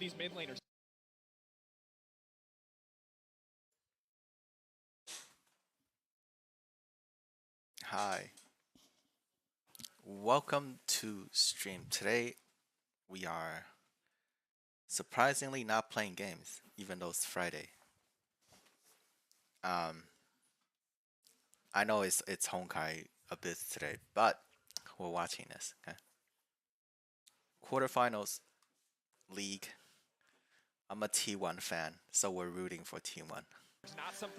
these mid laners. Hi, welcome to stream. Today we are surprisingly not playing games, even though it's Friday. I know it's Honkai a bit today, but we're watching this. Okay. Quarterfinals league. I'm a T1 fan, so we're rooting for T1.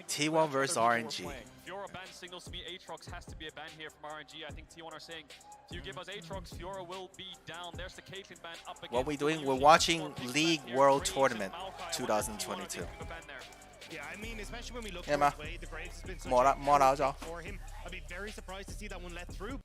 T1 versus RNG. If Fiora ban signals to me, Aatrox has to be a ban here from RNG. I think T1 are saying, if you give us Aatrox, Fiora will be down. There's the Caitlyn ban up again. What we doing? We're watching League World Tournament 2022. Yeah, I mean, especially when we look Yeah, at the way the Graves has been such More a out, for him, I'd be very surprised to see that one let through.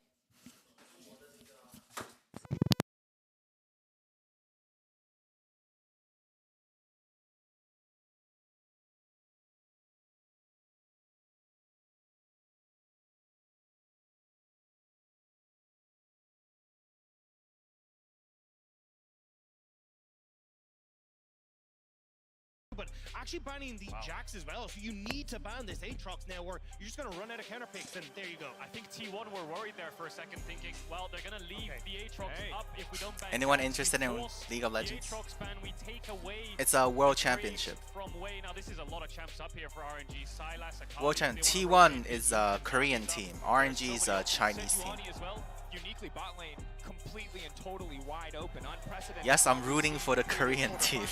But actually banning the Jax as well, so you need to ban this Aatrox now, or you're just going to run out of counter picks, and there you go. I think T1 were worried there for a second, thinking, well, they're going to leave the Aatrox up if we don't ban. Anyone interested in League of Legends? Aatrox ban, we take away It's a World Championship. From Way. Now, this is a lot of champs up here for RNG. Silas, World Champ. T1 is a Korean team. RNG is a Chinese team. Uniquely bot lane, completely and totally wide open, unprecedented. Yes, I'm rooting for the Korean team.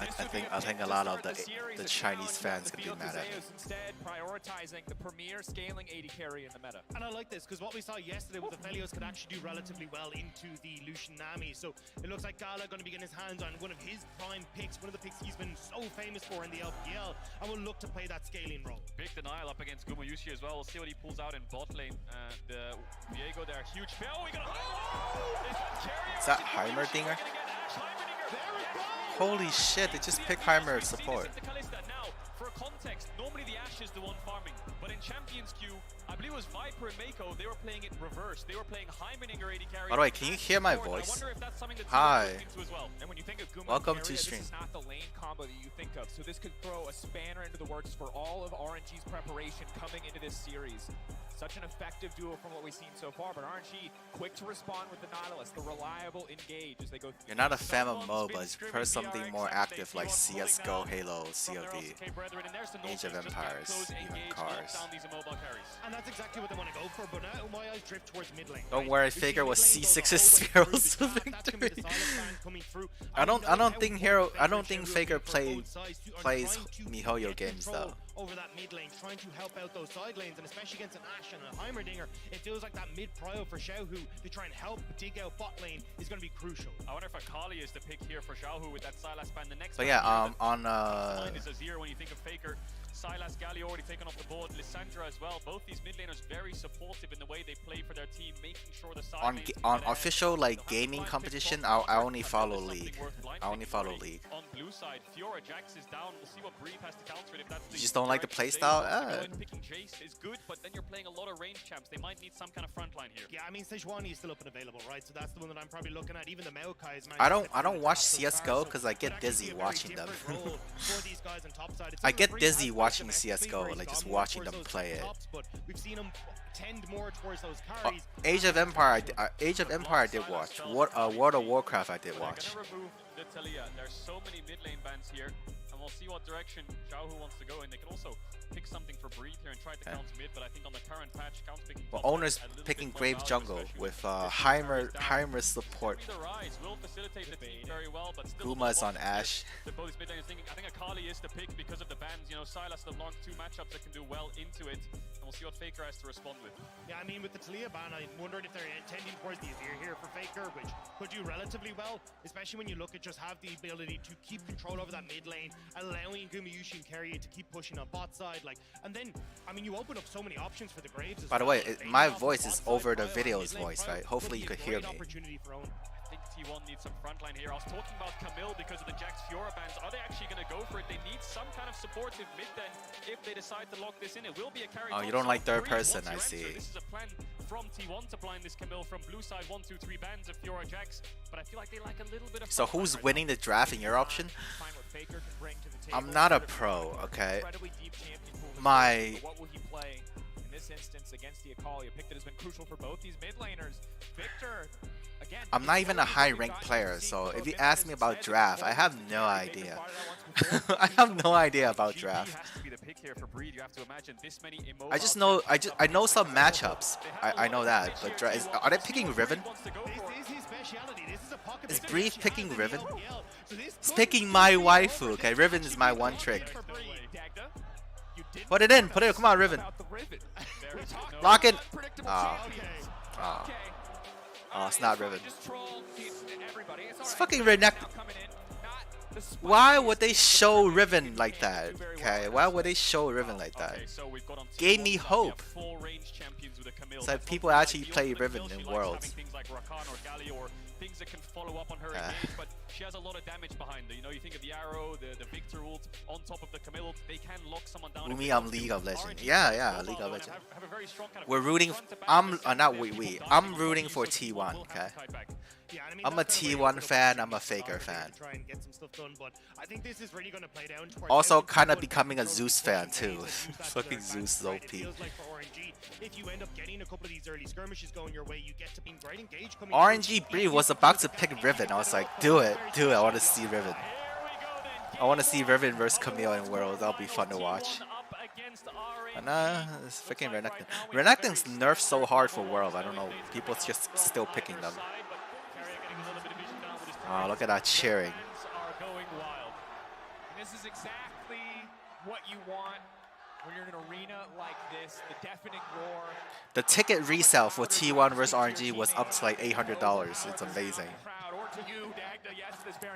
I think a lot of the Chinese fans could be mad at me. Instead, prioritizing the premier scaling AD carry in the meta. And I like this, because what we saw yesterday with the Felios could actually do relatively well into the Lucian Nami. So it looks like Gala going to be getting his hands on one of his prime picks, one of the picks he's been so famous for in the LPL, and will look to play that scaling role. Big denial up against Gumayushi as well. We'll see what he pulls out in bot lane. The Viego there, huge fail. We got Is that Heimer Dinger? Holy shit, they just picked Heimer support. Now, for context, normally the Ashe is the one farming, but in Champions Queue, I believe it was Viper and Mako, they were playing it reversed. They were playing Heimerdinger AD carry. By the way, can you hear my voice? Hi. And when you think of Guma Welcome area, to stream. This is not the lane combo that you think of, so this could throw a spanner into the works for all of RNG's preparation coming into this series. Such an effective duo from what we've seen so far, but RNG quick to respond with the Nautilus, the reliable engage as they go through. You're not a fan of MOBAs, you prefer something more active like CSGO, Halo, COD, Age of Empires, even Cars. And that's exactly what they want to go for, but now my eyes drift towards mid lane. Don't worry, Faker was C6's Sparrows to victory. I don't think Faker plays MiHoYo games though. Over that mid lane, trying to help out those side lanes, and especially against an Ashe and a Heimerdinger, it feels like that mid prio for Xiaohu to try and help dig out bot lane is going to be crucial. I wonder if Akali is the pick here for Xiaohu with that Silas ban. The next but yeah, on is Azir when you think of Faker. Silas, Gali already taken off the board, Lissandra as well. Both these mid laners very supportive in the way they play for their team, making sure the side on official like gaming competition, I only follow League. I only follow League. On blue side, Fiora Jax is down. We'll see what Breathe has to counter it if that's you just don't like the playstyle? Picking Jace is good, but then you're playing a lot of range champs. They might need some kind of front line here. Yeah, I mean Sejuani is still up and available, right? So that's the one that I'm probably looking at. Even the Maokai is I don't watch CS:GO because I get dizzy watching them. I get dizzy watching CS:GO, like just watching them play it. But we've seen them tend more towards those carries. Age of Empire I did watch. World of Warcraft I did watch. There's so many mid lane bans here, and we'll see what direction Xiaohu wants to go in. They can also pick something for Breathe here and try to counter mid, but I think on the current patch, counter picking. Well, owners picking Grave Jungle with Heimer support. Guma's on Ashe. I think Akali is the pick because of the bans. You know, Silas, the long two matchups that can do well into it, and we'll see what Faker has to respond with. Yeah, I mean, with the Talia ban, I wondered if they're intending towards the Azir here for Faker, which could do relatively well, especially when you look at just have the ability to keep control over that mid lane, allowing Gumayushi and Keria to keep pushing on bot side, like, and then, I mean, you open up so many options for the Graves as By the way, my voice is over the video's voice, right? Hopefully you could hear me. I think T1 needs some frontline here. I was talking about Camille because of the Jax Fiora bans. Are they actually going to go for it? They need some kind of supportive mid then if they decide to lock this in. It will be a carry. Oh, you don't like third person, I see. This is a plan from T1 to blind this Camille from blue side. 1, 2, 3 bands of Fiora Jax, but I feel like they lack a little bit of. So who's winning the draft in your option? I'm not a pro, okay? My What will he play in this instance against the Akali? A pick that has been crucial for both these mid laners. Victor, again, I'm not even a high ranked player, so if you ask me about draft, I have no idea. I have no idea about draft. I just know I know some matchups. I know that, but are they picking Riven? Is Breeze picking Riven? He's picking my waifu. Okay, Riven is my one trick. Put it in. Put it. Come on, Riven. Lock it. Oh, it's not Riven. It's fucking Renekton. Why would they show Riven like that? Okay, why would they show Riven like that? Gave me hope. It's like people actually play Riven in Worlds. Things that can follow up on her engage, but she has a lot of damage behind her. You know, you think of the arrow, the Victor ult on top of the Camille ult, they can lock someone down. I'm League of Legends. Yeah, League of Legends. We're rooting. I'm rooting for T1. Okay. I'm a T1 fan. I'm a Faker fan. Also, kind of becoming a Zeus fan too. Fucking Zeus is OP. If you end up getting a couple of these early skirmishes going your way, you get to being great engage coming. RNG Bree was about to pick Riven. I was like, do it. I want to see Riven. I want to see Riven versus Camille in Worlds. That'll be fun to watch. And it's freaking Renekton. Renekton's nerfed so hard for World. I don't know. People just still picking them. Oh, look at that cheering. This is exactly what you want when you're in an arena like this. The deafening roar. The ticket resale for T1 versus RNG was up to like $800. It's amazing.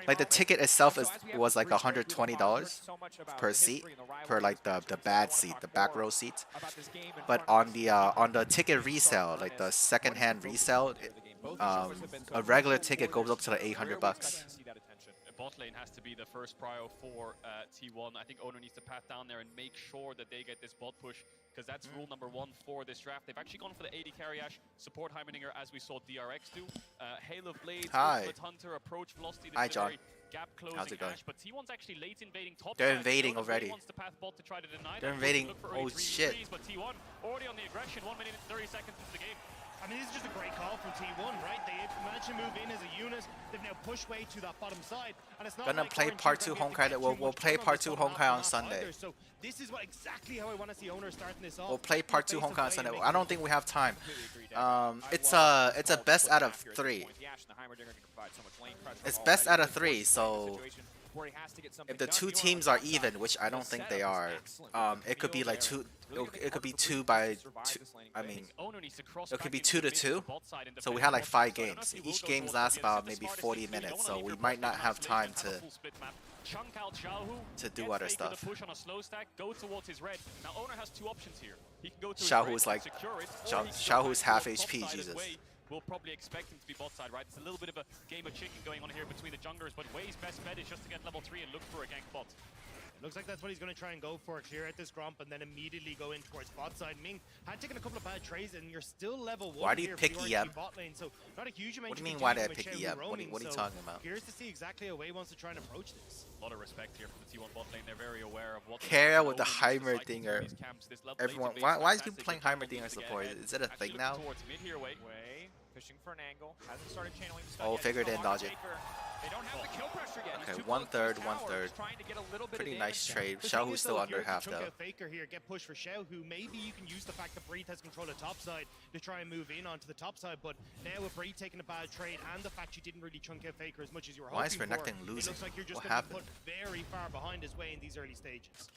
Like the ticket itself was like $120 per seat, per like the bad seat, the back row seat. But on the ticket resale, like the second-hand resale, a regular ticket goes up to like $800. Bot lane has to be the first prio for T1. I think Owner needs to pat down there and make sure that they get this bot push, because that's rule number 1 for this draft. They've actually gone for the AD carry Ash, support Heimerdinger as we saw DRX do. Hail of Blades, Ultimate Hunter, approach velocity. Hi, John. Gap closing How's it going? Ash, but T1's actually late invading top. They're invading already. Wants to path bot to try to deny They're invading. Oh shit. But T1 already on the aggression, 1 minute and 30 seconds into the game. I mean, this is just a great call from T1, right? They managed to move in as a unit. They've now pushed way to that bottom side, and it's not gonna play part 2 Honkai. We'll play part 2 Honkai on Sunday. So this is exactly how I want to see Owner starting this off. We'll play part 2 Honkai on Sunday. I don't think we have time. It's a best out of 3. It's best out of 3. So if the 2 teams are even, which I don't think they are, it could be like 2. It could be 2 by 2. I mean, it could be 2-2. So we had like 5 games. Each game lasts about maybe 40 minutes. So we might not have time to do other stuff. Xiaohu's like, Xiaohu's half HP. Jesus. We'll probably expect him to be bot side, right? It's a little bit of a game of chicken going on here between the junglers, but Wei's best bet is just to get level 3 and look for a gank bot. Looks like that's what he's going to try and go for, clear out this Gromp and then immediately go in towards bot side. Ming had taken a couple of bad trades and you're still level 1. Why do you pick EM? Bot lane, so not a huge amount. What do you mean why did I pick EM? What are you talking about? Curious to see exactly how Wei wants to try and approach this. A lot of respect here for the T1 bot lane. They're very aware of what Kara with the Heimerdinger. Everyone, why is people playing Heimerdinger support? Is it a thing now? Fishing for an angle, hasn't started channeling. Oh, figured in, dodge it. They don't have the kill pressure yet. Okay, 1/3. Pretty nice trade. Xiaohu's still under half though. Faker here, get pushed for Xiao, who maybe you can use the fact that Breed has control of top side to try and move in onto the top side, but now with Breed taking a bad trade and the fact you didn't really chunk out Faker as much as you were hoping Why is Renekton for, losing? it looks like you're just What going to happened? be put very far behind his way in these early stages.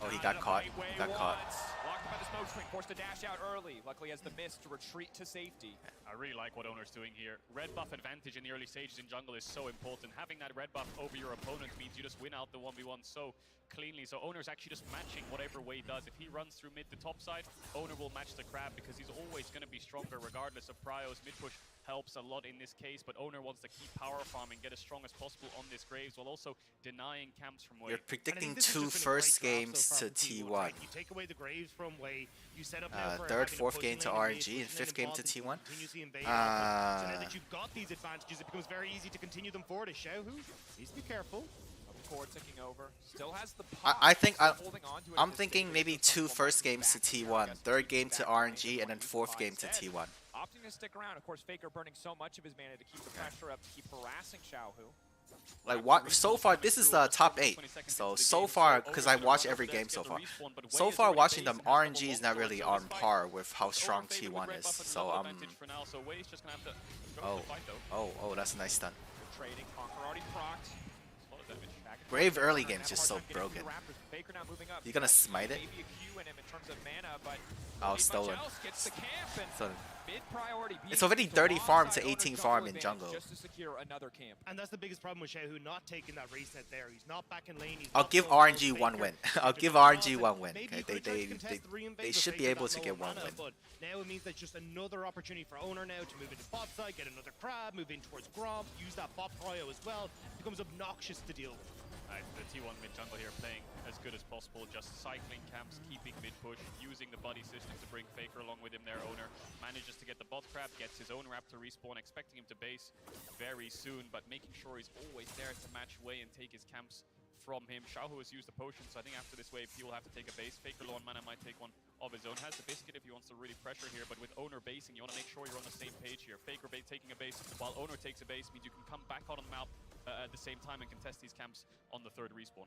Oh, he got caught. Got caught. Locked by the smoke screen, forced to dash out early. Luckily has the mist to retreat to safety. I really like what Owner's doing here. Red buff advantage in the early stages in jungle is so important. Having that red buff over your opponent means you just win out the 1v1 so cleanly. So Owner's actually just matching whatever Wei does. If he runs through mid to top side, Owner will match the crab because he's always going to be stronger regardless of Prio's mid push. helps a lot in this case, but Owner wants to keep power farming, get as strong as possible on this Graves, while also denying camps from Wei. You're predicting 2 first games to T1. Right? You take away the Graves from Wei, you set up now for third, having a fourth game pushing to lane RNG, and 5th game to T1. Continuously invade so now that you've got these advantages, it becomes very easy to continue them forward. As Xiaohu needs to be careful. Forward ticking over. Still has the I think holding on to it I'm at this thinking stage. maybe There's 2 some first games to T1, 3rd game to RNG, and then 4th game to Instead, T1. opting to stick around. Of course, Faker burning so much of his mana to keep the pressure up, to keep harassing Xiaohu. Like what? So far, this is the top 8. So far, because I watch every game so far. So far, watching them, RNG is not really on par with how strong T1 is. So oh, that's a nice stun. Trading, Conquer already procced. Brave early game is just so broken. Faker now moving up. You gonna smite it? Maybe a Q in him in terms of mana, but Oh, not stolen. much else. Gets the camp and Stolen. mid-priority It's already 30 farm to 18 farm in jungle. Just to secure another camp. And that's the biggest problem with Xiaohu not taking that reset there. He's not back in lane. He's I'll not give going RNG for 1 Faker. win. I'll If give it's not, RNG then 1 win. maybe Okay, you could try to contest the re-invade, they but should be Faker able got to low get 1 mana, win. But now it means that's just another opportunity for Owner now to move into bot side, get another crab, move in towards Grom, use that bot cryo as well. It becomes obnoxious to deal with. The T1 mid jungle here playing as good as possible, just cycling camps, keeping mid push, using the buddy system to bring Faker along with him there. Owner manages to get the bot crab, gets his own rap to respawn, expecting him to base very soon, but making sure he's always there to match Wei and take his camps from him. Xiaohu has used the potion, so I think after this wave he will have to take a base. Faker low on mana might take one of his own. Has the biscuit if he wants to really pressure here, but with Owner basing, you want to make sure you're on the same page here. Faker taking a base while Owner takes a base means you can come back out on the map at the same time and contest these camps on the 3rd respawn.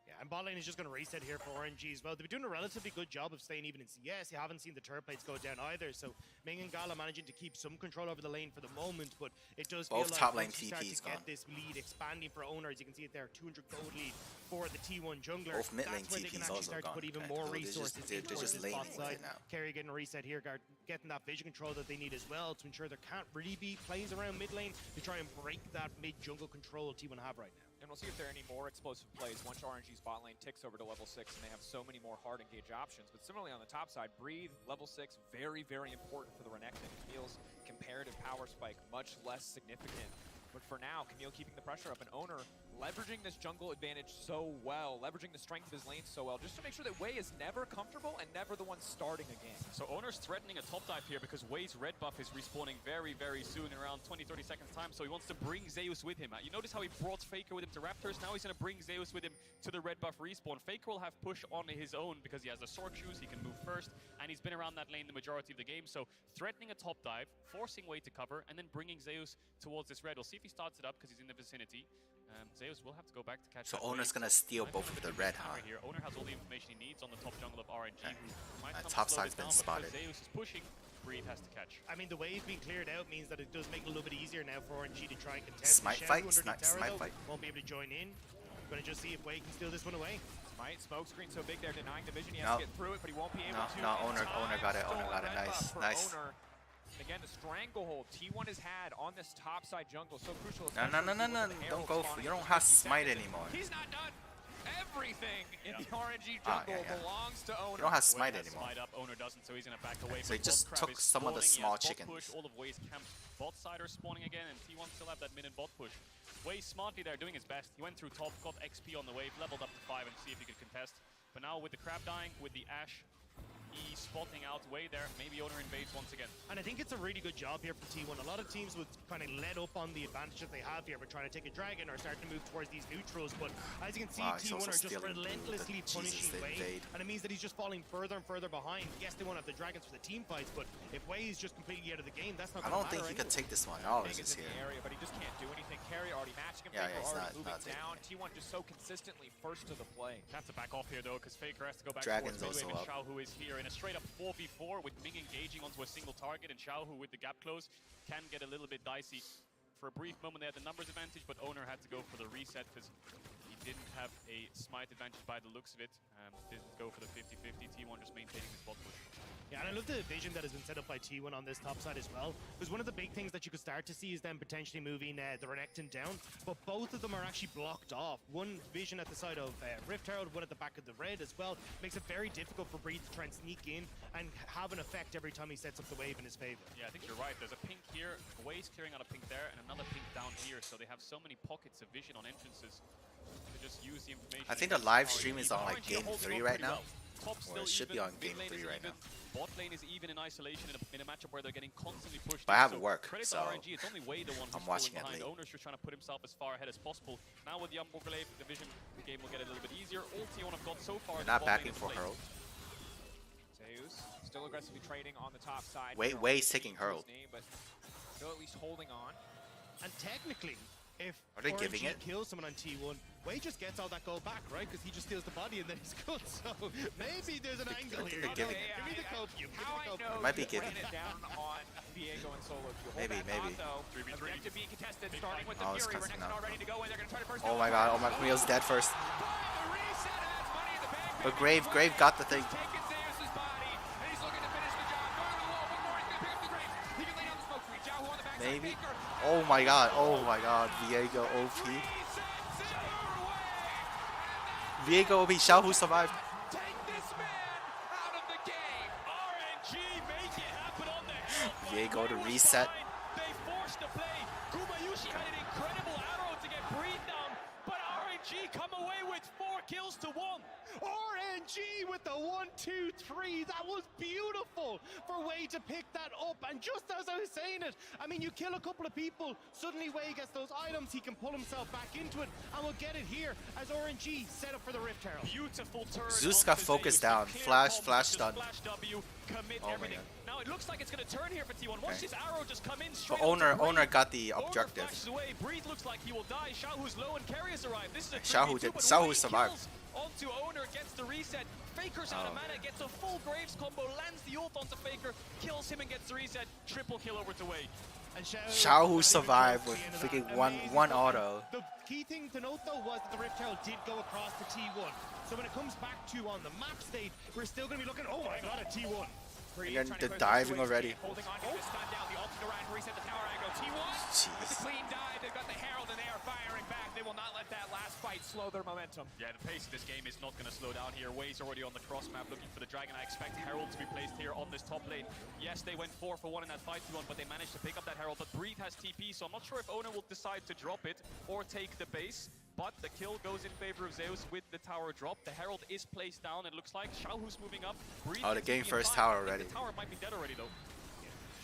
Yeah, and bot lane is just going to reset here for RNG as well. They've been doing a relatively good job of staying even in CS. You haven't seen the turret plates go down either, so Ming and Gala managing to keep some control over the lane for the moment, but it does feel Both like top lane once you start TP's to get gone. this lead expanding for Owner, as you can see it there, 200 gold lead for the T1 jungler. Both mid lane That's when they can TP's actually also start to gone. put even Okay, more so they're resources they're towards just this laning bot with side. it now. Carry getting a reset here, getting that vision control that they need as well to ensure there can't really be plays around mid lane to try and break that mid jungle control T1 have right now. And we'll see if there are any more explosive plays once RNG's bot lane ticks over to level 6 and they have so many more hard engage options. But similarly on the top side, Breathe, level 6, very, very important for the Renekton. Camille's comparative power spike, much less significant. But for now, Camille keeping the pressure up, and Owner leveraging this jungle advantage so well, leveraging the strength of his lane so well, just to make sure that Wei is never comfortable and never the one starting a game. So Owner's threatening a top dive here because Wei's red buff is respawning very, very soon in around 20-30 seconds time, so he wants to bring Zeus with him. You notice how he brought Faker with him to Raptors? Now he's going to bring Zeus with him to the red buff respawn. Faker will have push on his own because he has the sword shoes, he can move first, and he's been around that lane the majority of the game, so threatening a top dive, forcing Wei to cover, and then bringing Zeus towards this red. We'll see if he starts it up because he's in the vicinity. Zeus will have to go back to catch So that Owner's wave. gonna steal both of the red, huh? Here. Owner has all the information he needs on the top jungle of RNG. Okay. Might come to Top slow side's this been down, but spotted. because Zeus is pushing, Breathe has to catch. I mean, the wave being cleared out means that it does make it a little bit easier now for RNG to try and contest. Smite Xiaohu fight? underneath tower, Smite though, fight? won't be able to join in. Gonna just see if Wei can steal this one away. Smite, smoke screen so big there, denying the vision. He has to get through it, but he won't be able to. No, in Owner time. got it. Owner Stolen got it. red Nice, buff for nice. Owner. And again, the stranglehold T1 has had on this top side jungle, so crucial. No. Don't go for. You don't have smite anymore. He's not done. Everything in the RNG Ah, jungle yeah. belongs to Owner. You don't have smite Wei has anymore. Smite up, Owner doesn't, so he's gonna back away. So he But just Bot Crab took is some of the spawning, he small has bot chickens. Push, all of Wei's camps. Bot side are spawning again, and T1 still have that mid and bot push. Wei smartly there, doing his best. He went through top, got XP on the wave, leveled up to 5 and see if he could contest. But now with the crab dying, with the Ash, he's spotting out Wei there. Maybe Owner invades once again. And I think it's a really good job here for T1. A lot of teams would kind of let up on the advantage that they have here. We're trying to take a dragon or starting to move towards these neutrals. But as you can see, Wow, he's T1 also are just stealing relentlessly the punishing Jesus, they Wei. invade. And it means that he's just falling further and further behind. Yes, they won't have the dragons for the team fights, but if Wei is just completely out of the game, that's not I going to don't think matter he could anyway. take this one. All Big is is in here. the area, but he just can't do anything. Carry already matching him. Yeah, Faker he's already not moving down. taking T1 just so consistently first to the play. Have to back off here though, because Faker has to go back Dragon's towards midway, also and Xiaohu is here in a straight up 4v4 with Ming engaging onto a single target, and Xiaohu with the gap close can get a little bit dicey. For a brief moment they had the numbers advantage, but Owner had to go for the reset because he didn't have a smite advantage by the looks of it. Didn't go for the 50-50. T1 just maintaining his bot push. Yeah, and And I love the vision that has been set up by T1 on this top side as well. Because one of the big things that you could start to see is them potentially moving the Renekton down. But both of them are actually blocked off. One vision at the side of Rift Herald, one at the back of the red as well. Makes it very difficult for Breeze to try and sneak in and have an effect every time he sets up the wave in his favor. Yeah, I think you're right. There's a pink here, Waze clearing out a pink there, and another pink down here. So they have so many pockets of vision on entrances to just use the information. I think the live stream is on like game 3 right now. Or it should be on game 3 right now. Bot lane is even in isolation in a matchup where they're getting constantly pushed. But I have work, credit so to RNG. It's only Wei the one I'm who's watching it behind. late. Owner's just trying to put himself as far ahead as possible. Now with the Unbroken division, the game will get a little bit easier. All T1 have got so far. They're not backing for Herald. Zeus still aggressively trading on the top side. Way's taking Herald. But still at least holding on. And technically, if Are they giving RNG it? kills someone on T1, Wei just gets all that gold back, right? Because he just steals the body and then he's good. So maybe there's an angle think here. they're giving Give me the copium. Give How me I the know copium. Might be you're giving putting it down on Viego and solo queue. Hold Maybe, that maybe. thought, though. 3v3. Objective being contested, starting with the Oh, it's Fury. custom Renekton now. all ready to go in. They're going to try to first. Oh my god, Camille's dead first. The reset, and that's money in the bank. But Grave got the thing. Taking Zeus's body, and he's looking to finish the job. Going to the wall. One more. He's going to pick up the Grave. He can lay down the smoke screen. Jiao on the backside. Maybe. Faker. Oh my god, Viego OP. Viego OP, Xiaohu survived. Take this man out of the game. RNG make it happen on the hill. Viego to Wei was reset. behind. They forced the play. Gumayushi had an incredible arrow to get Breed down, but RNG come away with 4 kills to 1. RNG with the 1, 2, 3. That was beautiful for Wei to pick that up. And just as I was saying it, I mean, you kill a couple of people, suddenly Wei gets those items, he can pull himself back into it, and we'll get it here as RNG set up for the Rift Herald. Beautiful turn. Zeus onto got Zeus. focused The down. clear Flash combo, just stun. Flash W, commit Oh my everything. God. Now it looks like it's going to turn here for T1. Watch Okay. this arrow just come in But straight owner onto Breed. got the Owner objective. flashes away. Breed looks like he will die. Xiaohu's low and Carrier's arrived. This is a Xiaohu 3v2, did- but Xiaohu Wei survived. kills onto Owner, gets the reset. Faker's out of Oh. mana, gets a full Graves combo, lands the ult onto Faker, kills him and gets the reset. Triple kill over to Wei. And Xiaohu survived with freaking one auto. The key thing to note though was that the Rift Herald did go across the T1. So when it comes back to on the map state, we're still going to be looking, oh my god, at T1. And then the diving already. Holding on to this stun down. The ultimate around to reset the tower aggro. T1 with the Jeez. clean dive. They've got the Herald and they are firing back. They will not let that last fight slow their momentum. Yeah, the pace of this game is not going to slow down here. Wei's already on the cross map looking for the dragon. I expect Herald to be placed here on this top lane. Yes, they went 4 for 1 in that 5v1, but they managed to pick up that Herald. But Breed has TP, so I'm not sure if Owner will decide to drop it or take the base. But the kill goes in favor of Zeus with the tower drop. The Herald is placed down, it looks like. Xiaohu's moving up. Breed Oh, they're gets getting TP in first time. tower I think already. The tower might be dead already, though.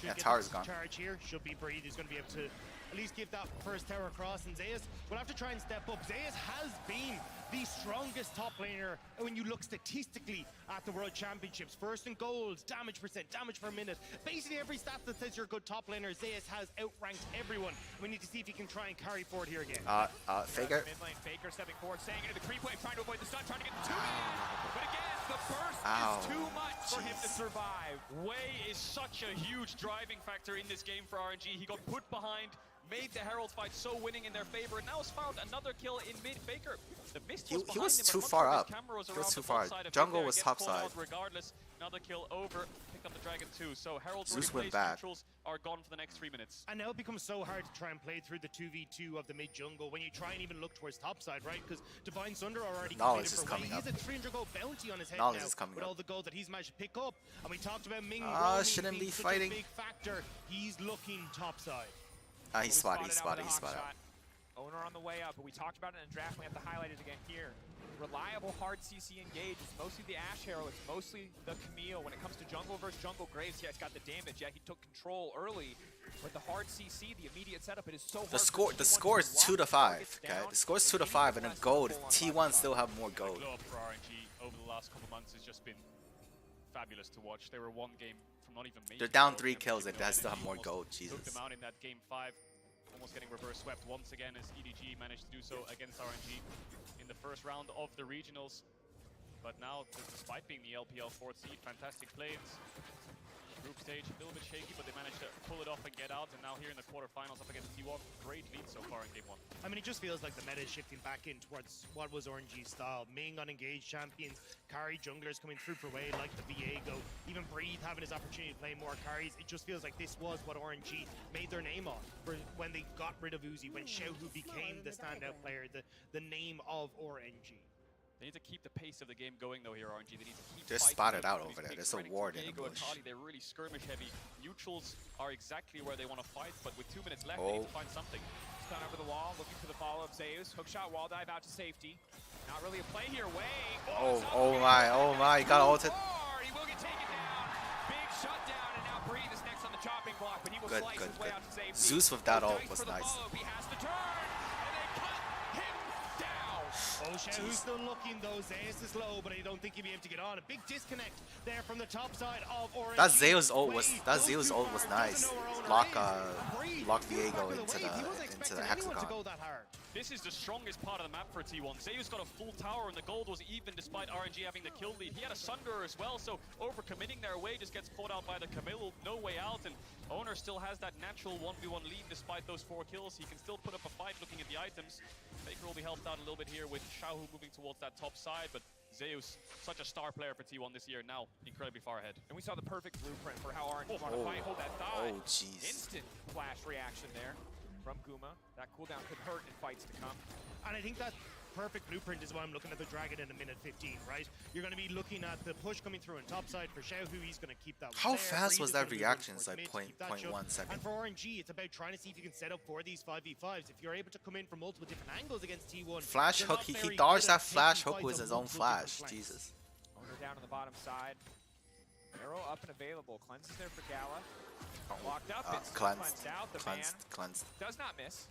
Should Yeah, get tower's this gone. Charge here should be Breed. He's going to be able to at least give that first tower across. And Zeus will have to try and step up. Zeus has been the strongest top laner when you look statistically at the World Championships. First in gold, damage percent, damage per minute. Basically every stat that says you're a good top laner, Zeus has outranked everyone. We need to see if he can try and carry forward here again. Faker. Mid lane, Faker stepping forward, staying into the creep wave, trying to avoid the stun, trying to get the 2 minutes. But again, the burst Ow. is too much for him to Jeez. survive. Wei is such a huge driving factor in this game for RNG. He got put behind, made the Herald fight so winning in their favor, and now has found another kill in mid. Faker, the mist He was behind was him, but too I'm not far sure if up. his camera was He was around too the far. bot side of Jungle Faker, was gets top called out side. regardless. Another kill over, pick up the dragon too. So Herald's Zeus went replaced back. neutrals are gone for the next 3 minutes. And now it becomes so hard to try and play through the 2v2 of the mid jungle when you try and even look towards topside, right? Because Divine Sunder already Knowledge completed is for coming Wei. up. He has a 300 gold bounty on his head Knowledge now is coming with up. all the gold that he's managed to pick up. And we talked about Ming Ah, roaming shouldn't being be such fighting. a big factor. He's looking topside. He spotted, he spotted. Owner on the way up, but we talked about it in the draft. We have to highlight it again here. Reliable hard CC engage. It's mostly the Ashe Herald. It's mostly the Camille. When it comes to jungle versus jungle, Graves, yeah, it's got the damage. Yeah, he took control early. But the hard CC, the immediate setup, it is so hard. The score is 2 to 5. Okay, the score is 2 to 5, and then gold. T1 still have more gold. Glow up for RNG over the last couple months has just been fabulous to watch. They were one game from not even making They're down gold, 3 and kills, they and no they still have energy, more almost gold. Took Jesus. them out in that game 5, almost getting reverse swept once again as EDG managed to do so against RNG in the first round of the regionals. But now, despite being the LPL 4th seed, fantastic plays. Group stage, a little bit shaky, but they managed to pull it off and get out. And now here in the quarterfinals up against T1, great lead so far in game 1. I mean, it just feels like the meta is shifting back in towards what was RNG's style. Ming on engaged champions, carry junglers coming through for Wei like the Viego, even Breed Breathe having his opportunity to play more carries. It just feels like this was what RNG made their name on for when they got rid of Uzi, when Xiaohu became the standout player, the name of RNG. They need to keep the pace of the game going, though, here, RNG. They need to keep They're fighting spotted out these over there. picks. There's a Reddington, ward in the Diego, bush. Akali, they're really skirmish heavy. Neutrals are exactly where they want to fight, but with 2 minutes left, Oh. they need to find something. Stun over the wall, looking for the follow-up. Zeus, hookshot, wall dive out to safety. Not really a play here. Wang. Oh my, he got ulted. He will get taken down. Big shutdown, and now Breathe is next on the chopping block, but he will slice his way out to safety. Zeus with that ult Dice was for the nice. follow-up. He has to turn, and they cut him down. Oh, Xiaohu's still looking though. Zeus is low, but I don't think he'll be able to get on. A big disconnect there from the top side of RNG. That Zeus ult was nice. Lock Viego into the hexagon. This is the strongest part of the map for T1. Zeus got a full tower and the gold was even despite RNG having the kill lead. He had a Sunderer as well, so overcommitting their way just gets caught out by the Camille. No way out, and Owner still has that natural 1v1 lead despite those 4 kills. He can still put up a fight looking at the items. Faker will be helped out a little bit here with Xiaohu moving towards that top side, but Zeus, such a star player for T1 this year, now incredibly far ahead. And we saw the perfect blueprint for how RNG want to fight. Hold that thought. Oh, jeez. Instant flash reaction there from Guma. That cooldown could hurt in fights to come. And I think that perfect blueprint is why I'm looking at the Dragon in a minute 15, right? You're going to be looking at the push coming through on top side for Xiaohu. He's going to keep that one How there. fast Breathe was is that gonna be reaction? looking It's for like mid to keep that 0.1 shut. second. And for RNG, it's about trying to see if you can set up for these 5v5s. If you're able to come in from multiple different angles against T1. Flash they're hook, not he very dodged good that at flash taking hook fights with on his own multiple flash. different flanks. Jesus. Owner down on the bottom side. Arrow up and available. Cleanses there for Gala. Locked up. It's cleansed out. The man Cleansed. does not miss.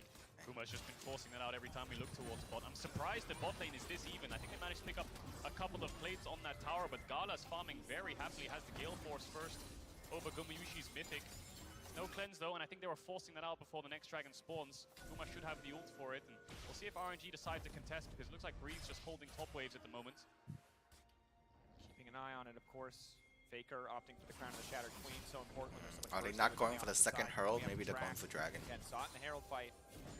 Guma's just been forcing that out every time we look towards bot. I'm surprised the bot lane is this even. I think they managed to pick up a couple of plates on that tower, but Gala's farming very happily. Has the Gale Force first over Gumayushi's Mythic. No cleanse though, and I think they were forcing that out before the next dragon spawns. Guma should have the ult for it, and we'll see if RNG decide to contest, because it looks like Breeze's just holding top waves at the moment. Keeping an eye on it, of course. Faker opting for the Crown of the Shattered Queen, so important when there's so much. Are they burst not over going the for the opposite second side. Herald? Coming up Maybe they're track. going for Dragon. Again, saw it in the Herald fight.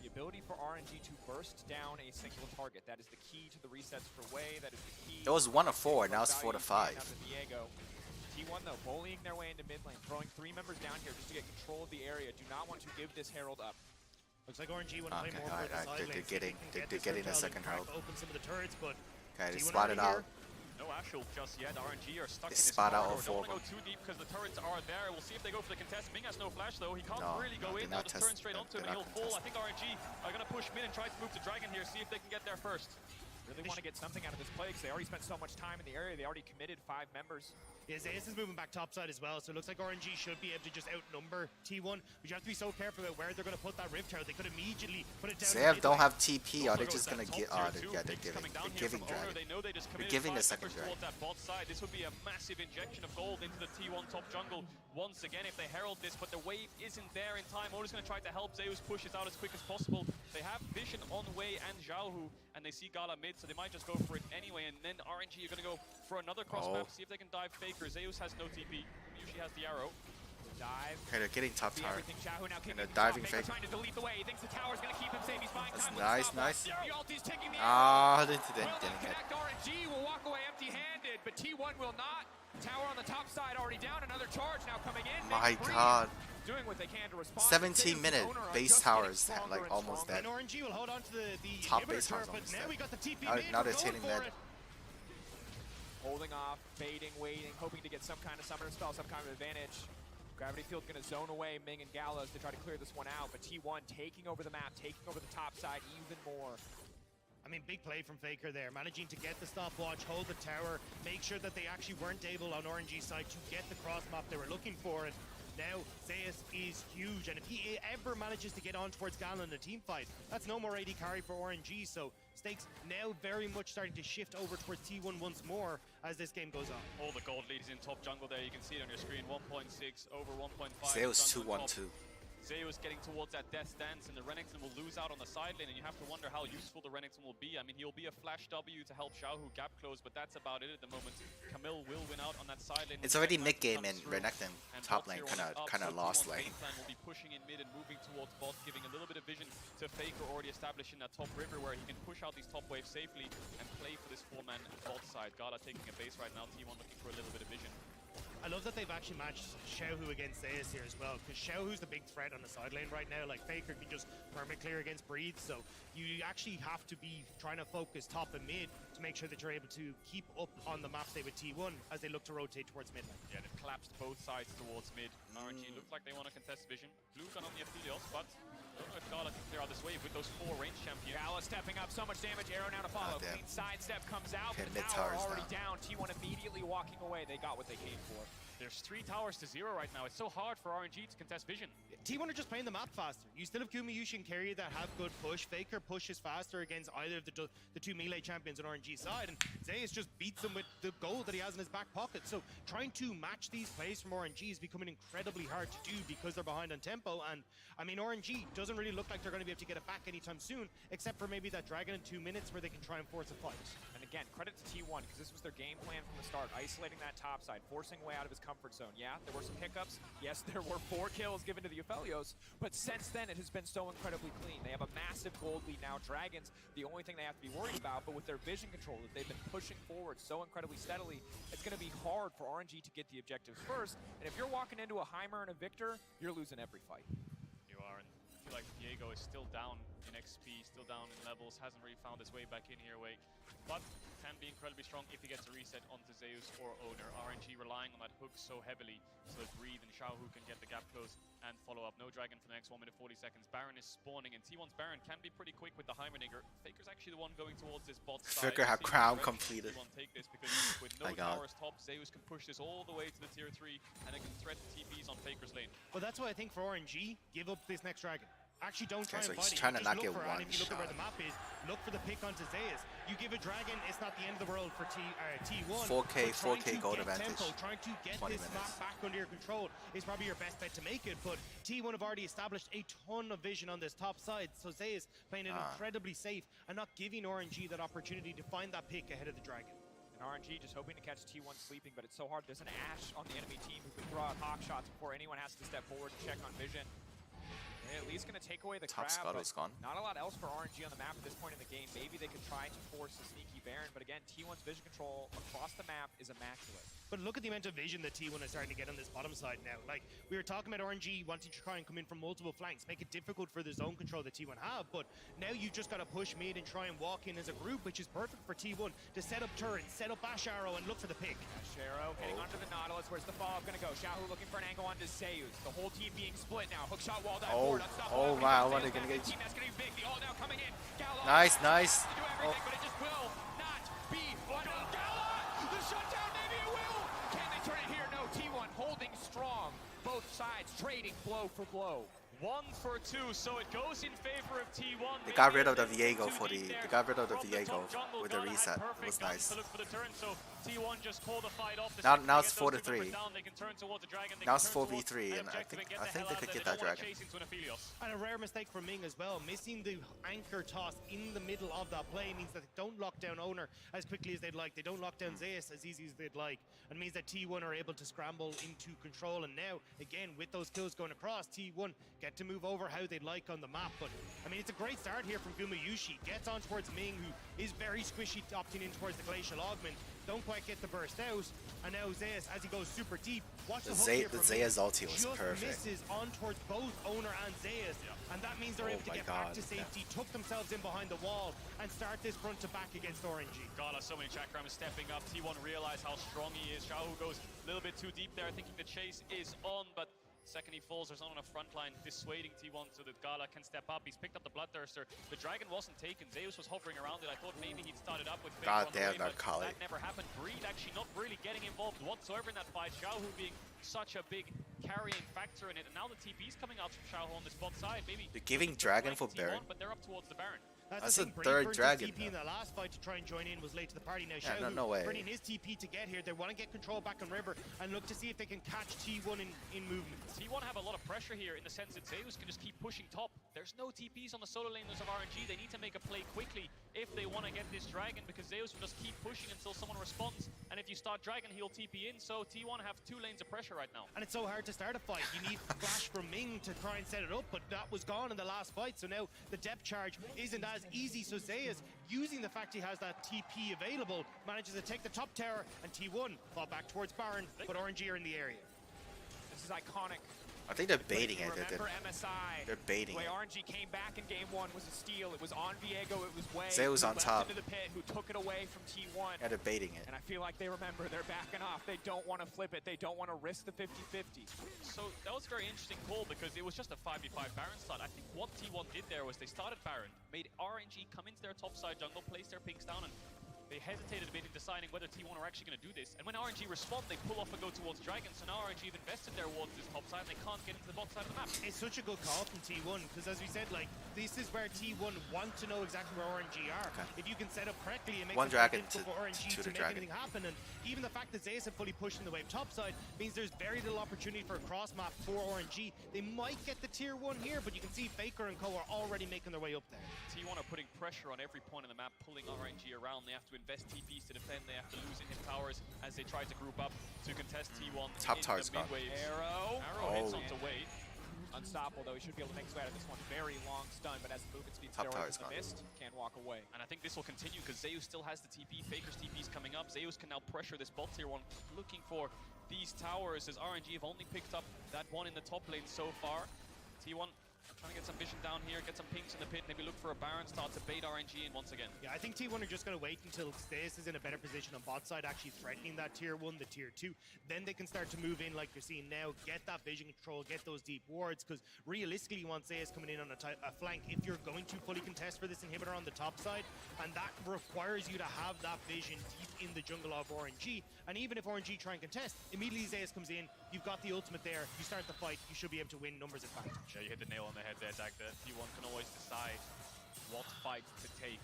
The ability for RNG to burst down a single target. That is the key to the resets for Wei. That is the key. It was 1 of 4, now it's 4 to 5. Diego. T1 though, bullying their way into mid lane, throwing 3 members down here just to get control of the area. Do not want to give this Herald up. Looks like RNG want to play more for the side They're lane. getting a second Herald. Open some of the turrets, but Okay, they T1 spotted out. out. No Ashul just yet. RNG are stuck They in this spot out corridor. all 4 Don't of want to go too deep because the turrets are there. We'll see if they go for the contest. Ming has no flash though. He can't No, really go no, in. they're They'll not just turn straight onto him and they're he'll not fall. I think RNG are going to push mid and try to move to Dragon here, see if they can get there first. Really want to get something out of this play because they already spent so much time in the area. They already committed 5 members. Yeah, Zeus is moving back topside as well, so it looks like RNG should be able to just outnumber T1. But you have to be so careful about where they're going to put that Rift Tower. They could immediately put it down. Zev don't have TP. Are Also they goes just that gonna top get? tier too. Yeah, they're Mix giving. coming down They're here giving from Owner. Dragon. They know they just They're committed giving 5 the second members Dragon. towards that bot side. This would be a massive injection of gold into the T1 top jungle once again if they herald this, but the wave isn't there in time. Owner's going to try to help Zeus push it out as quick as possible. They have vision on Wei and Xiaohu, and they see Gala mid, so they might just go for it anyway. And then RNG are going to go for another cross map, see if they can dive Faker. Zeus has no TP. Usually has the arrow. Dive. Okay, they're getting top See tower. everything. Xiaohu now kicking they're the diving top. Faker Faker. trying to delete the way. He thinks the tower's going to keep him safe. He's buying That's time nice, with the nice. stop. The ulti's taking the Ah, arrow. they Will didn't not get it. connect. RNG will walk away empty-handed, but T1 will not. Tower on the top side already down. Another charge now coming in. My Breathe. God. Doing what they can to respond. 17-minute Owner are base just getting towers, stronger like, and almost stronger. dead. And RNG will hold on to the Top inhibitor base turret, towers but almost now dead. we got the TP Now- mid. now We're they're going hitting for mid. it. Holding off, baiting, waiting, hoping to get some kind of summoner spell, some kind of advantage. Gravity Field going to zone away Ming and Gallows to try to clear this one out, but T1 taking over the map, taking over the top side even more. I mean, big play from Faker there, managing to get the stopwatch, hold the tower, make sure that they actually weren't able on RNG's side to get the cross map they were looking for. And now Zeus is huge, and if he ever manages to get on towards Gala in a team fight, that's no more AD carry for RNG. So stakes now very much starting to shift over towards T1 once more as this game goes on. All the gold leaders in top jungle there. You can see it on your screen. 1.6 over 1.5. Zeus jungle on top. 2-1-2. Zeus getting towards that death stance, and the Renekton will lose out on the side lane, and you have to wonder how useful the Renekton will be. I mean, he'll be a flash W to help Xiaohu gap close, but that's about it at the moment. Camille will win out on that side lane. It's already mid game in Renekton. Top lane kind of lost lane. Will be pushing in mid and moving towards bot, giving a little bit of vision to Faker already established in that top river where he can push out these top waves safely and play for this 4-man bot side. Gala taking a base right now. T1 looking for a little bit of vision. I love that they've actually matched Xiaohu against Zeus here as well, because Xiaohu's the big threat on the side lane right now. Like, Faker can just permit clear against Breed, so you actually have to be trying to focus top and mid to make sure that you're able to keep up on the map, say, with T1 as they look to rotate towards mid lane. Yeah, they've collapsed both sides towards mid. RNG looks like they want to contest vision. Blue got on the Aphelios, but I don't know if Gala can clear out this wave with those 4 range champions. Gala stepping up, so much damage. Arrow now to follow. damn. Clean sidestep comes out, Okay, but mid the tower tower's already down. T1 immediately walking away. They got what they came for. There's 3 towers to 0 right now. It's so hard for RNG to contest vision. T1 are just playing the map faster. You still have Gumayushi and Carrier that have good push. Faker pushes faster against either of the 2 melee champions on RNG side, and Zeus just beats them with the gold that he has in his back pocket. So trying to match these plays from RNG is becoming incredibly hard to do because they're behind on tempo. And I mean, RNG doesn't really look like they're going to be able to get it back anytime soon, except for maybe that dragon in 2 minutes where they can try and force a fight. And again, credit to T1 because this was their game plan from the start, isolating that top side, forcing way out of his comfort zone. Yeah, there were some hiccups. Yes, there were 4 kills given to the Aphelios, but since then it has been so incredibly clean. They have a massive gold lead now. Dragons, the only thing they have to be worried about, but with their vision control that they've been pushing forward so incredibly steadily, it's going to be hard for RNG to get the objectives first. And if you're walking into a Heimer and a Victor, you're losing every fight. You are, and I feel like Diego is still down in XP, still down in levels, hasn't really found his way back in here, but can be incredibly strong if he gets a reset onto Zeus or Owner. RNG relying on that hook so heavily so that Breathe and Xiaohu can get the gap closed and follow up. No Dragon for the next 1 minute 40 seconds. Baron is spawning, and T1's Baron can be pretty quick with the Heimerdinger. Faker's actually the one going towards this bot side. Faker had crown completed. T1 take this because with no towers top, Zeus can push this all the way to the tier 3 and it can threaten TPs on Faker's lane. Well, that's why I think for RNG, give up this next dragon. Actually, don't try and so fight he's it. trying to not Just get look for one it, and if you look at where shot. the map is, look for the pick onto Zeus. You give a dragon, it's not the end of the world for T1. 4K gold advantage. Trying to get 20 this minutes. map back under your control is probably your best bet to make it, but T1 have already established a ton of vision on this top side, so Zeus playing it incredibly safe and not giving RNG that opportunity to find that pick ahead of the dragon. And RNG just hoping to catch T1 sleeping, but it's so hard. There's an Ashe on the enemy team who can throw out hawk shots before anyone has to step forward and check on vision. They're at least going to take away the Top crab, Scuttle but is gone. not a lot else for RNG on the map at this point in the game. Maybe they could try to force a sneaky Baron, but again, T1's vision control across the map is immaculate. But look at the amount of vision that T1 is starting to get on this bottom side now. Like, we were talking about RNG wanting to try and come in from multiple flanks, make it difficult for the zone control that T1 have, but now you just got to push mid and try and walk in as a group, which is perfect for T1 to set up turrets, set up Bash Arrow, and look for the pick. Bash Arrow getting onto the Nautilus. Where's the follow-up going to go? Xiaohu looking for an angle onto Zeus. The whole team being split now. Hookshot wall down forward. Oh my, what are they going to get? Team that's going to be big. The all now coming in. Gala. Nice. To do everything, but it just will not be one. Gala! The shutdown, maybe it will. Can they turn it here? No, T1 holding strong. Both sides trading blow for blow. 1 for 2, so it goes in favor of T1. They got rid of the Viego for the. They got rid of the Viego with the reset. It was nice. To look for the turn, so T1 just called the fight off. Now it's 4-3. Now Now it's 4v3, and I think they could get that dragon. And a rare mistake from Ming as well. Missing the anchor toss in the middle of that play means that they don't lock down Owner as quickly as they'd like. They don't lock down Zeus as easy as they'd like. And means that T1 are able to scramble into control. And now, again, with those kills going across, T1 get to move over how they'd like on the map. But, I mean, it's a great start here from Gumayushi. Gets on towards Ming, who is very squishy, opting in towards the Glacial Augment. Don't quite get the burst out. And now Zeus, as he goes super deep, watch the hook here from Zeus ulti was just perfect. misses on towards both Owner and Zeus. And that means they're able to get back to safety, tuck themselves in behind the wall, and start this front to back against RNG. Gala, so many Chakram is stepping up. T1 realize how strong he is. Xiaohu goes a little bit too deep there, thinking the chase is on, but second he falls, there's someone on a front line dissuading T1 so that Gala can step up. He's picked up the Bloodthirster. The dragon wasn't taken. Zeus was hovering around it. I thought maybe he'd started up with Faker God on the damn, way, that but Kali. that never happened. Breed actually not really getting involved whatsoever in that fight. Xiaohu being such a big carrying factor in it. And now the TP's coming out from Xiaohu on this bot side. Maybe They're giving dragon for T1, Baron. but they're up towards the Baron. That's the a thing, third Breed dragon, TP in the last fight to try and join in was late to the party. Now Yeah, Xiaohu no way. bringing his TP to get here. They want to get control back on River and look to see if they can catch T1 in movement. T1 have a lot of pressure here in the sense that Zeus can just keep pushing top. There's no TPs on the solo laners of RNG. They need to make a play quickly if they want to get this dragon, because Zeus will just keep pushing until someone responds. And if you start dragon, he'll TP in. So T1 have 2 lanes of pressure right now. And it's so hard to start a fight. You need flash from Ming to try and set it up, but that was gone in the last fight. So now the depth charge isn't as easy. So Zeus, using the fact he has that TP available, manages to take the top tower, and T1 fall back towards Baron, but RNG are in the area. This is iconic. I think they're baiting it. Remember MSI. They're baiting The way it. RNG came back in game 1 was a steal. It was on Viego. It was Way. Zeus who on left top. into the pit, who took it away from T1. Yeah, they're baiting it. And I feel like they remember. They're backing off. They don't want to flip it. They don't want to risk the 50-50. So that was a very interesting call because it was just a 5v5 Baron start. I think what T1 did there was they started Baron, made RNG come into their top side jungle, place their pinks down, and they hesitated a bit in deciding whether T1 are actually going to do this. And when RNG respond, they pull off and go towards Dragon. So now RNG have invested their wards this top side and they can't get into the bot side of the map. It's such a good call from T1 because, as we said, like, this is where T1 want to know exactly where RNG are. Okay. If you can set up correctly and make One it dragon difficult for RNG to to the make dragon. anything happen, and even the fact that Zeus have fully pushed in the wave top side means there's very little opportunity for a cross map for RNG. They might get the tier 1 here, but you can see Faker and Co are already making their way up there. T1 are putting pressure on every point in the map, pulling RNG around. They have to invest TPs to defend. They have to lose inhib towers as they try to group up to contest T1 Top in tower's the gone. mid-waves. Arrow. Arrow hits Oh. onto Wade. Unstoppable, though. He should be able to make his way out of this one. Very long stun, but as the movement speed Top tower's steroids in the gone. mist, can walk away. And I think this will continue because Zeus still has the TP. Faker's TP is coming up. Zeus can now pressure this bot tier 1, looking for these towers as RNG have only picked up that one in the top lane so far. T1 trying to get some vision down here, get some pinks in the pit, maybe look for a Baron start to bait RNG in once again. Yeah, I think T1 are just going to wait until Stace is in a better position on bot side, actually threatening that tier 1, the tier 2. Then they can start to move in like you're seeing now, get that vision control, get those deep wards, because realistically you want Stace coming in on a flank if you're going to fully contest for this inhibitor on the top side, and that requires you to have that vision deep in the jungle of RNG. And even if RNG try and contest, immediately Zeus comes in, you've got the ultimate there, you start the fight, you should be able to win numbers advantage. Yeah, you hit the nail on the head there, Dagda. T1 can always decide what fight to take.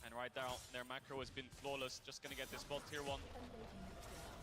And right now, their macro has been flawless. Just going to get this bot tier 1.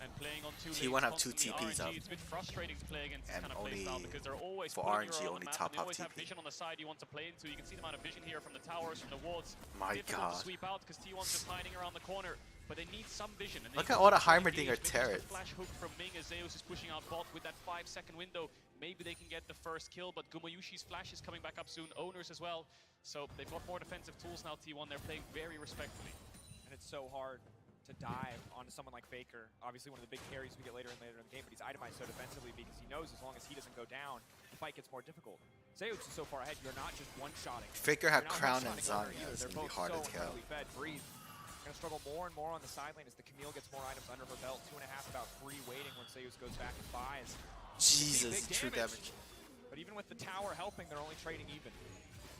And playing on 2 T1 lanes have 2 constantly. TPs RNG, up. It's a bit frustrating to play against this And kind of play style because they're always for putting RNG, your own only map, top and they always half have TP. vision on the side you want to play into. You can see the amount of vision here from the towers, from the wards. My Difficult God. to sweep out because T1's just hiding around the corner. But they need some vision. And they Look can at all the quickly Heimerdinger engage. Maybe just a turrets. Flash hook from Ming as Zeus is pushing out bot with that 5-second window. Maybe they can get the first kill, but Gumayushi's flash is coming back up soon. Owners as well. So they've got more defensive tools now, T1. They're playing very respectfully. And it's so hard to dive onto someone like Faker. Obviously one of the big carries we get later in the game, but he's itemized so defensively because he knows as long as he doesn't go down, the fight gets more difficult. Zeus is so far ahead, you're not just one-shotting. Faker had You're not Crown and one-shotting Zarya. either. It's They're gonna be both hard so to kill. incredibly fed. Breathe. Gonna struggle more and more on the side lane as the Camille gets more items under her belt. 2.5, about 3 waiting when Zeus goes back and buys. Jesus, Big true damage. But even with the tower helping, they're only trading even.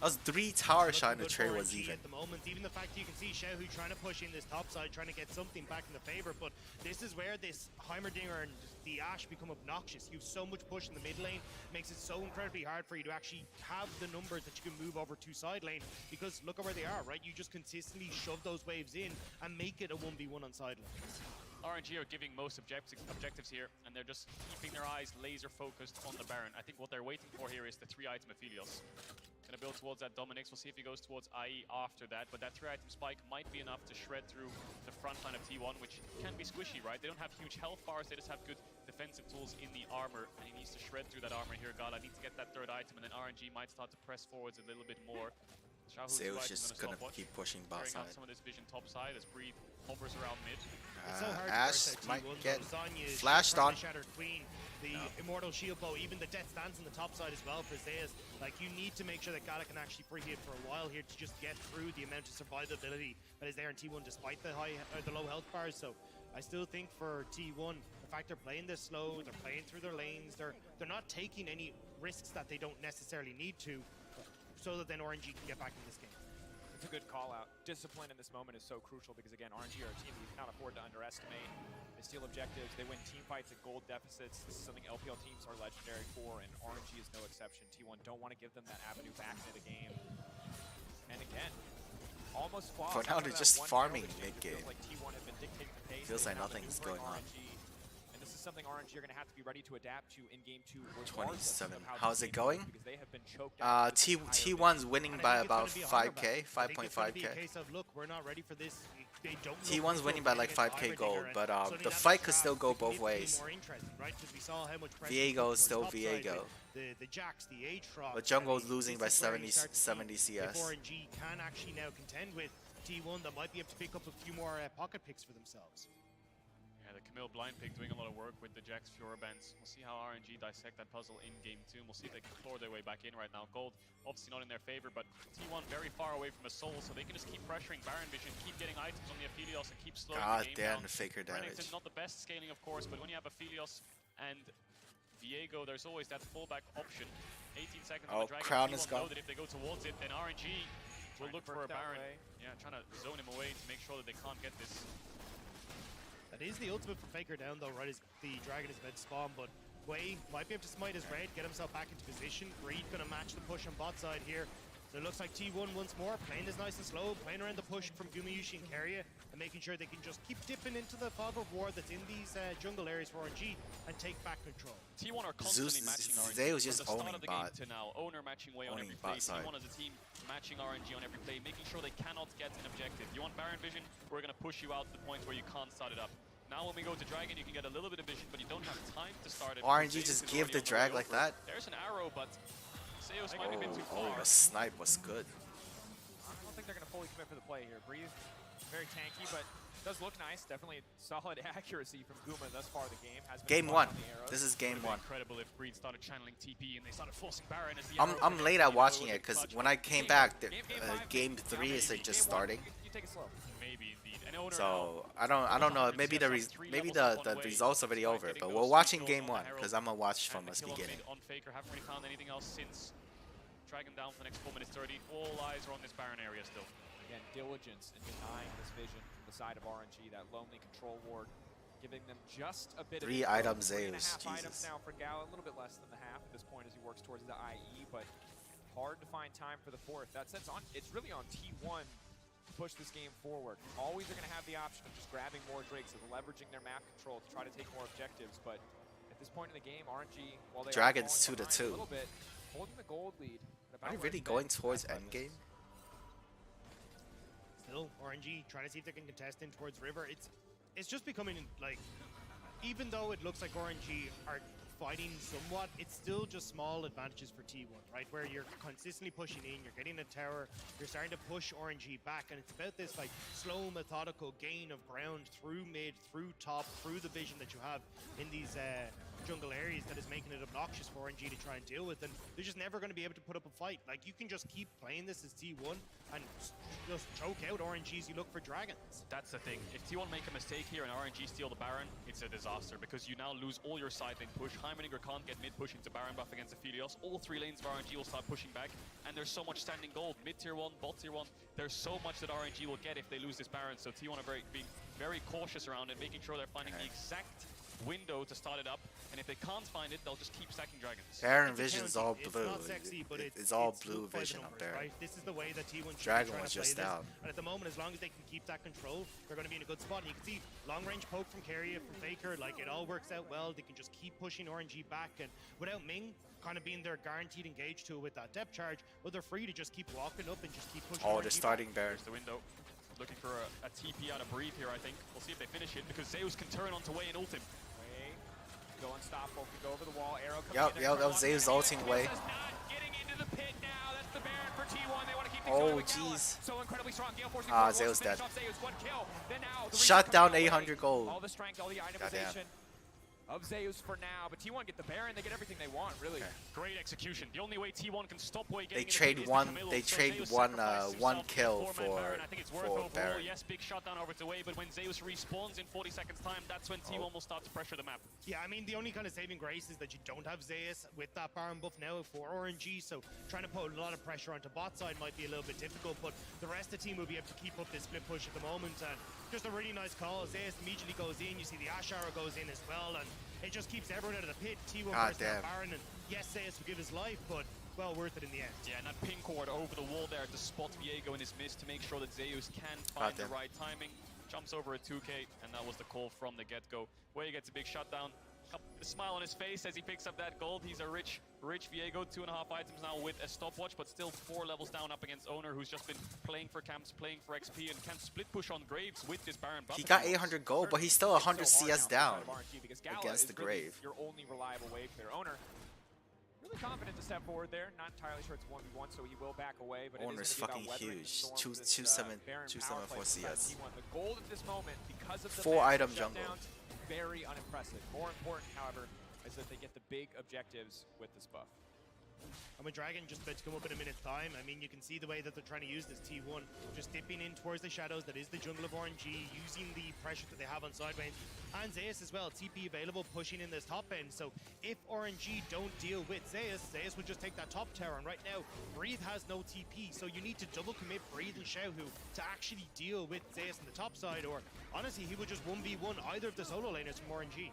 That was 3 tower shot and the Good trade for was RNG even. at the moment. Even the fact you can see Xiaohu trying to push in this top side, trying to get something back in the favor, but this is where this Heimerdinger and the Ashe become obnoxious. You have so much push in the mid lane, makes it so incredibly hard for you to actually have the numbers that you can move over to side lane, because look at where they are, right? You just consistently shove those waves in and make it a 1v1 on side lane. RNG are giving most objectives here, and they're just keeping their eyes laser focused on the Baron. I think what they're waiting for here is the 3-item Aphelios. Gonna build towards that Dominix. We'll see if he goes towards IE after that, but that 3-item spike might be enough to shred through the front line of T1, which can be squishy, right? They don't have huge health bars, they just have good defensive tools in the armor, and he needs to shred through that armor here. Gala needs to get that 3rd item, and then RNG might start to press forwards a little bit more. Xiaohu's Zeus 2 items just gonna gonna stop watch, keep pushing bot clearing out side. some of this vision top side as Breathe hovers around mid. It's so hard to Ash burst out might T1, get though. Zanya is flashed trying on. to Shattered Queen, the Immortal Shield Bow, even the Death Stance on the top side as well for Zeus. Like, you need to make sure that Gala can actually free hit for a while here to just get through the amount of survivability that is there in T1 despite the the low health bars. So I still think for T1, the fact they're playing this slow, they're playing through their lanes, they're not taking any risks that they don't necessarily need to, so that then RNG can get back in this game. It's a good call out. Discipline in this moment is so crucial because, again, RNG are a team we cannot afford to underestimate. They steal objectives, they win team fights at gold deficits. This is something LPL teams are legendary for, and RNG is no exception. T1 don't want to give them that avenue back into the game. And again, almost flawless. For now, they're just farming mid-game. mid-game. Feels like T1 have been dictating the pace. Feels They've like been nothing's maneuvering going on. RNG. And this is something RNG are going to have to be ready to adapt to in game 2. regardless 27. of how How's this it game going? goes, because they have been choked out this entire T1's winning And I by think it's about gonna be a hunger 5k, battle. I think it's gonna be a 5.5k. case of, look, we're not ready for this. They don't look T1's good winning by like against 5k Heimerdinger, gold, and but suddenly the that fight makes could still Trav go both significantly ways. more interesting, right? 'Cause we saw how much pressure Viego was is still put towards top side Viego. with the Jax, the Aatrox, But Jungle's and losing this by is where you 70 start to see 70 if CS. RNG can actually now contend with T1, that might be able to pick up a few more pocket picks for themselves. Yeah, the Camille blind pick doing a lot of work with the Jax Fiora bands. We'll see how RNG dissect that puzzle in game 2, and we'll see if they can claw their way back in right now. Gold, obviously not in their favor, but T1 very far away from a soul, so they can just keep pressuring Baron Vision, keep getting items on the Aphelios, and keep slowing God the game damn down. the faker damage. Renekton, not the best scaling, of course, but when you have Aphelios and Viego, there's always that fallback option. 18 seconds on Oh, the Dragon. Crown T1 is know gone. that if they go towards it, then RNG will look for a Baron. Yeah, trying to zone him away to make sure that they can't get this. That is the ultimate for Faker down though, right? As the Dragon is about to spawn, but Wei might be able to smite his red, get himself back into position. Greed gonna match the push on bot side here. So it looks like T1 once more, playing this nice and slow, playing around the push from Gumayushi and Keria, and making sure they can just keep dipping into the fog of war that's in these jungle areas for RNG and take back control. T1 are constantly Zeus- matching RNG. Zeus from just the start owning of the game bot. to now. Owner matching Wei on Owning every play. bot side. T1 as a team matching RNG on every play, making sure they cannot get an objective. You want Baron Vision, we're going to push you out to the point where you can't start it up. Now when we go to Dragon, you can get a little bit of vision, but you don't have time to start it. RNG because just Zeus is give already the on way drag like over. that? There's an arrow, but Zeus might have been too Oh, far. the snipe was good. I don't think they're going to fully commit for the play here. Breathe, very tanky, but does look nice. Definitely solid accuracy from Guma thus far in the game. Has been Game fun 1. on the arrows. This is game Would've been 1. incredible if Breed started channeling TP and they started forcing Baron as the I'm arrow late connected, at you know, watching it it because clutch. when I came Game back, one, game five, game now 3 is maybe. like just Game one, starting. you take it slow. Maybe indeed. And Owner So I don't know. Maybe the results already over. But we're watching game 1 because I'm gonna watch from the beginning. On Faker, haven't really found anything else since. Drag him down for the next 4 minutes 30. All eyes are on this Baron area still. Again, diligence in denying this vision from the side of RNG. That lonely control ward, giving them just a bit 3 of items, Three and a Zeus. half items Jesus. now for Gal, a little bit less than the half at this point as he works towards the IE, but hard to find time for the fourth. That said, it's really on T1 to push this game forward. Always are going to have the option of just grabbing more Drakes and leveraging their map control to try to take more objectives, but at this point in the game, RNG, while they Dragon's are 2 to falling behind 2. a little bit, holding the gold lead. Are you really going towards endgame? Still, RNG trying to see if they can contest in towards River. It's just becoming like, even though it looks like RNG are fighting somewhat, it's still just small advantages for T1, right? Where you're consistently pushing in, you're getting a tower, you're starting to push RNG back, and it's about this like slow, methodical gain of ground through mid, through top, through the vision that you have in these jungle areas that is making it obnoxious for RNG to try and deal with, and they're just never going to be able to put up a fight. Like, you can just keep playing this as T1 and just choke out RNGs you look for dragons. That's the thing. If T1 make a mistake here and RNG steal the Baron, it's a disaster because you now lose all your side lane push. Heimerdinger can't get mid push into Baron buff against Aphelios. All 3 lanes of RNG will start pushing back, and there's so much standing gold. Mid tier 1, bot tier 1, there's so much that RNG will get if they lose this Baron, so T1 are being very cautious around it, making sure they're finding the exact window to start it up, and if they can't find it, they'll just keep stacking dragons. Baron It's a Vision's county. all It's blue. not sexy, but It's all it's blue by the vision up numbers, there. right? This is the way that T1 should be Dragon trying was to play just this. down. And at the moment, as long as they can keep that control, they're going to be in a good spot. And you can see long range poke from Keria, from Faker, like it all works out well. They can just keep pushing RNG back, and without Ming kind of being their guaranteed engage tool with that depth charge, well, they're free to just keep walking up and just keep pushing. Oh, RNG they're back. starting Baron. There's the window. Looking for a TP out of Breathe here, I think. We'll see if they finish it, because Zeus can turn onto Wei and ult him. Go unstoppable, can go over the wall, arrow coming in. Yep, that was Zeus ulting away. Getting into the pit now, that's the Baron for T1. They want to keep things Oh, going with Gala. jeez. So incredibly strong. Gale forcing Ah, forward, Zeus wants to finish dead. off Zeus, 1 kill. Then now the Shut reach down coming away. 800 gold. All the strength, all the itemization of Zeus for now, but T1 get the Baron, they get everything they want, really. Okay. Great execution. The only way T1 can stop Wei getting They into the trade pit is one. the Camille, They so trade Zeus one sacrifices one himself kill to the 4-man for Baron. I think it's worth overall. Baron. Yes, big shutdown over to Wei, but when Zeus respawns in 40 seconds time, that's when T1 will start to pressure the map. Yeah, I mean, the only kind of saving grace is that you don't have Zeus with that Baron buff now for RNG, so trying to put a lot of pressure onto bot side might be a little bit difficult, but the rest of the team will be able to keep up this split push at the moment, and just a really nice call. Zeus immediately goes in, you see the Ash Arrow goes in as well, and it just keeps everyone out of the pit. T1 God versus that damn. Baron, and yes, Zeus will give his life, but well worth it in the end. Yeah, and that ping cord over the wall there to spot Viego in his miss to make sure that Zeus can find the damn. right timing. Jumps over a 2k, and that was the call from the get-go. Wei gets a big shutdown. A smile on his face as he picks up that gold. He's a rich Viego. 2.5 items now with a stopwatch, but still 4 levels down up against Owner, who's just been playing for camps, playing for XP, and can split push on Graves with this Baron buff. He got 800 gold, but he's still 100 CS down Gala against the is really Grave. your only reliable wave clear. Owner really confident to step forward there. Not entirely sure it's 1v1, so he will back away. But Owner's it is fucking huge. 274 CS. The gold at this moment, because of the 4 item jungle. shutdowns, very unimpressive. More important, however, is that they get the big objectives with this buff. And with Dragon just about to come up in a minute's time, I mean, you can see the way that they're trying to use this T1, just dipping in towards the shadows. That is the jungle of RNG, using the pressure that they have on side lanes. And Zeus as well, TP available, pushing in this top end. So if RNG don't deal with Zeus, Zeus would just take that top tower. And right now, Breathe has no TP, so you need to double commit Breathe and Xiaohu to actually deal with Zeus on the top side, or honestly, he would just 1v1 either of the solo laners from RNG.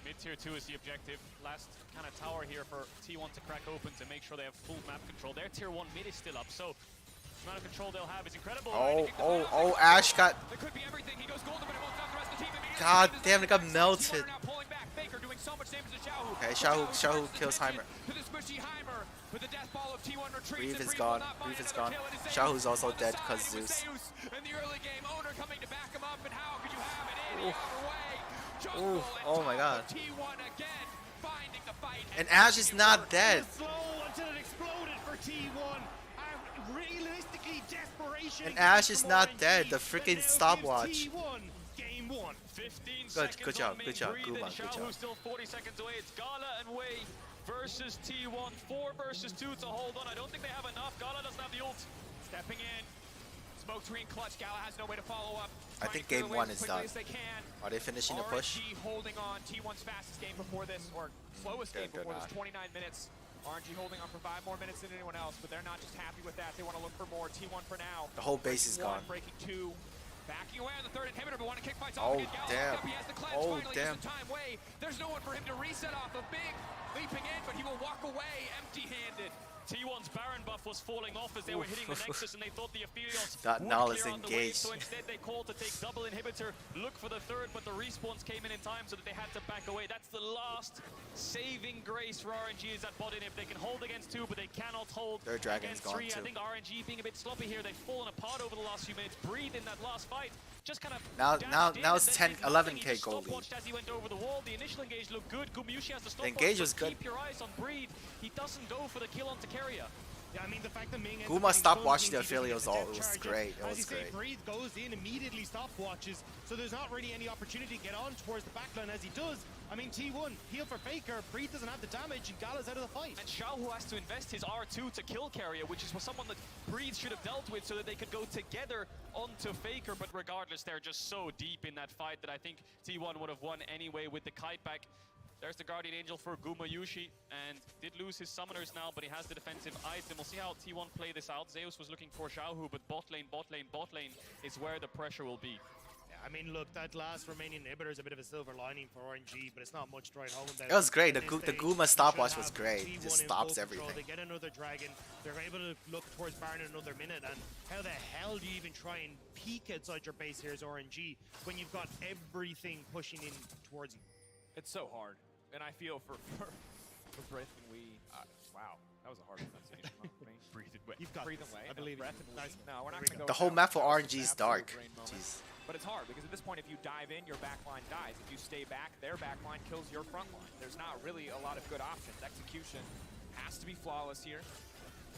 Mid tier 2 is the objective. Last kind of tower here for T1 to crack open to make sure they have full map control. Their tier 1 mid is still up, so the amount of control they'll have is incredible. Oh, Ash got... It could be everything. He goes golden, but it won't stop the rest of the team immediately. God damn, it got melted. Now pulling back. Faker doing so much damage to Xiaohu. Okay, Xiaohu kills Heimer. To the squishy Heimer, but the death ball of T1 retreats. Breathe is gone. Breathe is gone. Xiaohu's also dead because Zeus. In the early game, Owner coming to back him up, and how could you have it any other way? Ooh, oh my god. T1 again, finding the fight. And Ash is not dead. Slow until it exploded for T1. And realistically, desperation. And Ash is not RNG, dead. The but freaking now stopwatch. gives T1 game 1. 15 Good seconds job, on main good job, Breathe, Guma, and good Xiaohu job. still 40 seconds away. It's Gala and Wei versus T1. 4 versus 2 to hold on. I don't think they have enough. Gala doesn't have the ult. Stepping in. Smoke screen clutch. Gala has no way to follow up. I think game 1 is done. They can. Are they finishing the push? RNG holding on. T1's fastest game before this, or slowest game they're before this, not. 29 minutes. RNG holding on for 5 more minutes than anyone else, but they're not just happy with that. They want to look for more. T1 for now. The whole base is gone. Breaking 2. Backing away on the 3rd inhibitor, but want to kick fights Oh, off again. Gala damn. He has the cleanse. Oh, Finally damn. gets the time. Way. There's no one for him to reset off of. Big leaping in, but he will walk away empty-handed. T1's Baron buff was falling off as they were hitting the Nexus, and they thought the Aphelios That would null is clear out the way, engaged. so instead they called to take double inhibitor, look for the 3rd, but the respawns came in time so that they had to back away. That's the last saving grace for RNG is that bot in. If they can hold against 2, but they cannot hold Their dragon's against gone 3. too. I think RNG being a bit sloppy here. They've fallen apart over the last few minutes. Breathe in that last fight. Just kind of Now it's 10, 11k gold lead. Watched as he went over the wall. The initial engage looked good. Gumayusi has the stopwatch. engage was but good. Keep your eyes on Breathe. He doesn't go for the kill on Tekeria. Yeah, I mean, the fact that Ming Guma stopped watching the Aphelios all. It was great. It As was you say, great. Breathe goes in, immediately stopwatches, so there's not really any opportunity to get on towards the backline as he does. I mean, T1, heal for Faker, Breathe doesn't have the damage, and Gala's out of the fight. And Xiaohu has to invest his R2 to kill Carrier, which is someone that Breathe should have dealt with so that they could go together onto Faker, but regardless, they're just so deep in that fight that I think T1 would have won anyway with the kite back. There's the Guardian Angel for Gumayusi, and did lose his summoners now, but he has the defensive item. We'll see how T1 play this out. Zeus was looking for Xiaohu, but bot lane is where the pressure will be. Yeah, I mean, look, that last remaining inhibitor is a bit of a silver lining for RNG, but it's not much to write home about. It was great. At The this stage, Guma you stopwatch should was have great. T1 Just in stops full control. everything. They get another dragon. They're able to look towards Baron in another minute, and how the hell do you even try and peek outside your base here as RNG when you've got everything pushing in towards you? It's so hard. And I feel for Breath and we. Wow, that was a hard pronunciation. Breathe away. You've got Breathe this. away. I believe Breath you. and Nice. we. No, we're not There we going to go. The whole with that. map for That was RNG an is absolute dark. brain moment. Jeez. But it's hard because at this point, if you dive in, your backline dies. If you stay back, their backline kills your front line. There's not really a lot of good options. Execution has to be flawless here.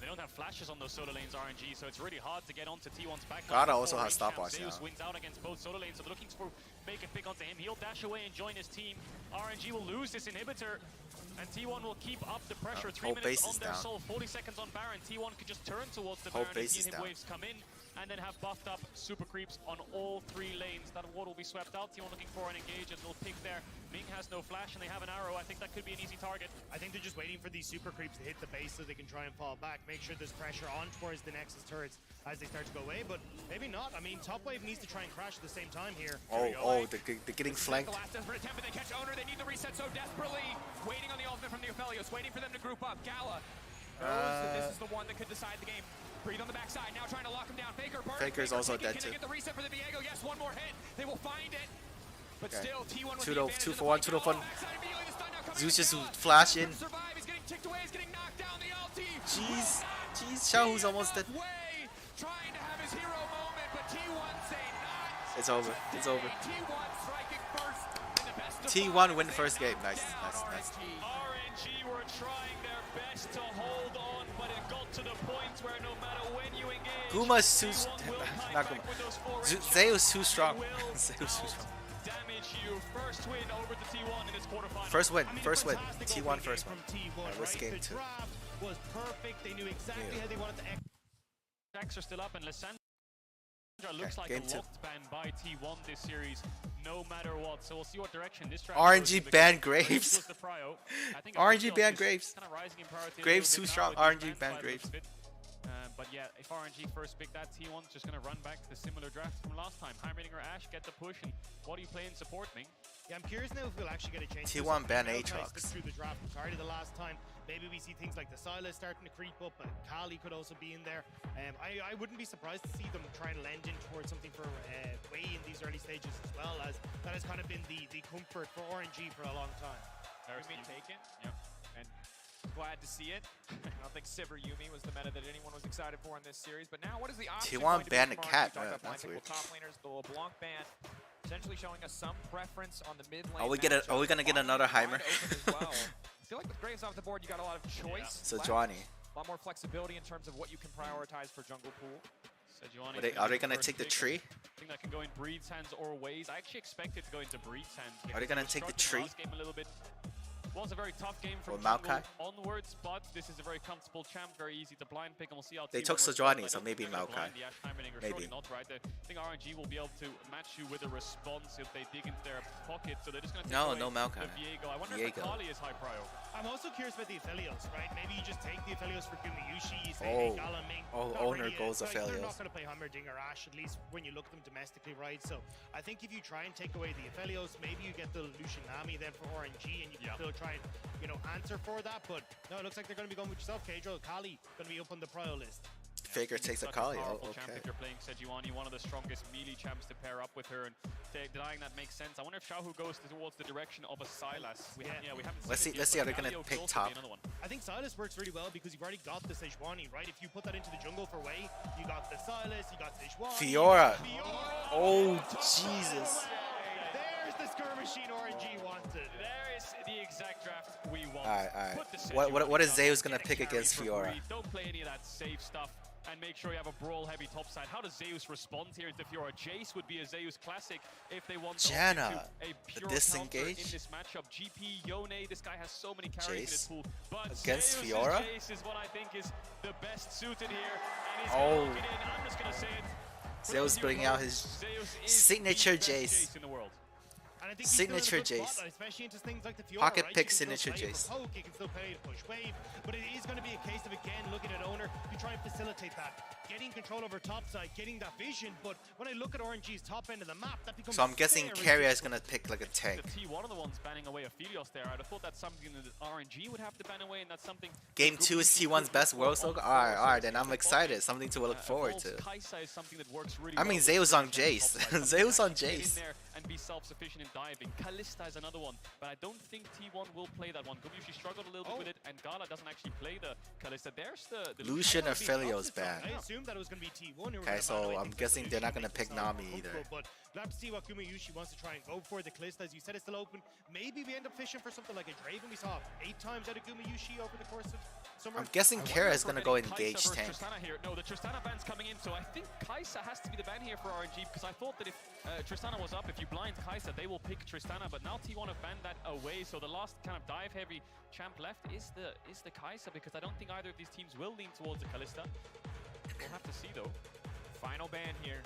They don't have flashes on those solo lanes, RNG, so it's really hard to get onto T1's back. Gala also has stopwatch Zeus now. wins out against both solo lanes, so they're looking for make a pick onto him. He'll dash away and join his team. RNG will lose this inhibitor, and T1 will keep up the pressure. 3 whole minutes base on is their down. soul, 40 seconds on Baron. T1 could just turn towards the Whole Baron base if is the inhib down. waves come in, and then have buffed up super creeps on all 3 lanes. That ward will be swept out. T1 looking for an engage, and they'll pick there. Ming has no flash, and they have an arrow. I think that could be an easy target. I think they're just waiting for these super creeps to hit the base so they can try and fall back. Make sure there's pressure on towards the Nexus turrets as they start to go away, but maybe not. I mean, top wave needs to try and crash at the same time here. They're getting flanked. The last desperate attempt, but they catch Owner. They need the reset so desperately. Waiting on the ultimate from the Aphelios, waiting for them to group up. Gala knows that this is the one that could decide the game. Breathe on the backside, now trying to lock him down. Faker, Faker's also dead Can too. they get the reset for the Viego? Yes, one more hit. They will find it. But Okay. still, T1 with 2 the to advantage 2 in the for 1, fight. 2 to 1. Backside immediately, the stun now coming Zeus just in. flash in. Survive, he's getting ticked away, he's getting knocked down the ulti. Jeez. Jeez, Xiaohu's almost dead. Way, trying to have his hero moment, but T1 say not. It's over. It's over. T1 striking first in the best of T1 five. win first game. Nice, Down nice, nice. RNG were trying their best to hold on, but it got to the point where no matter when you engage, Guma's too T1 will come not back Guma. with those four Zeus too strong. They will Zeus too strong. damage you. First win over to T1 in this quarterfinal. First win. I mean, First win. fantastic T1 opening first game win. from T1, Alright, what's right? game The 2? draft was perfect. They knew exactly how they wanted to Jacks are still up, and Lissandra looks like game a 2. locked ban by T1 this series, no matter what. So we'll see what direction this draft RNG goes. ban Graves Graves. was the prio. I think RNG Officials ban is Graves. kinda rising in priority a Graves little too bit strong. now with RNG the ban ban Graves. side of it. But yeah, if RNG first pick that, T1's just going to run back to the similar draft from last time. Heimerdinger Ash, get the push, and what do you play in support, Ming? Yeah, I'm curious now if we'll actually get a change. T1 ban Aatrox Aatrox. through the draft compared to the last time. Maybe we see things like the Silas starting to creep up, and Kali could also be in there. I wouldn't be surprised to see them try and lend in towards something for Wei in these early stages as well, as that has kind of been the comfort for RNG for a long time. There's been taken. Yep. And glad to see it. I don't think Sivir Yumi was the meta that anyone was excited for in this series. But now, what is the option? T1 going to be banned a from RNG? cat. Talked about That's blind weird. pickle top laners, the LeBlanc ban, essentially showing us some preference on the mid lane. Are we gonna get another Heimer? Well. I feel like with Graves off the board, you got a lot of choice. So left. Johnny. A lot more flexibility in terms of what you can prioritize for jungle pool. Sejuani Are they gonna take the tree? I think that can go in Breed's hands or Ways. I actually expect it to go into Breed's hands. Are they gonna because take the struggled tree? last game a little bit. Was a very tough game from Or Maokai? jungle onwards, but this is a very comfortable champ, very easy to blind pick, and we'll see how They T1 took responds. Sejuani, I so don't think maybe they're gonna Maokai. blind the Ashe Heimerdinger, Maybe. surely not, right? I think RNG will be able to match you with a response if they dig into their pocket, so they're just gonna take away No Maokai. the Viego. I wonder if Viego. Akali is high prio. I'm also curious about the Aphelios, right? Maybe you just take the Aphelios for Gumayushi, you say, Oh. hey, Gala Ming. Oh, not owner really goes like, they're Aphelios. not going to play Heimerdinger or Ash, at least when you look at them domestically, right? So I think if you try and take away the Aphelios, maybe you get the Lucian Nami then for RNG, and you can still try and, answer for that. But no, it looks like they're going to be going with yourself, Kadro. Kali going to be up on the prio list. Faker takes a Such Kali. Oh, powerful champ okay. if you're playing Sejuani, one of the strongest melee champs to pair up with her, and denying that makes sense. I wonder if Xiaohu goes towards the direction of a Sylas. We haven't Let's seen it see yet, how they're but gonna Galio pick could also be top. another one. I think Silas works really well because you've already got the Sejuani, right? If you put that into the jungle for Wei, you got the Silas, you got Sejuani. Fiora. Fiora. Oh, Jesus. There's the skirmishing RNG wanted. There is the exact draft we want. Alright. Put the What is Sejuani Zeus down, gonna get a pick carry against for Fiora? free. Don't play any of that safe stuff. And make sure you have a brawl heavy top side. How does Zeus respond here into Fiora? Jace would be a Zeus classic if they want to opt Janna, into a pure disengage? counter in this matchup. GP, Yone, this guy has so many carries in his Jace pool. But against Zeus's Fiora? Jace is what I think is the best suited here. And he's Oh. gonna lock it in. I'm just gonna say it. For Zeus those of you bringing who out know, his Zeus is signature the best Jace. in the world. And I think Signature he's still in a good Jace. spot, especially into things like the Fiora, Pocket right? pick You can still signature play Jace. for poke, you can still play to push wave, but it is going to be a case of, again, looking at owner, you try and facilitate that. Getting control over top side, getting that vision, but when I look at RNG's top end of the map, that becomes So I'm guessing very Carrier is difficult. gonna pick like a tank. The T1 are the ones banning away Aphelios there. I'd have thought that's something that RNG would have to ban away, and that's something. Game 2 is T1's best world so Alright, then I'm excited. Something to look forward to. Kaisa is something that works really I mean, well Zeus with on the Jace. top side. Zeus on Get in Jace. there and be self-sufficient in diving. Kalista is another one, but I don't think T1 will play that one. Gumayushi struggled a little bit with it, and Gala doesn't actually play the Kalista. There's the Lucian or That would be Aphelios opposite ban. side. I assumed that it was going to be T1 who were Okay, gonna so ban away I'm things like guessing they're not Lucian, gonna makes pick it sound Nami more either. comfortable, But glad to see what Gumayushi wants to try and go for. The Kalista, as you said, is still open. Maybe we end up fishing for something like a Draven. We saw 8 times out of Gumayushi over the course of summer. I'm guessing Kara is gonna go engage Kaisa tank. versus Tristana here. No, the Tristana ban's coming in, so I think Kaisa has to be the ban here for RNG, because I thought that if Tristana was up, if you blind Kaisa, they will pick Tristana, but now T1 have banned that away, so the last kind of dive-heavy champ left is the Kaisa, because I don't think either of these teams will lean towards the Kalista. We'll have to see, though. Final ban here.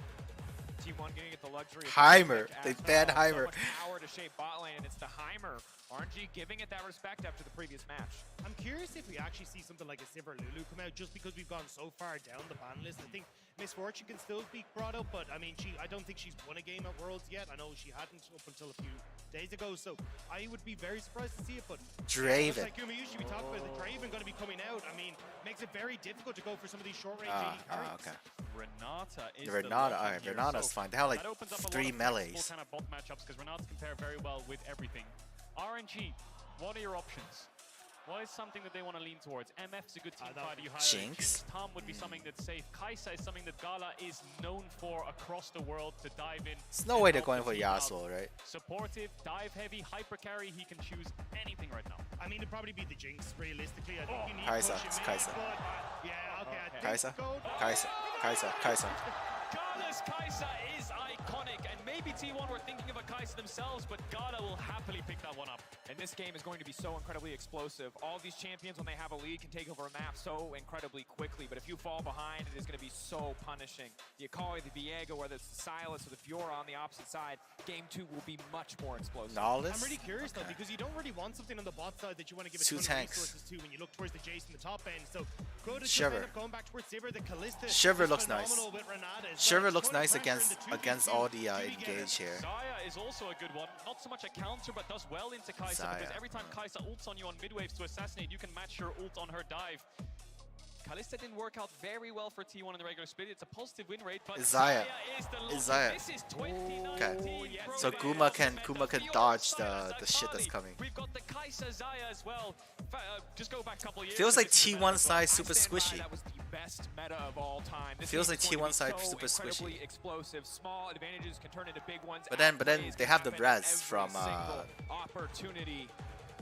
T1 gonna get the luxury of Heimer. pick They as banned well. So Heimer. much power to shape bot lane, and it's the Heimer. RNG giving it that respect after the previous match. I'm curious if we actually see something like a Sivir Lulu come out, just because we've gone so far down the ban list. I think Miss Fortune can still be brought up, but I mean, I don't think she's won a game at Worlds yet. I know she hadn't up until a few days ago, so I would be very surprised to see it. But Draven. like Gumayushi, we talked about the Draven going to be coming out. I mean, makes it very difficult to go for some of these short-range AD carries. Okay. Renata is Renata, alright, Renata's fine. They have like 3 melees. Kind of bot matchups because Renata can pair very well with everything. RNG, what are your options? What is something that they want to lean towards? MF's a good team fighter. You hire Jinx. Tom would be something that's safe. Kaisa is something that Gala is known for across the world to dive in. There's no way they're going for Yasuo, right? Supportive, dive heavy, hyper carry. He can choose anything right now. I mean, it'd probably be the Jinx, realistically. I think you need Kaisa, to push it's him Kaisa. in, but yeah, okay. I think Kaisa, go- Kaisa. Gala's Kaisa is iconic, and maybe T1 were thinking of a Kaisa themselves, but Gala will happily pick that one up. And this game is going to be so incredibly explosive. All of these champions, when they have a lead, can take over a map so incredibly quickly. But if you fall behind, it is going to be so punishing. The Akali, the Viego, whether it's the Silas or the Fiora on the opposite side, game 2 will be much more explosive. Knowledge? I'm really curious though, because you don't really want something on the bot side that you want to give a Two ton tanks. of resources to when you look towards the Jace in the top end. So good to Shiver. end up going back towards Sivir. The Callista Shiver is looks nice. phenomenal with Renata as well. Shiver It's looks putting nice pressure in against the 2v2 all the to get engage here. Zaya is also a good one. Not so much a counter, but does well into Kaisa, Zaya. because every time Kaisa ults on you on mid-waves to assassinate, you can match your ult on her dive. Kalista didn't work out very well for T1 in the regular split. It's a positive win rate, but Zaya. is the lock. Zaya. This is 2019 Okay. pro So game. Guma can Fiora, dodge Silas, the shit that's Akali. coming. We've got the Kaisa Zaya as well. Just go back a couple of years. Feels like This is the T1 meta as well. side super I stand by, squishy. that was the best meta of all time. This Feels game like is going to T1 be side so super incredibly squishy. explosive. Small advantages can turn into big ones. But then Plays they can have the happen res every from, single opportunity.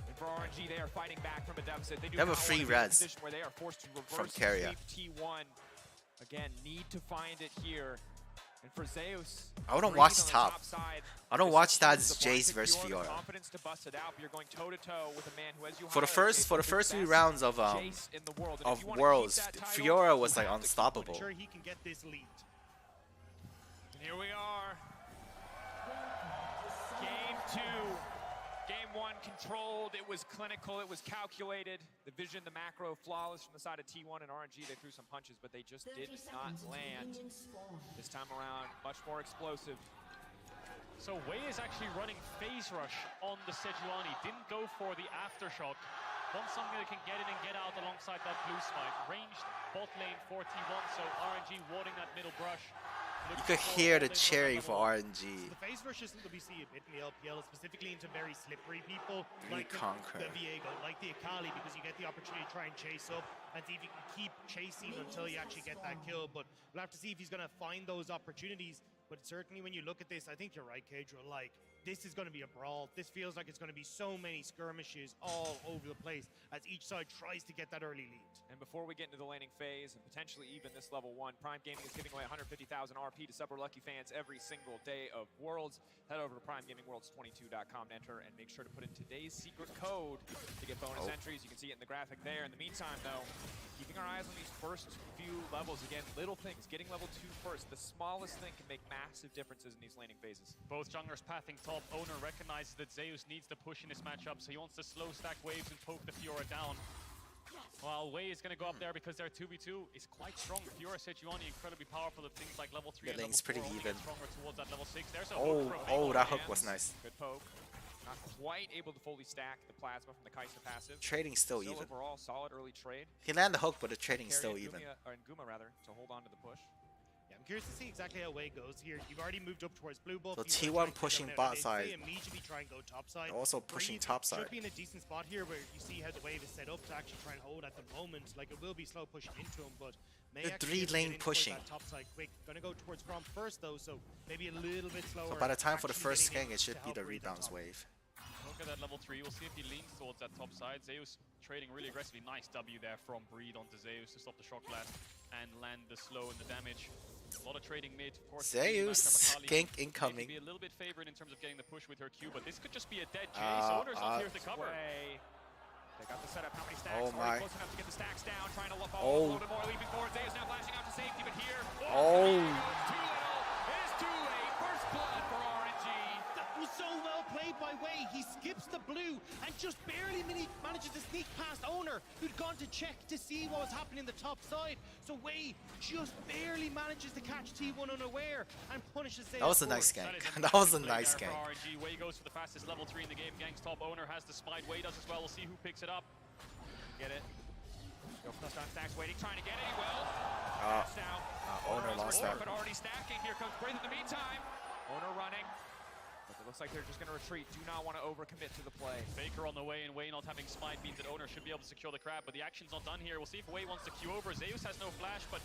And for RNG, they are fighting back from a deficit. They do They have a not free want to be in res position where they are forced to from reverse Keria. sweep T1. Again, need to find it here. And for Zeus, I wouldn't Breeze watch on the top. side. I don't This watch is that the as blind Jace pick versus Fiora, the Fiora. confidence to bust it out, but you're going toe to toe with a man who, as you For the highlighted, first is the 3 best rounds of Jace in the world. And if you wanna keep Worlds, that title, Fiora was you like have to keep unstoppable. Sure, he can get this lead. And here we are. Game 2. Game 1 controlled. It was clinical. It was calculated. The vision, the macro, flawless from the side of T1 and RNG. They threw some punches, but they just did not land. This time around, much more explosive. So Wei is actually running phase rush on the Sejuani. Didn't go for the aftershock. Wants something that can get in and get out alongside that blue spike. Ranged bot lane for T1, so RNG warding that middle brush. You could hear the cherry for RNG. The phase rush isn't that we see a bit in the LPL, specifically into very slippery people like Reconquer. the Viego, like the Akali, because you get the opportunity to try and chase up and see if you can keep chasing until you actually get that kill. But we'll have to see if he's going to find those opportunities. But certainly when you look at this, I think you're right, Kadra. Like, this is going to be a brawl. This feels like it's going to be so many skirmishes all over the place as each side tries to get that early lead. And before we get into the laning phase and potentially even this level 1, Prime Gaming is giving away 150,000 RP to Super Lucky fans every single day of Worlds. Head over to PrimeGamingWorlds22.com, enter, and make sure to put in today's secret code to get bonus entries. You can see it in the graphic there. In the meantime, though, keeping our eyes on these first few levels. Again, little things. Getting level 2 first. The smallest thing can make massive differences in these laning phases. Both junglers pathing top. Owner recognizes that Zeus needs to push in this matchup, so he wants to slow stack waves and poke the Fiora down. While Wei is going to go up there because their 2v2 is quite strong. Fiora Sejuani incredibly powerful at things like level 3 and level 4. pretty only even. gets stronger towards that level 6. There's a Oh, hook from that hook was nice. Good poke. Not quite able to fully stack the plasma from the Kaisa passive. Trading still even. Overall, solid early trade. He landed the hook, but the trading's Carry still and even. Guma rather, to hold on to the push. Yeah, I'm curious to see exactly how Wei goes here. You've already moved up towards blue buff. So You T1 wanna try and get pushing down bot there. side. They immediately try and go top side. Also pushing Breeze top side. Should be in a decent spot here where you see how the wave is set up to actually try and hold at the moment. Like, it will be slow pushing into him, but may The actually just 3-lane get in towards pushing. that top side quick. Gonna go towards Grom first though, so maybe a little bit slower. So by the time for the actually first getting gang, in it should to be help the breathe on rebounds top. wave. Look at that level 3. We'll see if he leans towards that top side. Zeus trading really aggressively. Nice W there from Breed onto Zeus to stop the shock blast and land the slow and the damage. A lot of trading mid. Of course, Zeus, gank incoming. Be a little bit favored in terms of getting the push with her Q, but this could just be a dead Jace. Owner's not here to cover. Way. They got the setup. How many stacks? Oh my. Close enough to get the stacks down. Trying to follow Oh. a little bit more. Leaping forward. Zeus now flashing out to safety, but here. Oh. It's too little. It is too late. First blood for RNG. That was So well played by Wei. He skips the blue and just barely manages to sneak past Owner, who'd gone to check to see what was happening in the top side. So Wei just barely manages to catch T1 unaware and punishes Zeus. That was a nice gank. That was a nice gank. RNG. Wei goes for the fastest level 3 in the game. Ganks top. Owner has the spite. Wei does as well. We'll see who picks it up. Get it. Go for the stun stacks. Waiting, trying to get it. He will. Owner lost that. But already stacking. Here comes Breathe in the meantime. Owner running. But it looks like they're just going to retreat. Do not want to overcommit to the play. Faker on the way, and Wei not having smite means that Owner should be able to secure the crab, but the action's not done here. We'll see if Wei wants to queue over. Zeus has no flash, but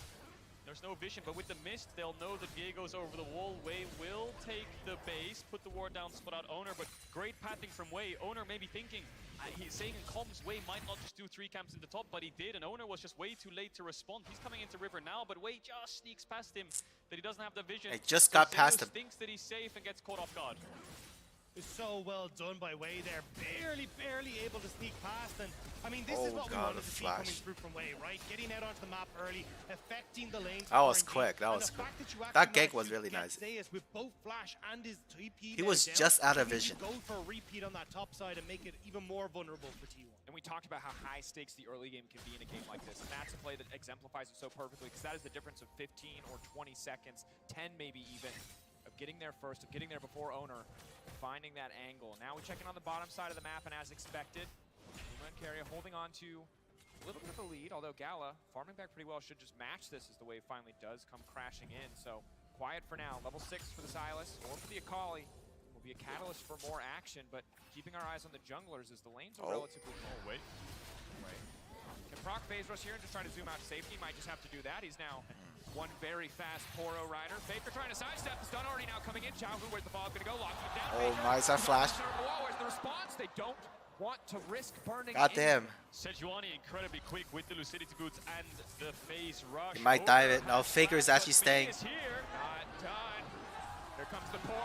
there's no vision. But with the mist, they'll know that Diego's over the wall. Wei will take the base, put the ward down, spot out Owner, but great pathing from Wei. Owner may be thinking, he's saying in comms, Wei might not just do 3 camps in the top, but he did, and Owner was just way too late to respond. He's coming into River now, but Wei just sneaks past him, that he doesn't have the vision. It just got past him. Thinks that he's safe and gets caught off guard. Is so well done by Wei there, barely able to sneak past, and I mean this is what we wanted to see coming through from Wei, right? Getting out onto the map early, affecting the lanes. That was quick. That was quick. That gank was really nice. With both flash and his TP, he was just out of vision. Go for a repeat on that top side and make it even more vulnerable for T1. And we talked about how high stakes the early game can be in a game like this, and that's a play that exemplifies it so perfectly, because that is the difference of 15 or 20 seconds, 10 maybe even, of getting there first, of getting there before Owner, finding that angle. Now we check in on the bottom side of the map, and as expected, Luma and Carrier holding on to a little bit of a lead, although Gala, farming back pretty well, should just match this as the wave finally does come crashing in. So, quiet for now. Level 6 for the Silas, or for the Akali, will be a catalyst for more action, but keeping our eyes on the junglers as the lanes are relatively full. Wait. Can proc phase rush here and just try to zoom out to safety? Might just have to do that. He's now one very fast Poro rider. Faker trying to sidestep. The stun already now coming in. Xiaohu, where's the follow-up gonna go? Locking it down. Oh my, is that flash? Where's the response? They don't want to risk burning. God damn. Sejuani incredibly quick with the Lucidity boots and the phase rush. He might dive it. No, Faker is actually staying. Here. Not done. Here comes the Poro.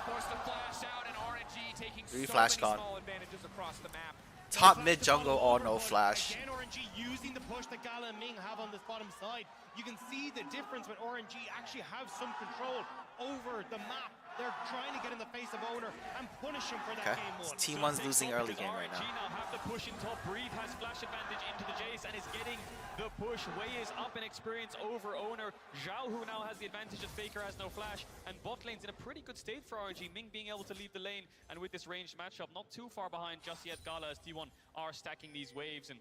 Forced to flash out, and RNG taking so flash many gone. small advantages across the map. Top mid jungle or no flash. Again, RNG using the push that Gala and Ming have on this bottom side. You can see the difference when RNG actually have some control over the map. They're trying to get in the face of Owner and punish him for that game one. T1's losing early game right now. RNG now have the push in top. Breathe has flash advantage into the Jace and is getting the push. Wei is up in experience over Owner. Zhao, who now has the advantage that Faker has no flash. And bot lane's in a pretty good state for RNG. Ming being able to leave the lane, and with this ranged matchup, not too far behind just yet. Gala as T1 are stacking these waves, and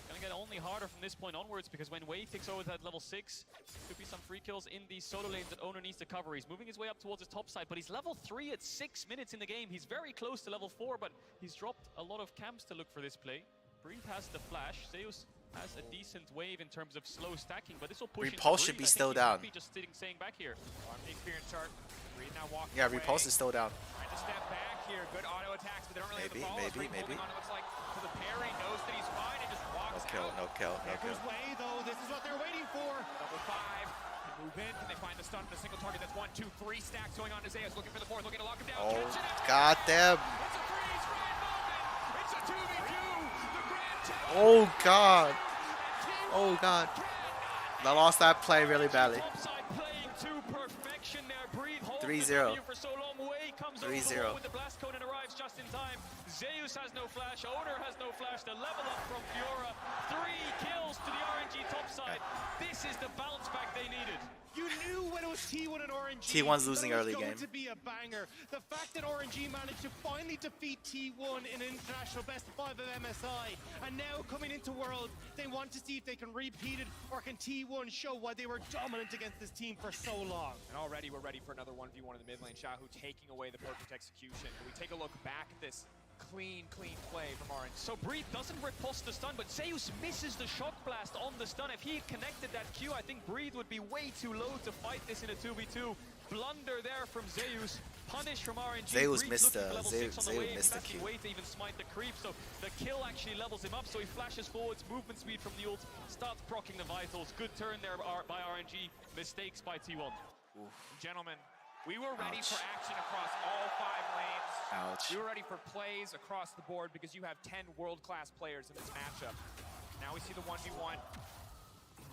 gonna get only harder from this point onwards, because when Wei takes over at level 6, could be some free kills in these solo lanes that Owner needs to cover. He's moving his way up towards his top side, but he's level 3 at 6 minutes in the game. He's very close to level 4, but he's dropped a lot of camps to look for this play. Breathe has the flash. Zeus has a decent wave in terms of slow stacking, but this will push Repulse into should be Breathe. still down. Be just staying back here. On the experience chart, Breathe now walking Yeah, away. Repulse is still down. Trying to step back here. Good auto attacks, but they don't really have the follow. Maybe. Holding on, it looks like, to the parry. Knows that he's fine and just walks out. No kill. There's Wei though. This is what they're waiting for. Double 5. Can move in. Can they find the stun on a single target? That's 1, 2, 3 stacks going on to Zeus. Looking for the 4th. Looking to lock him down. Oh, Catch it. god damn. It's a freeze right moment. It's a 2v2. The grand champion. Oh god. Oh god. I lost that play really badly. Topside playing to perfection there. Breathe. 3-0. For so long. Wei comes 3-0. with the blast cone and arrives just in time. Zeus has no flash. Owner has no flash. The level up from Fiora. 3 kills to the RNG topside. This is the bounce back they needed. You knew when it was T1 and RNG. T1's losing that it was early going game. to be a banger. The fact that RNG managed to finally defeat T1 in an international best of 5 of MSI, and now coming into World, they want to see if they can repeat it, or can T1 show why they were dominant against this team for so long. And already we're ready for another 1v1 in the mid lane. Xiaohu taking away the perfect execution. Can we take a look back at this clean play from RNG? So Breathe doesn't riposte the stun, but Zeus misses the shock blast on the stun. If he had connected that Q, I think Breathe would be way too low to fight this in a 2v2. Blunder there from Zeus. Punish from RNG. Zeus Breathe missed looking the- for level Zeus 6 on the way. missed the Doesn't Q. wait to even smite the creep, so the kill actually levels him up, so he flashes forwards, movement speed from the ult, starts proccing the vitals. Good turn there by RNG. Mistakes by T1. Gentlemen, we were ready Ouch. for action across all 5 lanes. Ouch. We were ready for plays across the board because you have 10 world-class players in this matchup. Now we see the 1v1.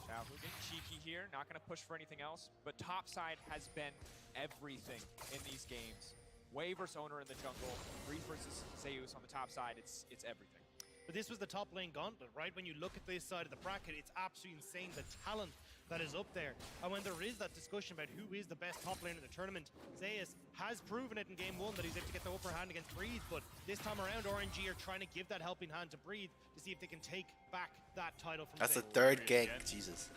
Xiaohu getting cheeky here, not going to push for anything else, but topside has been everything in these games. Way versus Owner in the jungle, Breeze versus Zeus on the top side, it's everything. But this was the top lane gauntlet, right? When you look at this side of the bracket, it's absolutely insane, the talent that is up there. And when there is that discussion about who is the best top lane in the tournament, Zeus has proven it in game 1 that he's able to get the upper hand against Breeze, but this time around, RNG are trying to give that helping hand to Breeze to see if they can take back that title from That's Zeus. the third gank. Jesus.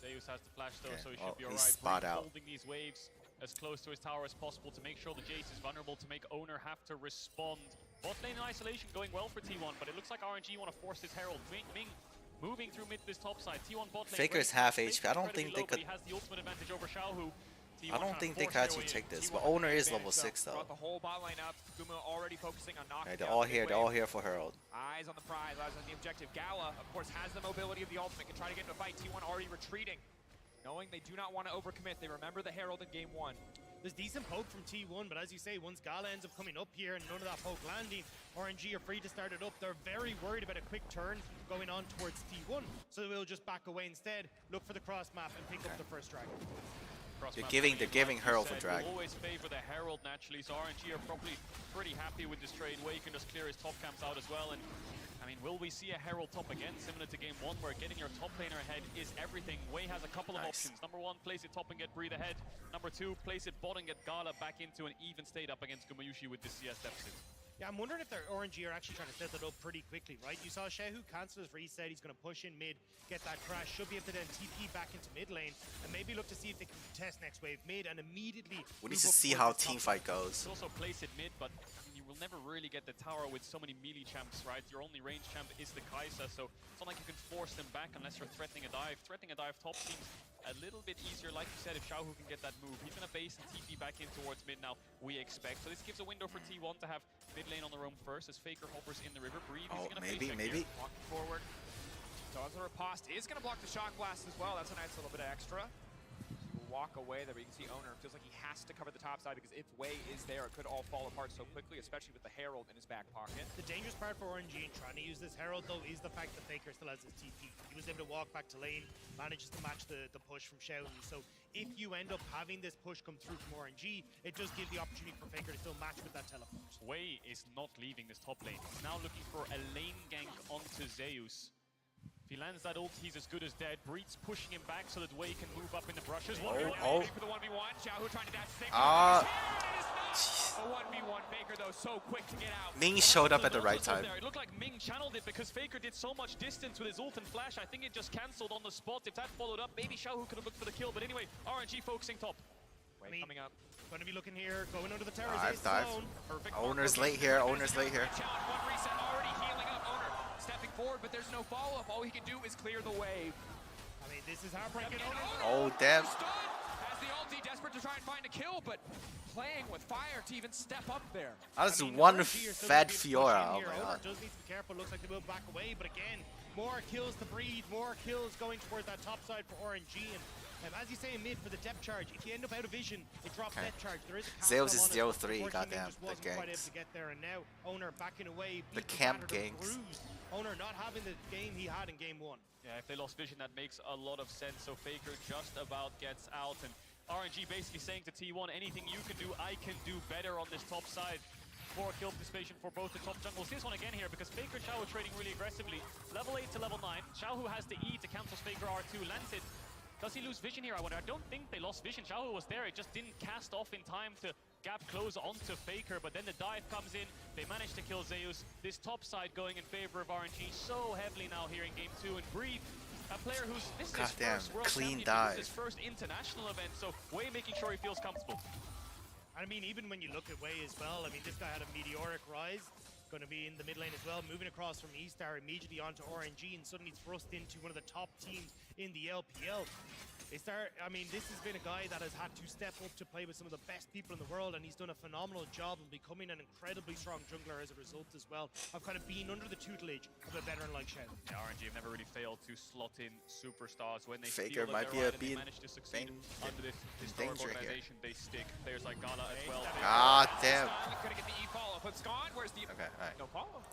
Zeus has the flash though, Okay. so he should be He's alright. spot out. Holding these waves as close to his tower as possible to make sure the Jace is vulnerable, to make Owner have to respond. Bot lane in isolation going well for T1, but it looks like RNG want to force this Herald. Ming moving through mid this top side. T1 bot lane. Faker's half HP. I don't think they could. He has the ultimate advantage over Xiaohu. I don't think they could actually take this, but Owner is level 6 though. Brought the whole bot lane up. Guma already focusing on knocking Right, they're down all the here. big They're all wave. here for Herald. Eyes on the prize, eyes on the objective. Gala, of course, has the mobility of the ultimate. Can try to get into a fight. T1 already retreating, knowing they do not want to overcommit. They remember the Herald in game 1. There's decent poke from T1, but as you say, once Gala ends up coming up here and none of that poke landing, RNG are free to start it up. They're very worried about a quick turn going on towards T1, so they'll just back away instead, look for the cross map, and pick up the first dragon. They're giving Herald for drag. We'll always favor the Herald naturally, so RNG are probably pretty happy with this trade. Way can just clear his top camps out as well. And I mean, will we see a Herald top again, similar to game 1, where getting your top laner ahead is everything? Wei has a couple of options. Number 1, place it top and get Breathe ahead. Number 2, place it bot and get Gala back into an even state up against Gumayushi with this CS deficit. Yeah, I'm wondering if their RNG are actually trying to set that up pretty quickly, right? You saw Xiaohu cancel his reset. He's going to push in mid, get that crash. Should be able to then TP back into mid lane and maybe look to see if they can contest next wave mid and immediately. We need to see how team fight goes. Also place it mid, but you will never really get the tower with so many melee champs, right? Your only range champ is the Kai'Sa, so it's not like you can force them back unless you're threatening a dive. Threatening a dive top seems a little bit easier, like you said, if Xiaohu can get that move. He's going to base and TP back in towards mid now, we expect. So this gives a window for T1 to have mid lane on the roam first as Faker hovers in the river. Breathe, Oh, he's going to maybe. Walking forward. Does a riposte. Is going to block the shock blast as well. That's a nice little bit of extra. Walk away there, but you can see Owner feels like he has to cover the top side because if Wei is there, it could all fall apart so quickly, especially with the Herald in his back pocket. The dangerous part for RNG in trying to use this Herald, though, is the fact that Faker still has his TP. He was able to walk back to lane, manages to match the push from Xiaohu. So if you end up having this push come through from RNG, it does give the opportunity for Faker to still match with that teleport. Wei is not leaving this top lane. He's now looking for a lane gank onto Zeus. If he lands that ult, he's as good as dead. Breed's pushing him back so that Wei can move up in the brushes. For the 1v1. Xiaohu trying to dash six. A 1v1. Faker, though, so quick to get out. Ming showed up at the right time. It looked like Ming channeled it because Faker did so much distance with his ult and flash. I think it just cancelled on the spot. If that followed up, maybe Xiaohu could have looked for the kill. But anyway, RNG focusing top. Wei coming up. Going to be looking here, going under the tower. Dive. Perfect. Owner's late here. Owner's late here. One reset, already healing up. Owner stepping forward, but there's no follow-up. All he can do is clear the wave. I mean, this is heartbreaking. Oh, damn. Has the ulti, desperate to try and find a kill, but playing with fire to even step up there. That was one fed Fiora. Oh my god. Does need to be careful. Looks like they will back away, but again, more kills to Breed, more kills going towards that top side for RNG. And as you say in mid for the depth charge, if you end up out of vision, it drops depth charge. There is a Zeus is on it. 0-3, Unfortunately, goddamn. just The wasn't quite able ganks. to get there, and now Owner backing away. The beaten, camp battered, and ganks. bruised. Owner not having the game he had in game 1. Yeah, if they lost vision, that makes a lot of sense. So Faker just about gets out, and RNG basically saying to T1, anything you can do, I can do better on this top side. 4 kill participation for both the top jungles. This one again here, because Faker Xiaohu trading really aggressively. Level 8 to level 9. Xiaohu has the E to cancel Faker R2, lands it. Does he lose vision here, I wonder? I don't think they lost vision. Xiaohu was there, it just didn't cast off in time to gap close onto Faker, but then the dive comes in, they manage to kill Zeus. This top side going in favor of RNG so heavily now here in game 2, and Breathe, a player who's, this is his first world clean championship, dive. this is his first international event, so Wei making sure he feels comfortable. I mean, even when you look at Wei as well, I mean, this guy had a meteoric rise. Going to be in the mid lane as well, moving across from E-Star immediately onto RNG and suddenly thrust into one of the top teams in the LPL. I mean, this has been a guy that has had to step up to play with some of the best people in the world, and he's done a phenomenal job of becoming an incredibly strong jungler as a result as well, of kind of being under the tutelage of a veteran like Shen. Yeah, RNG have never really failed to slot in superstars when they Faker feel that might they're be right and they manage to succeed under this historic danger here. organization. They stick players like Gala as well. Ah, damn. Gonna get the E follow, but Scott, where's the Okay, alright. no follow?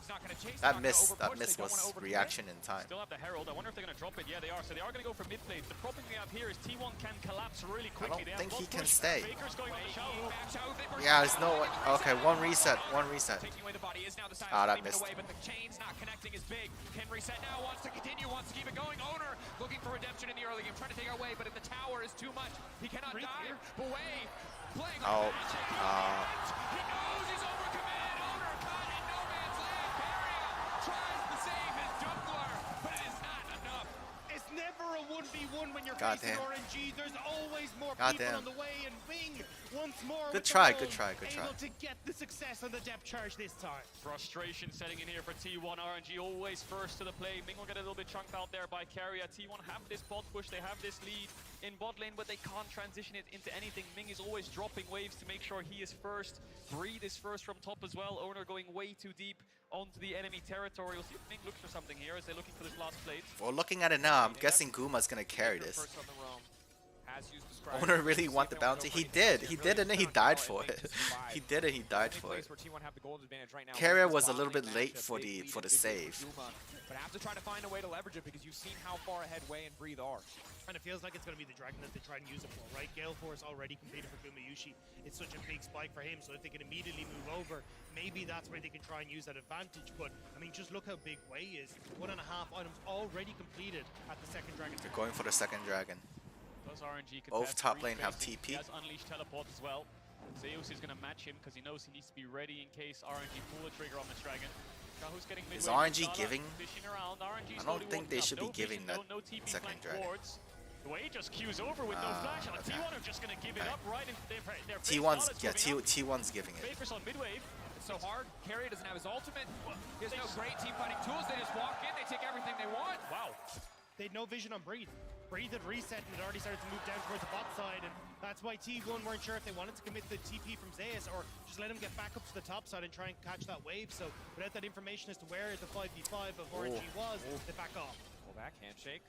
He's not gonna chase. That miss was reaction in time. Still have the Herald. I wonder if they're going to drop it. Yeah, they are. So they are going to go for mid lane. The problem we have here is T1 can collapse really I quickly. don't think he can stay. Faker's going on the Xiaohu. Yeah, there's no way. Okay, one reset. Taking away the body is now the side. Ah, that missed. Away, but the chain's not connecting is big. Can reset now. Wants to continue. Wants to keep it going. Owner looking for redemption in the early game. Trying to take away, but if the tower is too much, he cannot dive away. Playing like magic. He knows he's overcommitted. Owner caught in no man's land. Barrier tries to save his jungler, but it is not enough. It's never a 1v1 when you're God facing damn. RNG. There's always more God people damn. on the way, and Bing once more. Good with the try, roam, good try, good try. Able to get the success on the depth charge this time. Frustration setting in here for T1. RNG always first to the play. Ming will get a little bit chunked out there by Carrier. T1 have this bot push. They have this lead in bot lane, but they can't transition it into anything. Ming is always dropping waves to make sure he is first. Breathe is first from top as well. Owner going way too deep onto the enemy territory. We'll see if Ming looks for something here as they're looking for this last plate. Well, looking at it now, I'm guessing Guma's gonna carry this. Owner really want the bounty? He did and then he died for it. He did and he died for it. Carrier was a little bit late for the save. But have to try to find a way to leverage it because you've seen how far ahead Wei and Breathe are. And it feels like it's going to be the Dragon that they try and use it for, right? Gale Force already completed for Gumayushi. It's such a big spike for him, so if they can immediately move over, maybe that's where they can try and use that advantage. But, I mean, just look how big Wei is. 1.5 items already completed at the second Dragon. They're going for the second dragon. Does RNG Both top lane have He TP. has Unleashed Teleport as well. Zeus is going to match him because he knows he needs to be ready in case RNG pull the trigger on this dragon. Xiaohu's getting Is RNG giving? Around. I don't think they should be giving that second dragon. The way he just queues over with no flash, and T1 are just going to give it up right into their face. T1's T1's giving it. Faker's on mid-wave. It's so hard. Carrier doesn't have his ultimate. He has no great team fighting tools. They just walk in. They take everything they want. Wow. They had no vision on Breathe. Breathe had reset and had already started to move down towards the bot side, and that's why T1 weren't sure if they wanted to commit the TP from Zeus or just let him get back up to the top side and try and catch that wave. So without that information as to where the 5v5 of RNG was, they back off. Pull back, handshake.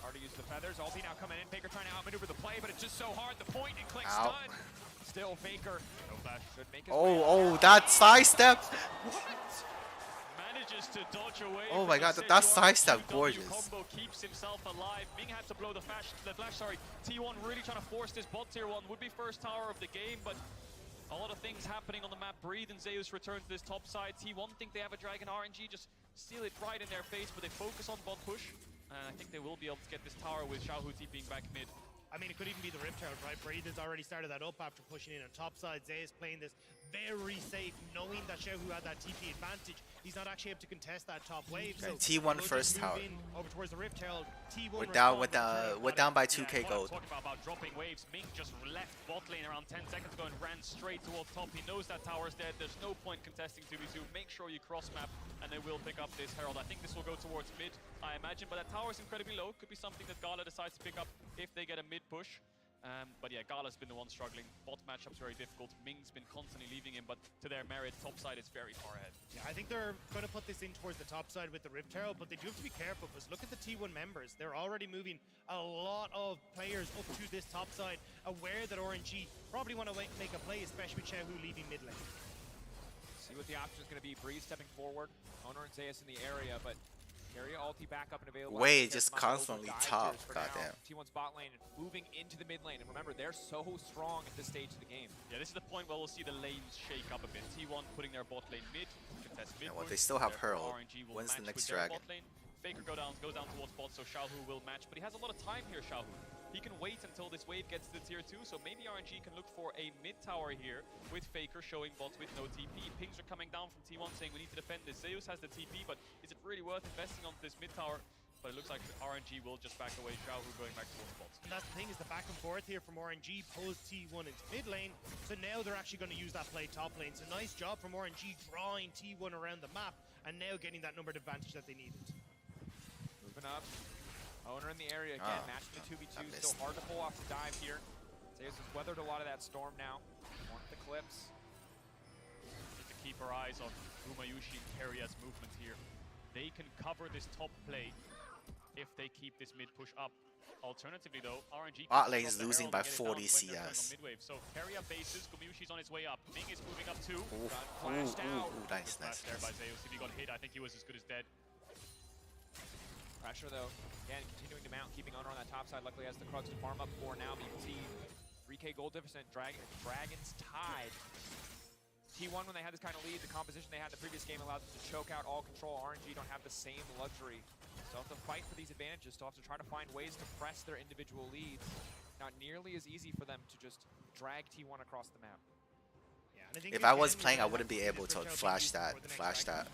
Hard to use the feathers. Ulti now coming in. Faker trying to outmaneuver the play, but it's just so hard. The point and click stun. Still Faker. No flash. Should make his way. That sidestep. What? Manages to dodge away. Oh my god, that sidestep gorgeous. Combo keeps himself alive. Ming had to blow the flash. Sorry, T1 really trying to force this bot tier 1. Would be first tower of the game, but a lot of things happening on the map. Breathe and Zeus return to this top side. T1 think they have a dragon. RNG just steal it right in their face, but they focus on bot push. And I think they will be able to get this tower with Xiaohu TPing back mid. I mean, it could even be the Rift Herald, right? Breathe has already started that up after pushing in on top side. Zeus playing this very safe, knowing that Xiaohu had that TP advantage. He's not actually able to contest that top wave. Okay, so T1 first tower. Over towards the Rift Herald. T1 We're down by 2k gold. Talking about dropping waves. Ming just left bot lane around 10 seconds ago and ran straight towards top. He knows that tower's dead. There's no point contesting 2v2. Make sure you cross map and they will pick up this Herald. I think this will go towards mid, I imagine, but that tower's incredibly low. Could be something that Gala decides to pick up if they get a mid push. But yeah, Gala's been the one struggling. Bot matchup's very difficult. Ming's been constantly leaving him, but to their merit, top side is very far ahead. Yeah, I think they're going to put this in towards the top side with the Rift Herald, but they do have to be careful because look at the T1 members. They're already moving a lot of players up to this top side, aware that RNG probably want to make a play, especially with Xiaohu leaving mid lane. See what the option is going to be. Breeze stepping forward. Owner and Zeus in the area, but Carrier ulti back up and available. Wei just constantly top. Goddamn. T1's bot lane moving into the mid lane. And remember, they're so strong at this stage of the game. Yeah, this is the point where we'll see the lanes shake up a bit. T1 putting their bot lane mid, contest mid. Yeah, well, they still have Herald. When's the next dragon? Faker goes down towards bot, so Xiaohu will match. But he has a lot of time here, Xiaohu. He can wait until this wave gets to the tier 2, so maybe RNG can look for a mid tower here with Faker showing bots with no TP. Pings are coming down from T1 saying we need to defend this. Zeus has the TP, but is it really worth investing on this mid tower? But it looks like RNG will just back away. Xiaohu going back towards bots. And that's the thing, is the back and forth here from RNG pulls T1 into mid lane, so now they're actually going to use that play top lane. So nice job from RNG drawing T1 around the map and now getting that numbered advantage that they needed. Moving up. Owner in the area again, matching the 2v2, still hard to pull off the dive here. Zeus has weathered a lot of that storm now. Want the clips. Need to keep our eyes on Gumayushi and Carrier's movement here. They can cover this top play. if they keep this mid push up. Alternatively, though, RNG Bot lane is losing by 40 CS. So carry up bases. Gumyushi's on his way up. Ming is moving up too. Ooh, Flashed out. nice, Flash nice. there by Zeus. If he got hit, I think he was as good as dead. Pressure though, again, continuing to mount, keeping Owner on that top side. Luckily has the Krugs to farm up for now. But you can see 3K gold deficit, Dragon's Tide. T1, when they had this kind of lead, the composition they had in the previous game allowed them to choke out all control. RNG don't have the same luxury. Still have to fight for these advantages, still have to try to find ways to press their individual leads. Not nearly as easy for them to just drag T1 across the map. Yeah, and I think If I was playing, I wouldn't be able to flash that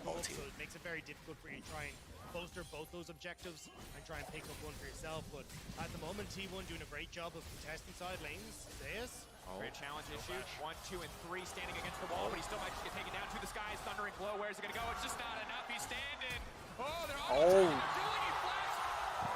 ulti. So it makes it very difficult for you to try and bolster both those objectives and try and pick up one for yourself. But at the moment, T1 doing a great job of contesting side lanes. Zeus. Great challenge issue. 1, 2, and 3 standing against the wall, but he still might just get taken down to the skies. Thundering blow. Where's it going to go? It's just not enough. He's standing. Oh, they're on the top. He flashed.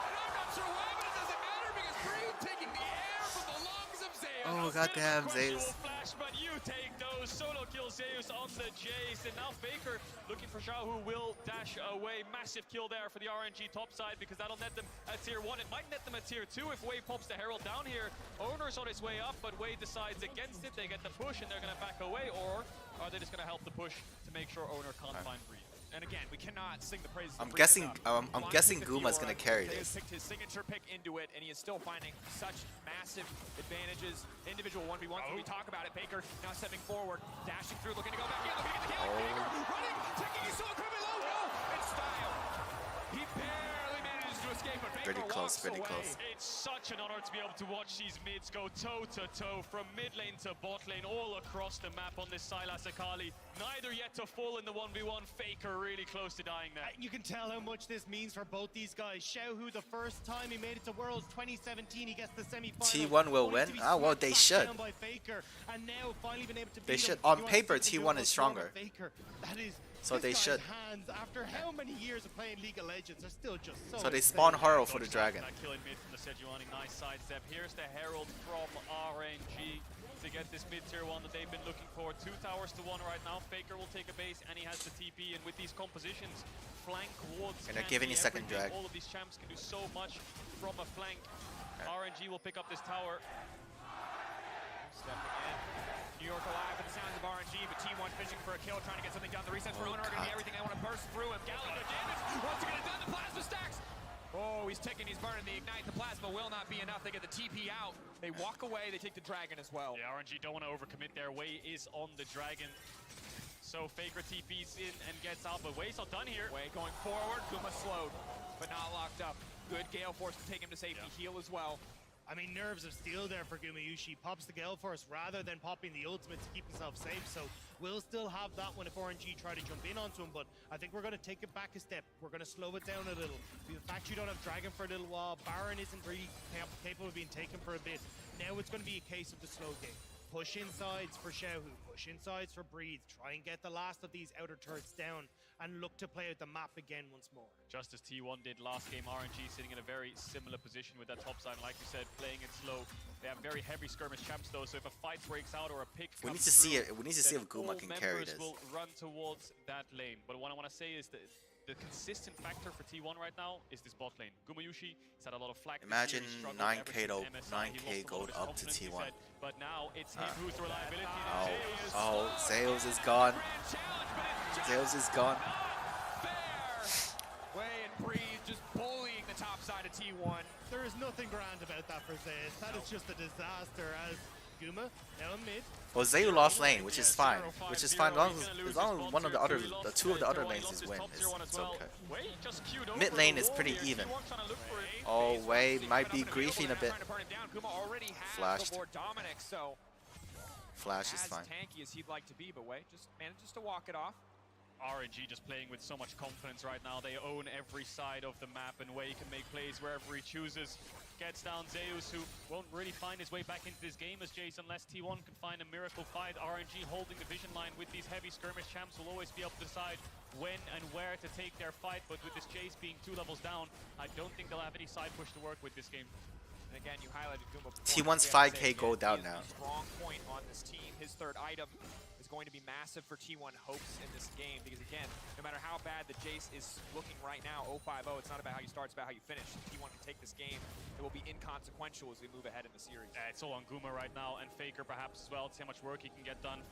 And I'm not sure why, but it doesn't matter because Breed taking the air from the lungs of Zeus. Oh, goddamn, Zeus. Flash, but you take those. Solo kill Zeus on the Jace. And now Faker looking for Shao, who will dash away. Massive kill there for the RNG top side because that'll net them at tier 1. It might net them at tier 2 if Wei pops the Herald down here. Owner's on his way up, but Wei decides against it. They get the push and they're going to back away, or are they just going to help the push to make sure Owner can't find Breed? And again, we cannot sing the praises. I'm guessing Guma's gonna carry this. He has picked his signature pick into it, and he is still finding such massive advantages. Individual 1v1s, when we talk about it, Baker now stepping forward, dashing through, looking to go back in, looking to get the kill. Baker running, taking his solo equipment low. No, it's style. He barely manages to escape, but Baker walks away. It's such an honor to be able to watch these mids go toe-to-toe from mid lane to bot lane all across the map on this Sylas Akali. Neither yet to fall in the 1v1. Faker really close to dying there. You can tell how much this means for both these guys. Shao, who the first time he made it to Worlds 2017, he gets the semi-final. T1 will win? Ah, well, they should. By Faker, and now finally been able to They beat should. him. On paper, T1 is stronger. Faker. That is, So they should. Hands, after how many years of playing League of Legends, are still just so So they insane. spawn Haro for the dragon. That killing mid from the Sejuani. Nice sidestep. Here's the Herald from RNG to get this mid-tier 1 that they've been looking for. 2 towers to 1 right now. Faker will take a base and he has the TP, and with these compositions, flank wards And they're can giving be you second everything. drag. All of these champs can do so much from a flank. RNG will pick up this tower. Stepping in. New York alive with the sounds of RNG, but T1 fishing for a kill, trying to get something done. The resets for Owner are going to be everything. They want to burst through him. Gallagher damage. What's he going to do? The plasma stacks. Oh, he's ticking, he's burning. The ignite, the plasma will not be enough. They get the TP out. They walk away, they take the dragon as well. Yeah, RNG don't want to overcommit there. Wei is on the dragon. So Faker TP's in and gets out, but Wei's not done here. Wei going forward, Kuma slowed, but not locked up. Good Gale Force to take him to safety, heal as well. I mean, nerves of steel there for Gumayushi. Pops the Gale Force rather than popping the ultimate to keep himself safe. So we'll still have that one if RNG try to jump in onto him. But I think we're going to take it back a step. We're going to slow it down a little. The fact you don't have Dragon for a little while, Baron isn't really capable of being taken for a bit. Now it's going to be a case of the slow game. Push insides for Xiaohu, push insides for Breathe. Try and get the last of these outer turrets down and look to play out the map again once more. Just as T1 did last game, RNG sitting in a very similar position with that top side. Like you said, playing it slow. They have very heavy skirmish champs though, so if a fight breaks out or a pick We need comes to see through, it. We need to see if Guma can carry this. will run towards that lane. But what I want to say is that the consistent factor for T1 right now is this bot lane. Gumayushi has had a lot of flack. Imagine this year. 9K to 9K gold up to T1. But now it's him who's the reliability. Oh, Zeus is gone. Zeus is gone. Wei and Breathe just bullying the top side of T1. There is nothing grand about that for Zeus. That is just a disaster as Guma now in mid. Well, Zeus lost lane, which is fine. Which is fine as long as one of the other, two of the other lanes is win. It's okay. Mid lane is pretty even. Oh, Wei might be griefing a bit. Flashed. Flash is fine. As tanky as he'd like to be, but Wei just manages to walk it off. RNG just playing with so much confidence right now. They own every side of the map, and Wei can make plays wherever he chooses. Gets down Zeus, who won't really find his way back into this game as Jace, unless T1 can find a miracle fight. RNG holding the vision line with these heavy skirmish champs will always be able to decide when and where to take their fight, but with this Jace being 2 levels down, I don't think they'll have any side push to work with this game. And again, you highlighted Guma. T1's 5K gold down now. Strong point on this team. His third item is is going to be massive for T1 hopes in this game, because again, no matter how bad the Jace is looking right now, 0-5-0, it's not about how you start, it's about how you finish. If T1 can take this game, it will be inconsequential as we move ahead in the series. It's all on Guma right now, and Faker perhaps as well, to see how much work he can get done.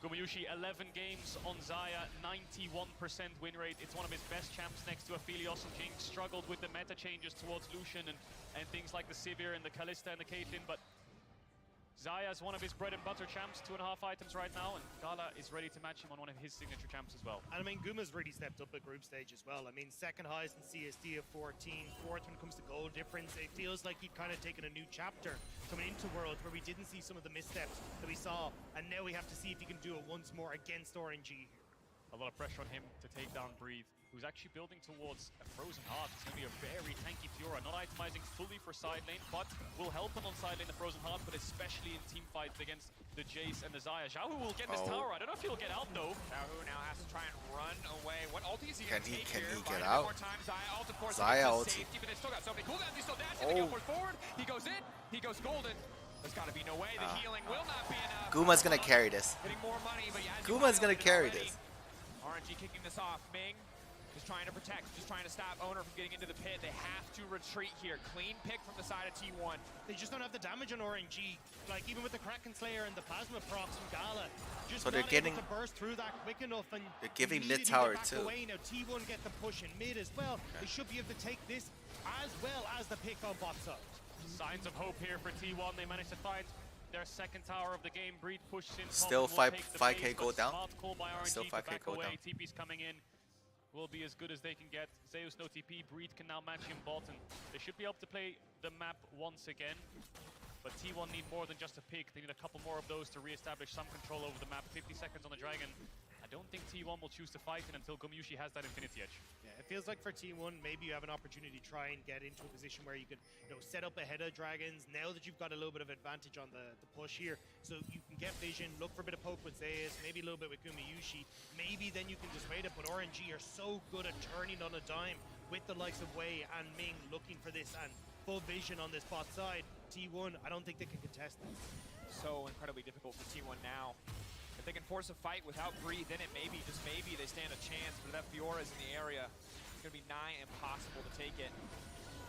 Gumayushi, 11 games on Xayah, 91% win rate. It's one of his best champs next to Aphelios and King. Struggled with the meta changes towards Lucian and things like the Sivir and the Kalista and the Caitlyn, but Xayah is one of his bread and butter champs, 2.5 items right now, and Gala is ready to match him on one of his signature champs as well. And I mean, Guma's really stepped up at group stage as well. I mean, second highest in CSD of 14, fourth when it comes to goal difference. It feels like he'd kind of taken a new chapter coming into Worlds where we didn't see some of the missteps that we saw, and now we have to see if he can do it once more against RNG here. A lot of pressure on him to take down Breathe, who's actually building towards a Frozen Heart. It's going to be a very tanky Fiora, not itemizing fully for side lane, but will help him on side lane, the Frozen Heart, but especially in team fights against the Jace and the Xayah. Xiaohu will get this tower. I don't know if he'll get out though. Xiaohu now has to try and run away. What ult is he going to take Can here? he get out? Xayah ult, of course, Xayah ult. safety, but they still got so many cooldowns. He's still dashing. They go forward. He goes in. He goes golden. There's got to be no way. The healing will not be enough. Guma's gonna carry this. Getting more money, but yeah, Guma's gonna carry this. RNG kicking this off. Ming just trying to protect, just trying to stop Owner from getting into the pit. They have to retreat here. Clean pick from the side of T1. They just don't have the damage on RNG. Like, even with the Kraken Slayer and the Plasma procs from Gala, just so they're not getting able to burst through that quick enough, and they're giving immediately mid tower back too. away. Now T1 get the push in mid as well. They should be able to take this as well as the pick on bot side. Signs of hope here for T1. They managed to find their second tower of the game. Breed pushes in. Still 5k gold down. Still 5k gold down. TP's coming in. Will be as good as they can get. Zeus no TP. Breed can now match him bot, and they should be able to play the map once again. But T1 need more than just a pick. They need a couple more of those to re-establish some control over the map. 50 seconds on the Dragon. I don't think T1 will choose to fight it until Gumayushi has that Infinity Edge. Yeah, it feels like for T1, maybe you have an opportunity to try and get into a position where you can, set up ahead of Dragons now that you've got a little bit of advantage on the push here. So you can get vision, look for a bit of poke with Zeus, maybe a little bit with Gumayushi. Maybe then you can just wait it, but RNG are so good at turning on a dime with the likes of Wei and Ming looking for this and full vision on this bot side. T1, I don't think they can contest this. So incredibly difficult for T1 now. If they can force a fight without Breathe in it, maybe, just maybe, they stand a chance. But if that Fiora is in the area, it's going to be nigh impossible to take it.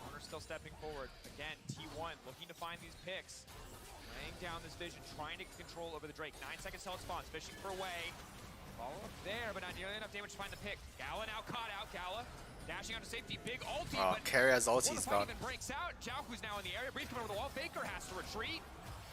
Owner's still stepping forward. Again, T1 looking to find these picks. Laying down this vision, trying to get control over the Drake. 9 seconds till it spawns, fishing for a way. Follow up there, but not nearly enough damage to find the pick. Gala now caught out. Gala dashing out to safety. Big ulti, but Carrier's ulti's gone. even breaks out. Xiaohu's now in the area. Breathe coming over the wall. Faker has to retreat.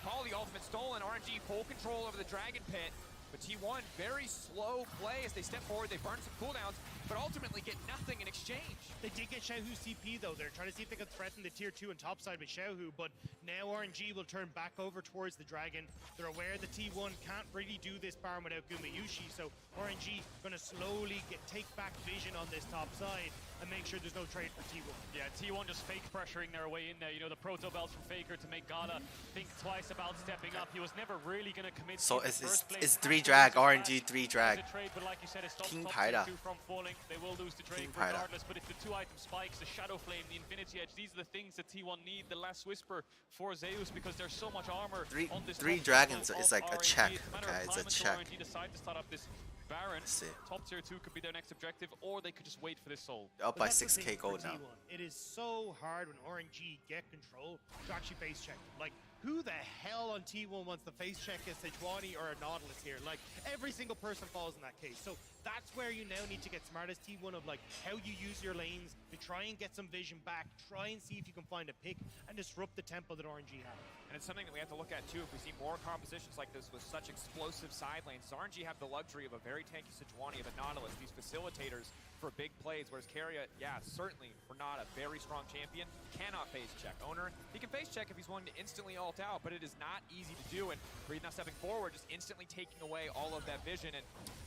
Call the ultimate stolen. RNG full control over the Dragon Pit. But T1, very slow play as they step forward. They burn some cooldowns, but ultimately get nothing in exchange. They did get Xiaohu's CP though. They're trying to see if they can threaten the tier 2 and top side with Xiaohu, but now RNG will turn back over towards the Dragon. They're aware that T1 can't really do this Baron without Gumayushi, so RNG gonna slowly take back vision on this top side and make sure there's no trade for T1. Yeah, T1 just fake pressuring their way in there. The proto belts from Faker to make Gala think twice about stepping up. He was never really gonna commit. So it's 3 drag, RNG 3 drag. Trade, but like you said, it stops King top Pyra. tier 2 from falling. They will lose the trade regardless, but it's the 2 item spikes, the Shadow Flame, the Infinity Edge. These are the things that T1 need. The last Whisper for Zeus, because there's so much armor on this. 3 dragons is like a check. Okay, it's a check. RNG decide to start up this Baron. See. Top tier 2 could be their next objective, or they could just wait for this soul. Up by But that's the 6k thing for gold now. T1. It is so hard when RNG get control to actually face check. Like, who the hell on T1 wants to face check a Sejuani or a Nautilus here? Like, every single person falls in that case. So that's where you now need to get smart as T1 of like how you use your lanes to try and get some vision back, try and see if you can find a pick and disrupt the tempo that RNG have. And it's something that we have to look at too. If we see more compositions like this with such explosive side lanes, RNG have the luxury of a very tanky Sejuani, of a Nautilus, these facilitators for big plays, whereas Carrier, yeah, certainly for not a very strong champion, cannot face check. Owner, he can face check if he's willing to instantly ult out, but it is not easy to do, and Breathe now stepping forward, just instantly taking away all of that vision, and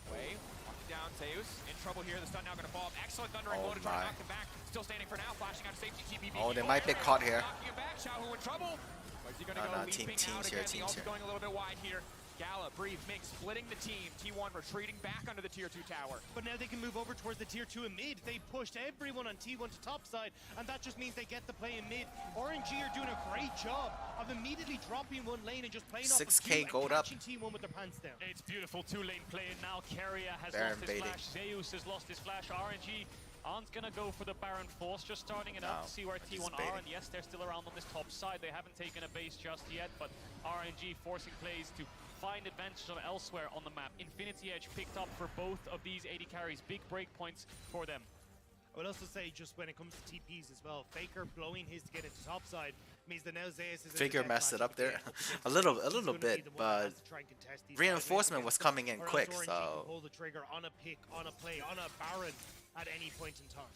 Wei walking down. Zeus in trouble here. The stun now going to fall. Excellent thundering blow to try to knock him back. Still standing for now, flashing out of safety. GBB. Oh, they might be caught here. Knocking him back. Xiaohu in trouble. Where's he going to go? Teams Leaping out here, again. The teams ult's here. going a little bit wide here. Gala, Breathe, Ming splitting the team. T1 retreating back under the tier 2 tower. But now they can move over towards the tier 2 and mid. They pushed everyone on T1 to top side, and that just means they get the play in mid. RNG are doing a great job of immediately dropping one lane and just playing 6K off gold and up. catching T1 with their pants down. It's beautiful two-lane play, and now Keria has Baron lost his baiting. flash. Zeus has lost his flash. RNG aren't gonna go for the Baron Force, just starting it up to see where T1 baiting. are, and yes, they're still around on this top side. They haven't taken a base just yet, but RNG forcing plays to find advantage on elsewhere on the map. Infinity Edge picked up for both of these AD carries. Big break points for them. I would also say, just when it comes to TPs as well, Faker blowing his to get into top side means that now Zeus is Figure messed it up there a little bit, but reinforcement was coming in quick, so pull the trigger on a pick, on a play, on a Baron at any point in time.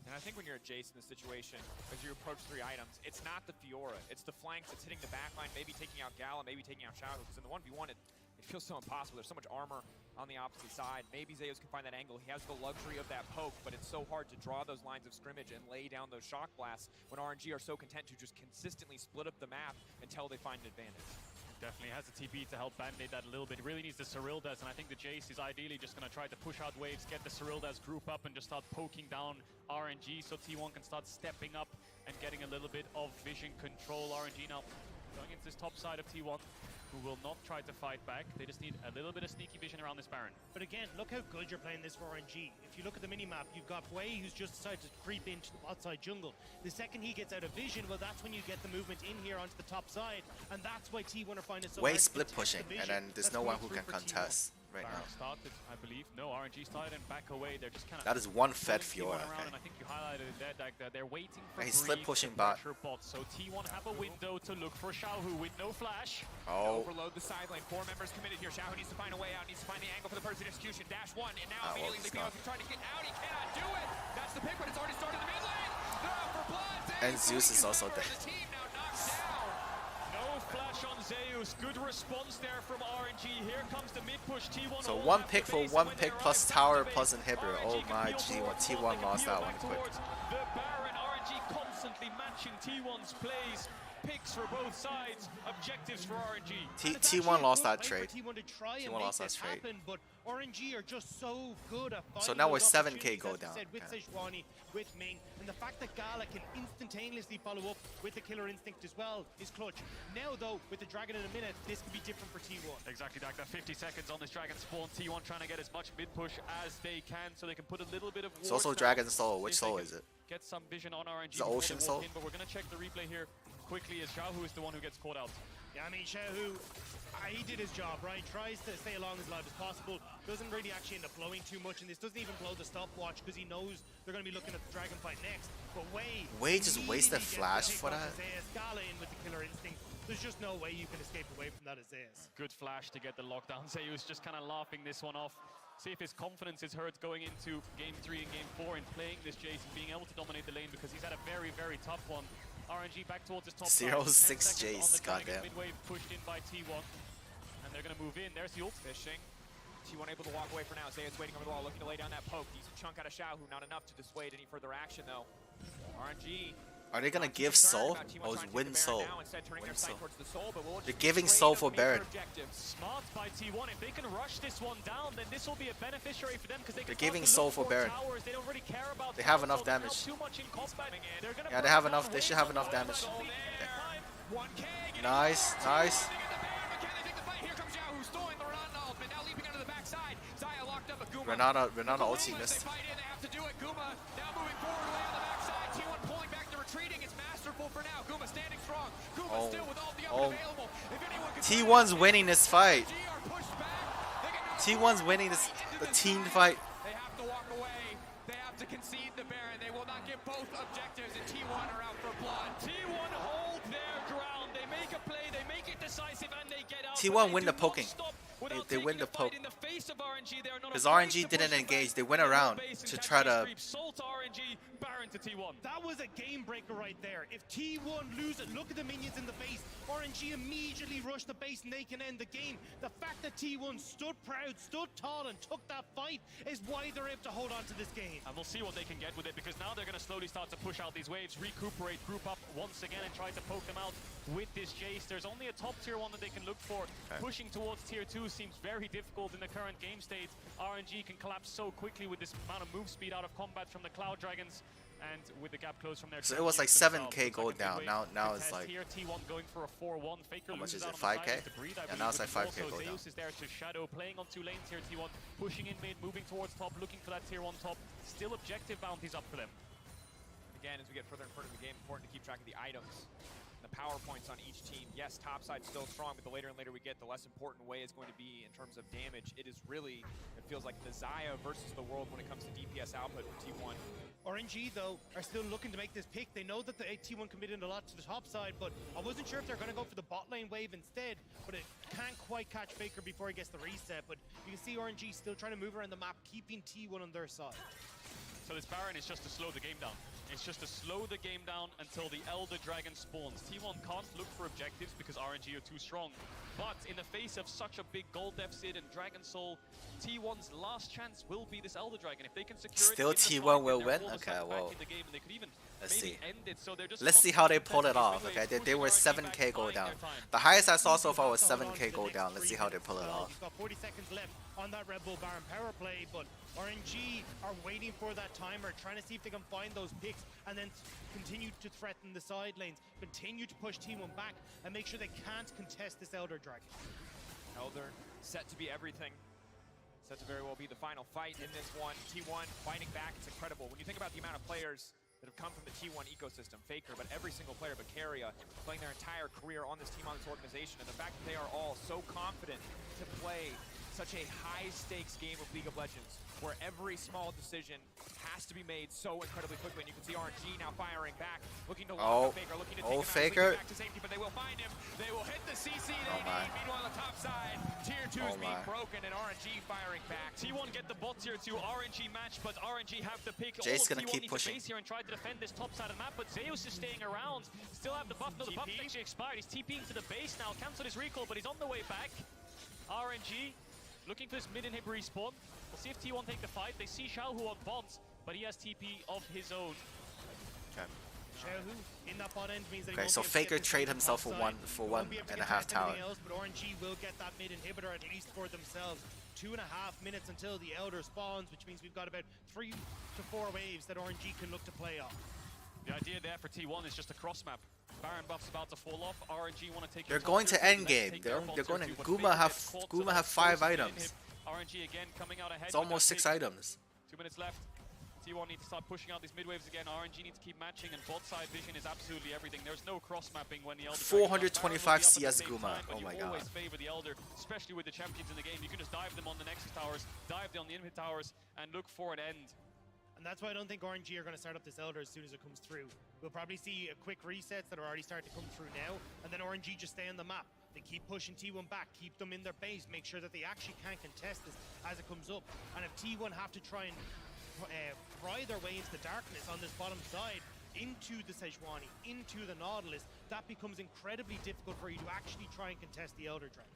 And I think when you're a Jace in this situation, as you approach 3 items, it's not the Fiora, it's the flanks, it's hitting the backline, maybe taking out Gala, maybe taking out Shadow, because in the 1v1, it feels so impossible. There's so much armor on the opposite side. Maybe Zeus can find that angle. He has the luxury of that poke, but it's so hard to draw those lines of scrimmage and lay down those shock blasts when RNG are so content to just consistently split up the map until they find an advantage. Definitely has a TP to help band-aid that a little bit. Really needs the Cyrildas, and I think the Jace is ideally just going to try to push out waves, get the Cyrildas group up, and just start poking down RNG so T1 can start stepping up and getting a little bit of vision control. RNG now going into this top side of T1, who will not try to fight back. They just need a little bit of sneaky vision around this Baron. But again, look how good you're playing this for RNG. If you look at the minimap, you've got Wei, who's just decided to creep into the bot side jungle. The second he gets out of vision, well, that's when you get the movement in here onto the top side, and that's why T1 are finding it so Wei hard to split contest pushing, the and vision. then there's That's no one coming who through can for T1. contest right Baron now. started, I believe. No, RNG started and back away. They're just kind of That is one fed Fiora. around, Okay. and I think you highlighted it there, that they're waiting for He's split Breeze pushing to bot. pressure bot. So T1 have a window to look for Xiaohu with no flash. Oh, Overload the side lane. 4 members committed here. Xiaohu needs to find a way out. Needs to find the angle for the perfect execution. Dash 1, and now well, immediately he's leaping gone. out. He's trying to get out. He cannot do it. That's the pick, but it's already started in the mid lane. No, for blood. And Zeus is also dead. The team now knocks down. No flash on Zeus. Good response there from RNG. Here comes the mid push. T1. so all one at pick the for base, one and when pick they plus arrive tower back to plus base, inhibitor. RNG Oh can my peel towards T1 bot, they can lost peel that back one quick. towards the Baron. RNG constantly matching T1's plays. Picks for both sides. Objectives for RNG. And it's T1 actually a lost good that play trade. for T1 to try and T1 make lost that this trade. happen, but RNG are just so good at So finding now those we're 7K opportunities, go as I down. said, with Okay. Sejuani, with Ming, and the fact that Gala can instantaneously follow up with the Killer Instinct as well is clutch. Now though, with the Dragon in a minute, this could be different for T1. Exactly, Dak. That 50 seconds on this Dragon spawn. T1 trying to get as much mid push as they can so they can put a little bit of It's wards also down, Dragon Soul. Which see if they soul can is it? Get some vision on RNG. Is it before Ocean they walk Soul? in, but we're going to check the replay here quickly as Xiaohu is the one who gets caught out. Yeah, I mean, Xiaohu, he did his job, right? Tries to stay along as loud as possible. Doesn't really actually end up blowing too much, and this doesn't even blow the stopwatch because he knows they're going to be looking at the Dragon fight next. But Wei just immediately wasted gets the flash pick for off that? Zeus. Gala in with the Killer Instinct. There's just no way you can escape away from that as Zeus. Good flash to get the lockdown. Zeus just kind of laughing this one off. See if his confidence is hurt going into Game 3 and Game 4 in playing this Jace and being able to dominate the lane because he's had a very, very tough one. RNG back towards his top side. 0-6 10 seconds on Jace, the Dragon. goddamn. Mid-wave pushed in by T1. And they're going to move in. There's the ult. Fishing. T1 able to walk away for now. Zeus waiting over the wall, looking to lay down that poke. He's a chunk out of Xiaohu, not enough to dissuade any further action though. RNG. Are they gonna give Soul? Or is Win Soul? Win Soul. They're giving Soul for Baron. Smart by T1. If they can rush this one down, then this will be a beneficiary for them because they can They're start giving to Soul look for Baron. towers. They don't really care about They have towers, enough so they're not damage. too much in combat. They're gonna Yeah, they burn have down enough. They should have enough damage. Nice, nice. Renata ulti missed. Oh. T1's winning this fight. T1's winning this the team fight. They have to walk away. They have to concede the Baron. They will not get both objectives, and T1 are out for blood. T1 hold their ground. They make a play, they make it decisive, and they get out. T1 but they win do the not poking. stop They win the poke. In the face of RNG, they are not Because afraid RNG to didn't push engage. back They went in their around base and to catch try these to. creeps. Salt RNG, Baron to T1. That was a game breaker right there. If T1 lose it, look at the minions in the base. RNG immediately rushed the base and they can end the game. The fact that T1 stood proud, stood tall and took that fight is why they're able to hold on to this game. And we'll see what they can get with it, because now they're going to slowly start to push out these waves, recuperate, group up once again and try to poke them out with this Jace. There's only a top tier 1 that they can look for. Okay. Pushing towards tier 2 seems very difficult in the current game state. RNG can collapse so quickly with this amount of move speed out of combat from the Cloud Dragons. And with the gap closed from their So it was like 7K gold down. Now it's like. Here, T1 going for a 4-1. Faker How much loses is it? out on the 5K? side to Breed, Yeah, now it's like 5K gold down. Zeus is there to shadow, playing on 2 lanes here. T1 pushing in mid, moving towards top, looking for that tier 1 top. Still objective bounties up for them. Again, as we get further and further in the game, important to keep track of the items. The power points on each team. Yes, top side's still strong, but the later and later we get, the less important way is going to be in terms of damage. It is really, it feels like the Xayah versus the world when it comes to DPS output for T1. RNG, though, are still looking to make this pick. They know that the T1 committed a lot to the top side, but I wasn't sure if they're going to go for the bot lane wave instead, but it can't quite catch Faker before he gets the reset. But you can see RNG still trying to move around the map, keeping T1 on their side. So this Baron is just to slow the game down. It's just to slow the game down until the Elder Dragon spawns. T1 can't look for objectives because RNG are too strong. But in the face of such a big gold deficit and Dragon Soul, T1's last chance will be this Elder Dragon. If they can secure Still it, T1 will win? Okay, well, let's see. Let's see how they pull it off. Okay, they were 7K gold down. The highest I saw so far was 7K gold down. Let's see how they pull it off. He's got 40 seconds left on that Red Bull Baron power play, but RNG are waiting for that timer, trying to see if they can find those picks and then continue to threaten the side lanes, continue to push T1 back and make sure they can't contest this Elder Dragon. Elder set to be everything. Set to very well be the final fight in this one. T1 fighting back, it's incredible. When you think about the amount of players that have come from the T1 ecosystem, Faker, but every single player, Bacaria, playing their entire career on this team, on this organization, and the fact that they are all so confident to play such a high-stakes game of League of Legends, where every small decision has to be made so incredibly quickly. And you can see RNG now firing back, looking to lock up Faker, looking to take him out, Faker. back to safety, but they will find him. They will hit the CC they need. Meanwhile, on the top side, tier 2 is being broken, and RNG firing back. T1 get the bot tier 2 RNG match, but RNG have the pick. Jace All gonna T1 keep need to pushing base here and try to defend this top side of the map, but Zeus is staying around. Still have the buff. No, the buff actually expired. He's TPing to the base now. Cancelled his recall, but he's on the way back. RNG looking for this mid-inhib respawn. We'll see if T1 take the fight. They see Xiaohu on bots, but he has TP of his own. Okay. Xiaohu in that bot end means that he Okay, won't so be able to get Faker this trade mid himself top for side. one He won't be able to and a get half past tower. anything else, but RNG will get that mid inhibitor at least for themselves. 2.5 minutes until the Elder spawns, which means we've got about 3 to 4 waves that RNG can look to play off. The idea there for T1 is just a cross map. Baron buff's about to fall off. RNG want to take. They're going to end game. They're going to Guma have 5 items. RNG again coming out ahead. It's almost 6 items. 2 minutes left. T1 needs to start pushing out these mid waves again. RNG needs to keep matching, and bot side vision is absolutely everything. There's no cross mapping when the Elder. 425 CS Guma. Oh my god. Always favor the Elder, especially with the champions in the game. You can just dive them on the Nexus towers, dive them on the inhib towers, and look for an end. And that's why I don't think RNG are going to start up this Elder as soon as it comes through. We'll probably see quick resets that are already starting to come through now, and then RNG just stay on the map. They keep pushing T1 back, keep them in their base, make sure that they actually can't contest this as it comes up. And if T1 have to try and pry their way into the darkness on this bottom side, into the Sejuani, into the Nautilus, that becomes incredibly difficult for you to actually try and contest the Elder Dragon.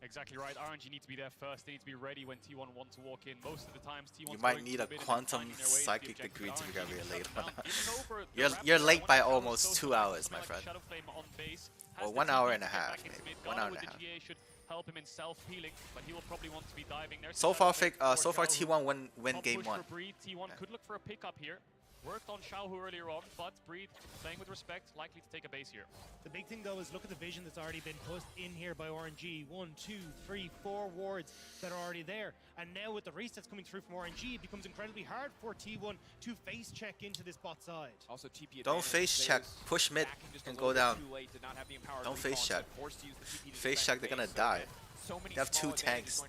Exactly right. RNG need to be there first. They need to be ready when T1 want to walk in. Most of the times, T1 You might need a quantum psychic degree to be late on. You're late by almost 2 hours, my friend. Or 1 hour and a half, maybe. 1 hour and a half. Should help him in self-healing, but he will probably want to be diving there. So far, T1 win game 1. T1 could look for a pickup here. Worked on Xiaohu earlier on, but Breed, playing with respect, likely to take a base here. The big thing, though, is look at the vision that's already been put in here by RNG. 1, 2, 3, 4 wards that are already there. And now with the resets coming through from RNG, it becomes incredibly hard for T1 to face check into this bot side. Also, TP Don't face check. Push mid and go down. Don't face check. Face check, they're gonna die. They have 2 tanks.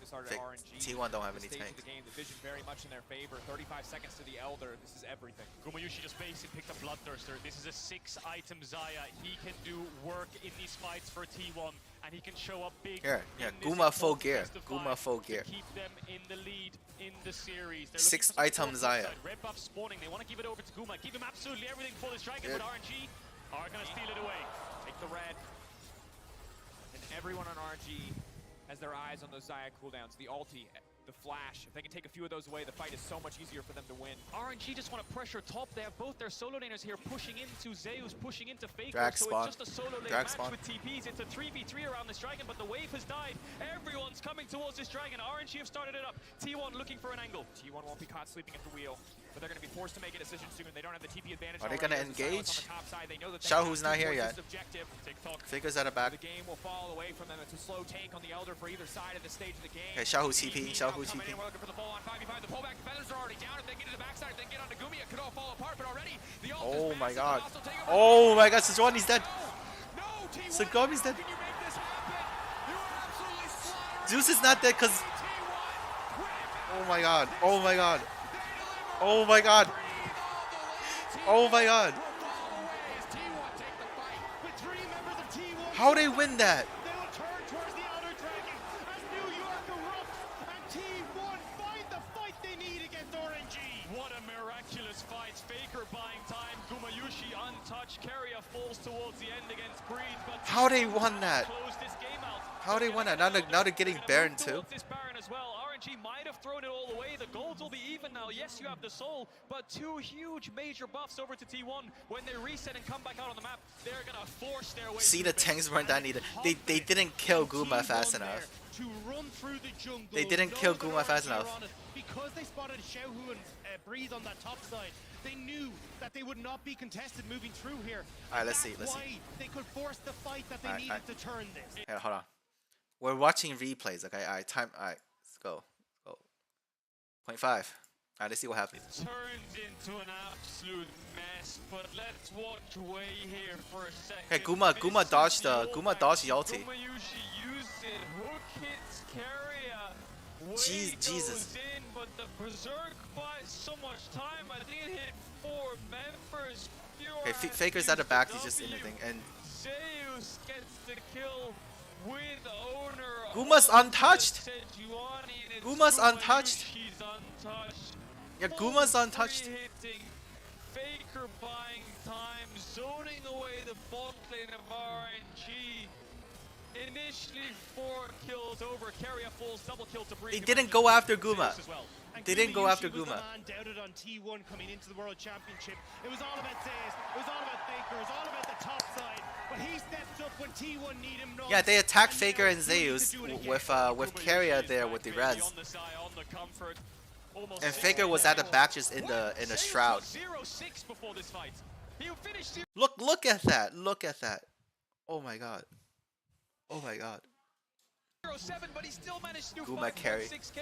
T1 don't have any tanks. The vision very much in their favor. 35 seconds to the Elder. This is everything. Gumayushi just basically picked up Bloodthirster. This is a 6-item Xayah. He can do work in these fights for T1. and he can show up big. Here, yeah, in this Guma full important gear. best of Guma five full to gear. keep them in the lead in the series. They're 6 looking for some item support Zaya. upside. Red buff spawning. They want to give it over to Guma. Give him absolutely everything for this dragon, Good. but RNG are going to steal it away. Take the red. And everyone on RNG has their eyes on those Zaya cooldowns. The ulti, the flash. If they can take a few of those away, the fight is so much easier for them to win. RNG just want to pressure top. They have both their solo laners here pushing into Zeus, pushing into Faker. Drag so spawn. it's just a solo lane Drag match spawn. with TPs. It's a 3v3 around this dragon, but the wave has died. Everyone's coming towards this dragon. RNG have started it up. T1 looking for an angle. T1 won't be caught sleeping at the wheel, but they're going to be forced to make a decision soon. They don't have the TP advantage. Are they already. gonna There's a silence engage? on the top side. They know that they Xiaohu's have not to here force yet. this objective. TikTok. Figures at the back. The game will fall away from them. It's a slow take on the Elder for either side of the stage of the game. Okay, Xiaohu TP, TP Xiaohu now coming TP. in. We're looking for the full-on 5v5. The pullback feathers are already down. If they get to the backside, if they get onto Gumi, it could all fall apart. But already, the ult Oh is my massive. god. The hostile takeover. Oh my god, Sejuani's dead. No, T1, Sagami's dead. can you make this happen? You are absolutely slaughtering Zeus is not dead because. T1. Oh my god. Oh my god. Oh my god. Oh my god. With 3 members of T1. How they win that? They will turn towards the Elder Dragon as New York erupts and T1 find the fight they need against RNG. What a miraculous fight. Faker buying time. Gumayushi untouched. Carrier falls towards the end against Breed. But How they won that? close this game out. How they won that? Now they're getting Baron too. This Baron as well. RNG might have thrown it all away. The golds will be even now. Yes, you have the soul, but 2 huge major buffs over to T1. When they reset and come back out on the map, they're gonna force their way. See, the tanks weren't that needed. They didn't kill Guma fast enough. To run through the jungle. They didn't kill Guma fast enough. Because they spotted Xiaohu and Breeze on that top side, they knew that they would not be contested moving through here. Alright, let's see, That's let's why see. they could force the fight that they Alright, needed alright. to turn this. Hey, hold on. We're watching replays, okay? Alright, time. Alright, let's go. Go. 0.5. Alright, let's see what happens. Turned into an absolute mess, but let's watch way here for a second. Okay, Guma dodged the ulti. Gumayushi used it, hook hits Carrier. Way Jesus. goes in, but the Berserk buys so much time. I think it hit 4 members. Okay, Faker's at the back. He's just anything. And Zeus gets the kill with owner. Guma's untouched. Sejuani, and it's Guma's untouched. Gumayushi's untouched. Yeah, Guma's untouched. Hitting, Faker buying time, zoning away the bot lane of RNG. Initially 4 kills over, Carrier falls, double kill to Breeze. They didn't go after Guma. As well. And They didn't go Gumayushi after was the Guma. man doubted on T1 coming into the World Championship. It was all about Zeus, it was all about Faker, it was all about the top side. But he stepped up when T1 needed him. yeah, they attacked And Faker now and he needs Zeus to do it again. with Carrier there with the res. On the side, on the comfort. Almost And Faker was at the back just in the shroud. 0-6 before this fight. He finished Look at that. Look at that. Oh my god. Oh my god. 0-7, but he still managed to do Guma carry. 6k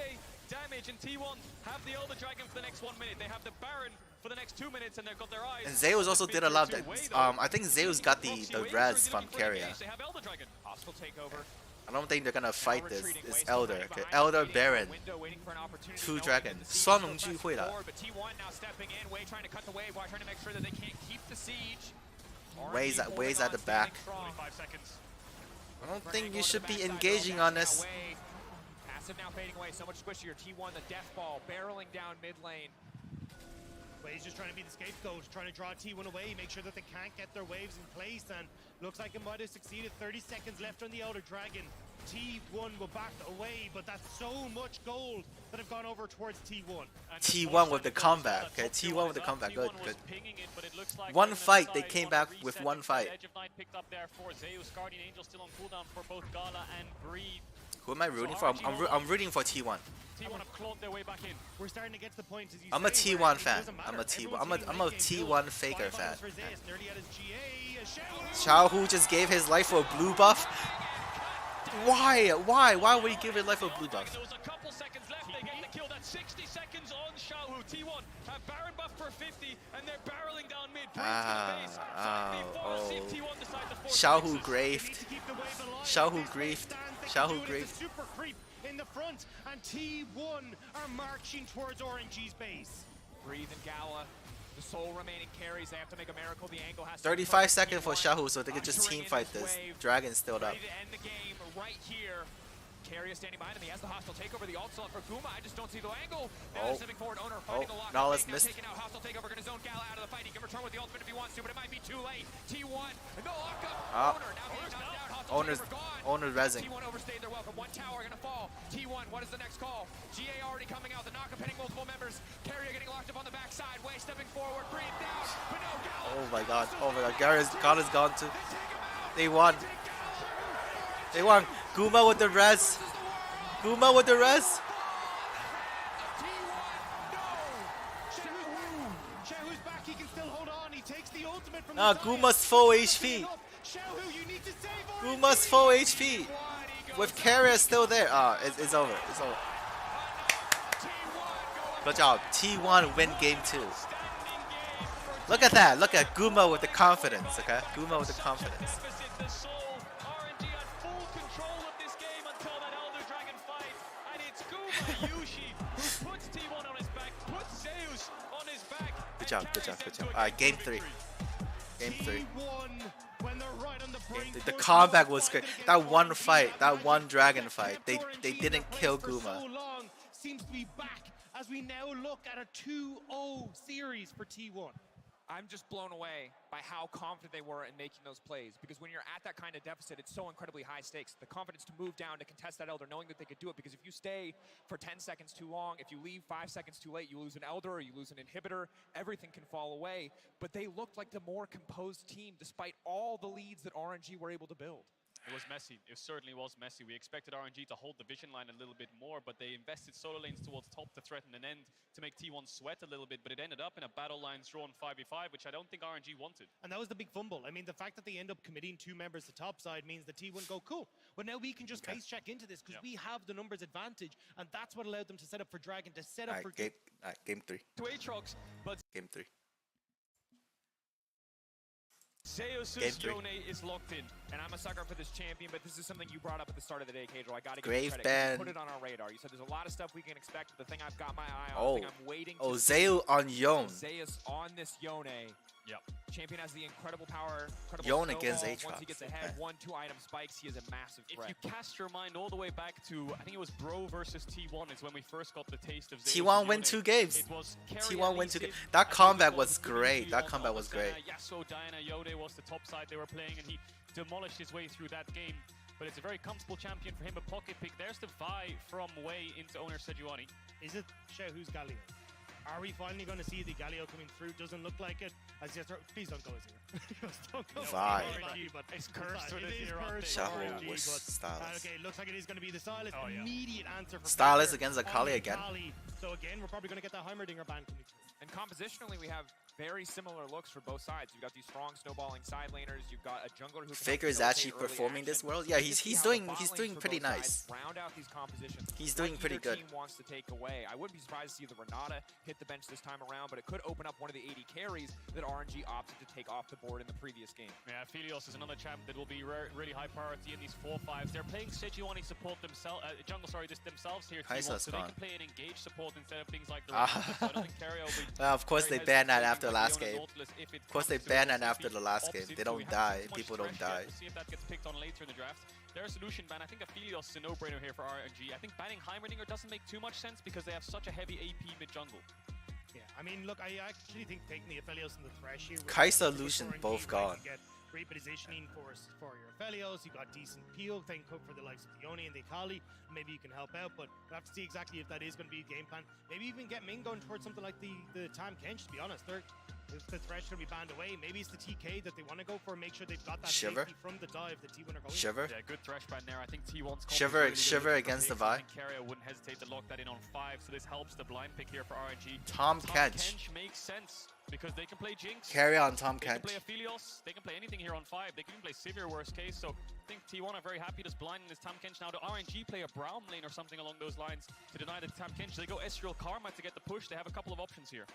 damage, and T1 have the Elder Dragon for the next 1 minute. They have the Baron for the next 2 minutes, and they've got their eyes. And Zeus also did a lot of that. I think Zeus got the res from Carrier. They have Elder Dragon. Hostile takeover. I don't think they're gonna fight this. Retreating, It's wasting Elder. money Okay, behind Elder the Baron. window, waiting for an opportunity. 2 No dragon. one in the siege, 双 so 龙聚 press 会了。 forward, but T1 now stepping in, Wei trying to cut the wave while trying to make sure that they can't keep the siege. Wei's RNG Wei's holding at the on, back. standing strong. 25 seconds. I don't Trying think to you go to should the be backside, engaging though, on now this. Wei. Passive now fading away, so much squishier. T1, the death ball, barreling down mid lane. But he's just trying to be the scapegoat, trying to draw T1 away, make sure that they can't get their waves in place, and looks like it might have succeeded. 30 seconds left on the Elder Dragon. T1 will back away, but that's so much gold that have gone over towards T1. And T1 with the T1 comeback. Okay, top tier T1 with the was comeback. up. Good, T1 was good. pinging it, but it looks like One on the fight, they side, came on back the with reset, one fight. Edge of Night picked up there for Zeus. Guardian Angel still on cooldown for both Gala and Breed. Who am I rooting for? I'm rooting for T1. T1 have clawed their way back in. We're starting to get to the point, as you I'm a say, T1 where it fan. doesn't matter. I'm a T1. Everyone's I'm a hitting late game T1 kills. Faker 5 fan. items for Zeus, nearly at his GA. Xiaohu just gave his life for a blue buff. Why? Why would he give his life for a blue buff? There was a couple seconds left. They get the kill. That's 60 seconds on Xiaohu. T1 have Baron buff for 50, and they're barreling down mid. See if T1 decide to force Xiaohu fixes. griefed. Xiaohu griefed. Xiaohu griefed. Super creep in the front, and T1 are marching towards RNG's base. Breathe and Gala. The sole remaining carries. They have to make a miracle. The angle has to 35 seconds for Shahu, so they can just team fight this. Dragon's still up. Ready to end the game right here. Carrier standing behind him. He has the hostile takeover. The ult still up for Guma. I just don't see the angle. Now stepping forward. Owner finding the lock. No, let's miss. Taking out hostile takeover. Gonna zone Gala out of the fight. He can return with the ultimate if he wants to, but it might be too late. T1. No lockup. Owner now being knocked out. Hostile takeover gone. Owner's rezzing. T1 overstayed their welcome. One tower gonna fall. T1. What is the next call? GA already coming out. The knockup hitting multiple members. Carrier getting locked up on the backside. Way stepping forward. Breathe down. But no Gala. Oh my god. Oh my god. God is gone too. They won. They won. Guma with the res. Guma with the res. Shahu's back, he can still hold on. He takes the ultimate from Nah, Guma's full HP. Shahu, you need to save Guma's full HP. With Carrier still there. It's over. It's over. Good job. T1 win game 2. Look at that. Look at Guma with the confidence, okay? Guma with the confidence. Good job, good job, good job. Alright, game 3. Game 3. The comeback was great. That one fight, that one dragon fight, they didn't kill Guma. Seems to be back as we now look at a 2-0 series for T1. I'm just blown away by how confident they were in making those plays. Because when you're at that kind of deficit, it's so incredibly high stakes. The confidence to move down to contest that Elder, knowing that they could do it. Because if you stay for 10 seconds too long, if you leave 5 seconds too late, you lose an Elder or you lose an inhibitor, everything can fall away. But they looked like the more composed team despite all the leads that RNG were able to build. It was messy. It certainly was messy. We expected RNG to hold the vision line a little bit more, but they invested solo lanes towards top to threaten an end to make T1 sweat a little bit, but it ended up in a battle lines drawn 5v5, which I don't think RNG wanted. And that was the big fumble. I mean, the fact that they end up committing 2 members to top side means that T1 go, cool. But now we can just base check into this because we have the numbers advantage, and that's what allowed them to set up for Dragon, to set up for... Game 3. To Aatrox, but... Game 3. Zeus's Yone is locked in. And I'm a sucker for this champion, but this is something you brought up at the start of the day, Cadro. I gotta give Grave you credit. ban. Put it on our radar. You said there's a lot of stuff we can expect, but the thing I've got my eye on, the thing I'm waiting to Zeu on Yone. Zeus on this Yone. Yep. Champion has the incredible power, incredible Yone against snowball. Aatrox. Once he gets ahead, 1-2 item spikes, he is a massive threat. If you cast your mind all the way back to, I think it was Bro versus T1 is when we first got the taste of Zeus. T1 win 2 games. T1 win 2 games. That combat was great. That combat was great. Yasuo, Diana, Yode was the top side they were playing, and he demolished his way through that game. But it's a very comfortable champion for him, a pocket pick. There's the Vi from Wei into owner Sejuani. Is it Shahu's Galio? Are we finally going to see the Galio coming through? Doesn't look like it. As just, please don't go Azir. Don't go Vi. but it's cursed with it is cursed. Shahu was Stylus. Okay, looks like it is going to be the Stylus. Immediate answer for Stylus against Akali again. So again, we're probably going to get that Heimerdinger ban coming through. And compositionally, we have very similar looks for both sides. You've got these strong snowballing side laners. You've got a jungler who can Faker is actually performing this world. Yeah, he's doing pretty nice. Round out these compositions. He's doing pretty good. Team wants to take away. I wouldn't be surprised to see the Renata hit the bench this time around, but it could open up one of the 80 carries that RNG opted to take off the board in the previous game. Yeah, Philios is another champ that will be really high priority in these 4-5s. They're playing Sejuani support themselves, themselves here, T1, so they can play an engaged support instead of things like the so I don't think Carrier will be of course they banned that after the last game. Of course they banned that after the last game. They don't die. People don't die. We'll see if that gets picked on later in the draft. Their solution ban, I think Aphelios is a no-brainer here for RNG. I think banning Heimerdinger doesn't make too much sense because they have such a heavy AP mid-jungle. Yeah, I mean, look, I actually think taking the Aphelios and the Thresh here... Kai'Sa, Lucian both gone. Repositioning for your Aphelios, you've got decent peel, then cook for the likes of the Yone and the Akali, maybe you can help out, but we'll have to see exactly if that is going to be a game plan. Maybe even get Ming going towards something like the Tam Kench, to be honest. If the Thresh going to be banned away, maybe it's the TK that they want to go for, make sure they've got that safety from the dive that T1 are going Shiver. Yeah, good Thresh ban there. I think T1's Shiver against the Vi. Carrier wouldn't hesitate to lock that in on 5, so this helps the blind pick here for RNG. Tom Kench makes sense because they can play Jinx. Carry on Tom Kench. Kench. They can play Aphelios. They can play anything here on 5. They can even play Sivir worst case. So I think T1 are very happy just blinding this Tam Kench. Now do RNG play a Braum lane or something along those lines to deny the Tam Kench? They go Ezreal Karma to get the push. They have a couple of options here.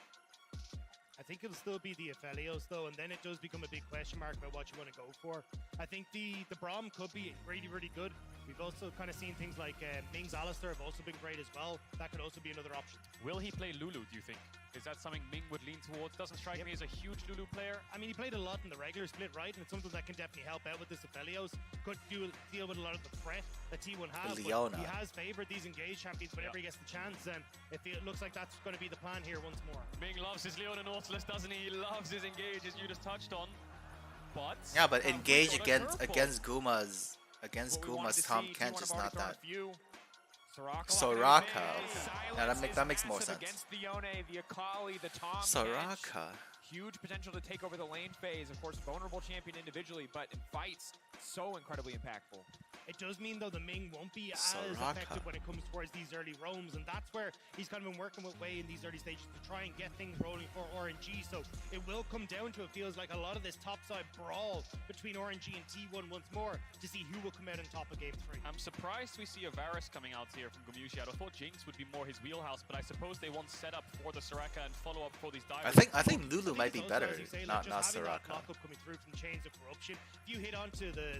I think it'll still be the Aphelios though, and then it does become a big question mark about what you want to go for. I think the Braum could be really, really good. We've also kind of seen things like Ming's Alistair have also been great as well. That could also be another option. Will he play Lulu, do you think? Is that something Ming would lean towards? Doesn't strike me as a huge Lulu player. I mean, he played a lot in the regular split, right? And it's something that can definitely help out with this Aphelios. Could deal with a lot of the threat that T1 has. But he has favored these engaged champions whenever he gets the chance, and it looks like that's going to be the plan here once more. Ming loves his Leona Nautilus, doesn't he? He loves his engage, as you just touched on. But yeah, but engage against Guma's Tom Kench is not that. Soraka. Okay. Yeah, that makes more sense. Against the Yone, the Akali, the Tom Soraka. Kench. Huge potential to take over the lane phase. Of course, vulnerable champion individually, but in fights, so incredibly impactful. It does mean, though, the Ming won't be as effective when it comes towards these early roams, and that's where he's kind of been working with Wei in these early stages to try and get things rolling for RNG. So it will come down to, it feels like, a lot of this topside brawl between RNG and T1 once more to see who will come out on top of Game 3. I'm surprised we see a Varus coming out here from Gomushi. I thought Jinx would be more his wheelhouse, but I suppose they want set up for the Soraka and follow up for these divers. I think Lulu might be better, not Soraka. Lockup coming through from Chains of Corruption. If you hit onto the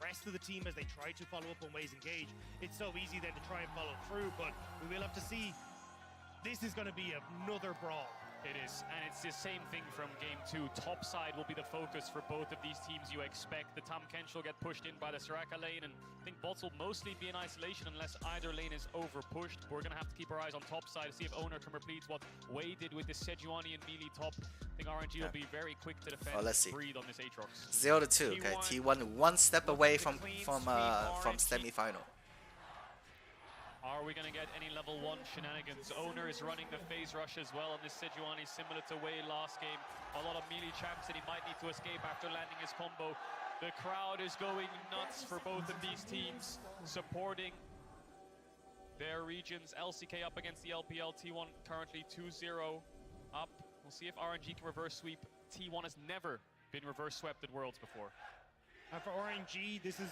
rest of the team as they try to follow up on Wei's engage, it's so easy then to try and follow through, but we will have to see. This is going to be another brawl. It is, and it's the same thing from Game 2. Top side will be the focus for both of these teams, you expect. The Tahm Kench will get pushed in by the Soraka lane, and I think bots will mostly be in isolation unless either lane is over-pushed. We're going to have to keep our eyes on top side to see if Owner can repeat what Wei did with the Sejuani and melee top. I think RNG will be very quick to defend and breathe on this Aatrox. 0-2, okay. T1 one step away from semi-final. Are we going to get any level 1 shenanigans? Owner is running the phase rush as well on this Sejuani, similar to Wei last game. A lot of melee champs that he might need to escape after landing his combo. The crowd is going nuts for both of these teams, supporting their regions. LCK up against the LPL. T1 currently 2-0 up. We'll see if RNG can reverse sweep. T1 has never been reverse swept at Worlds before. And for RNG, this is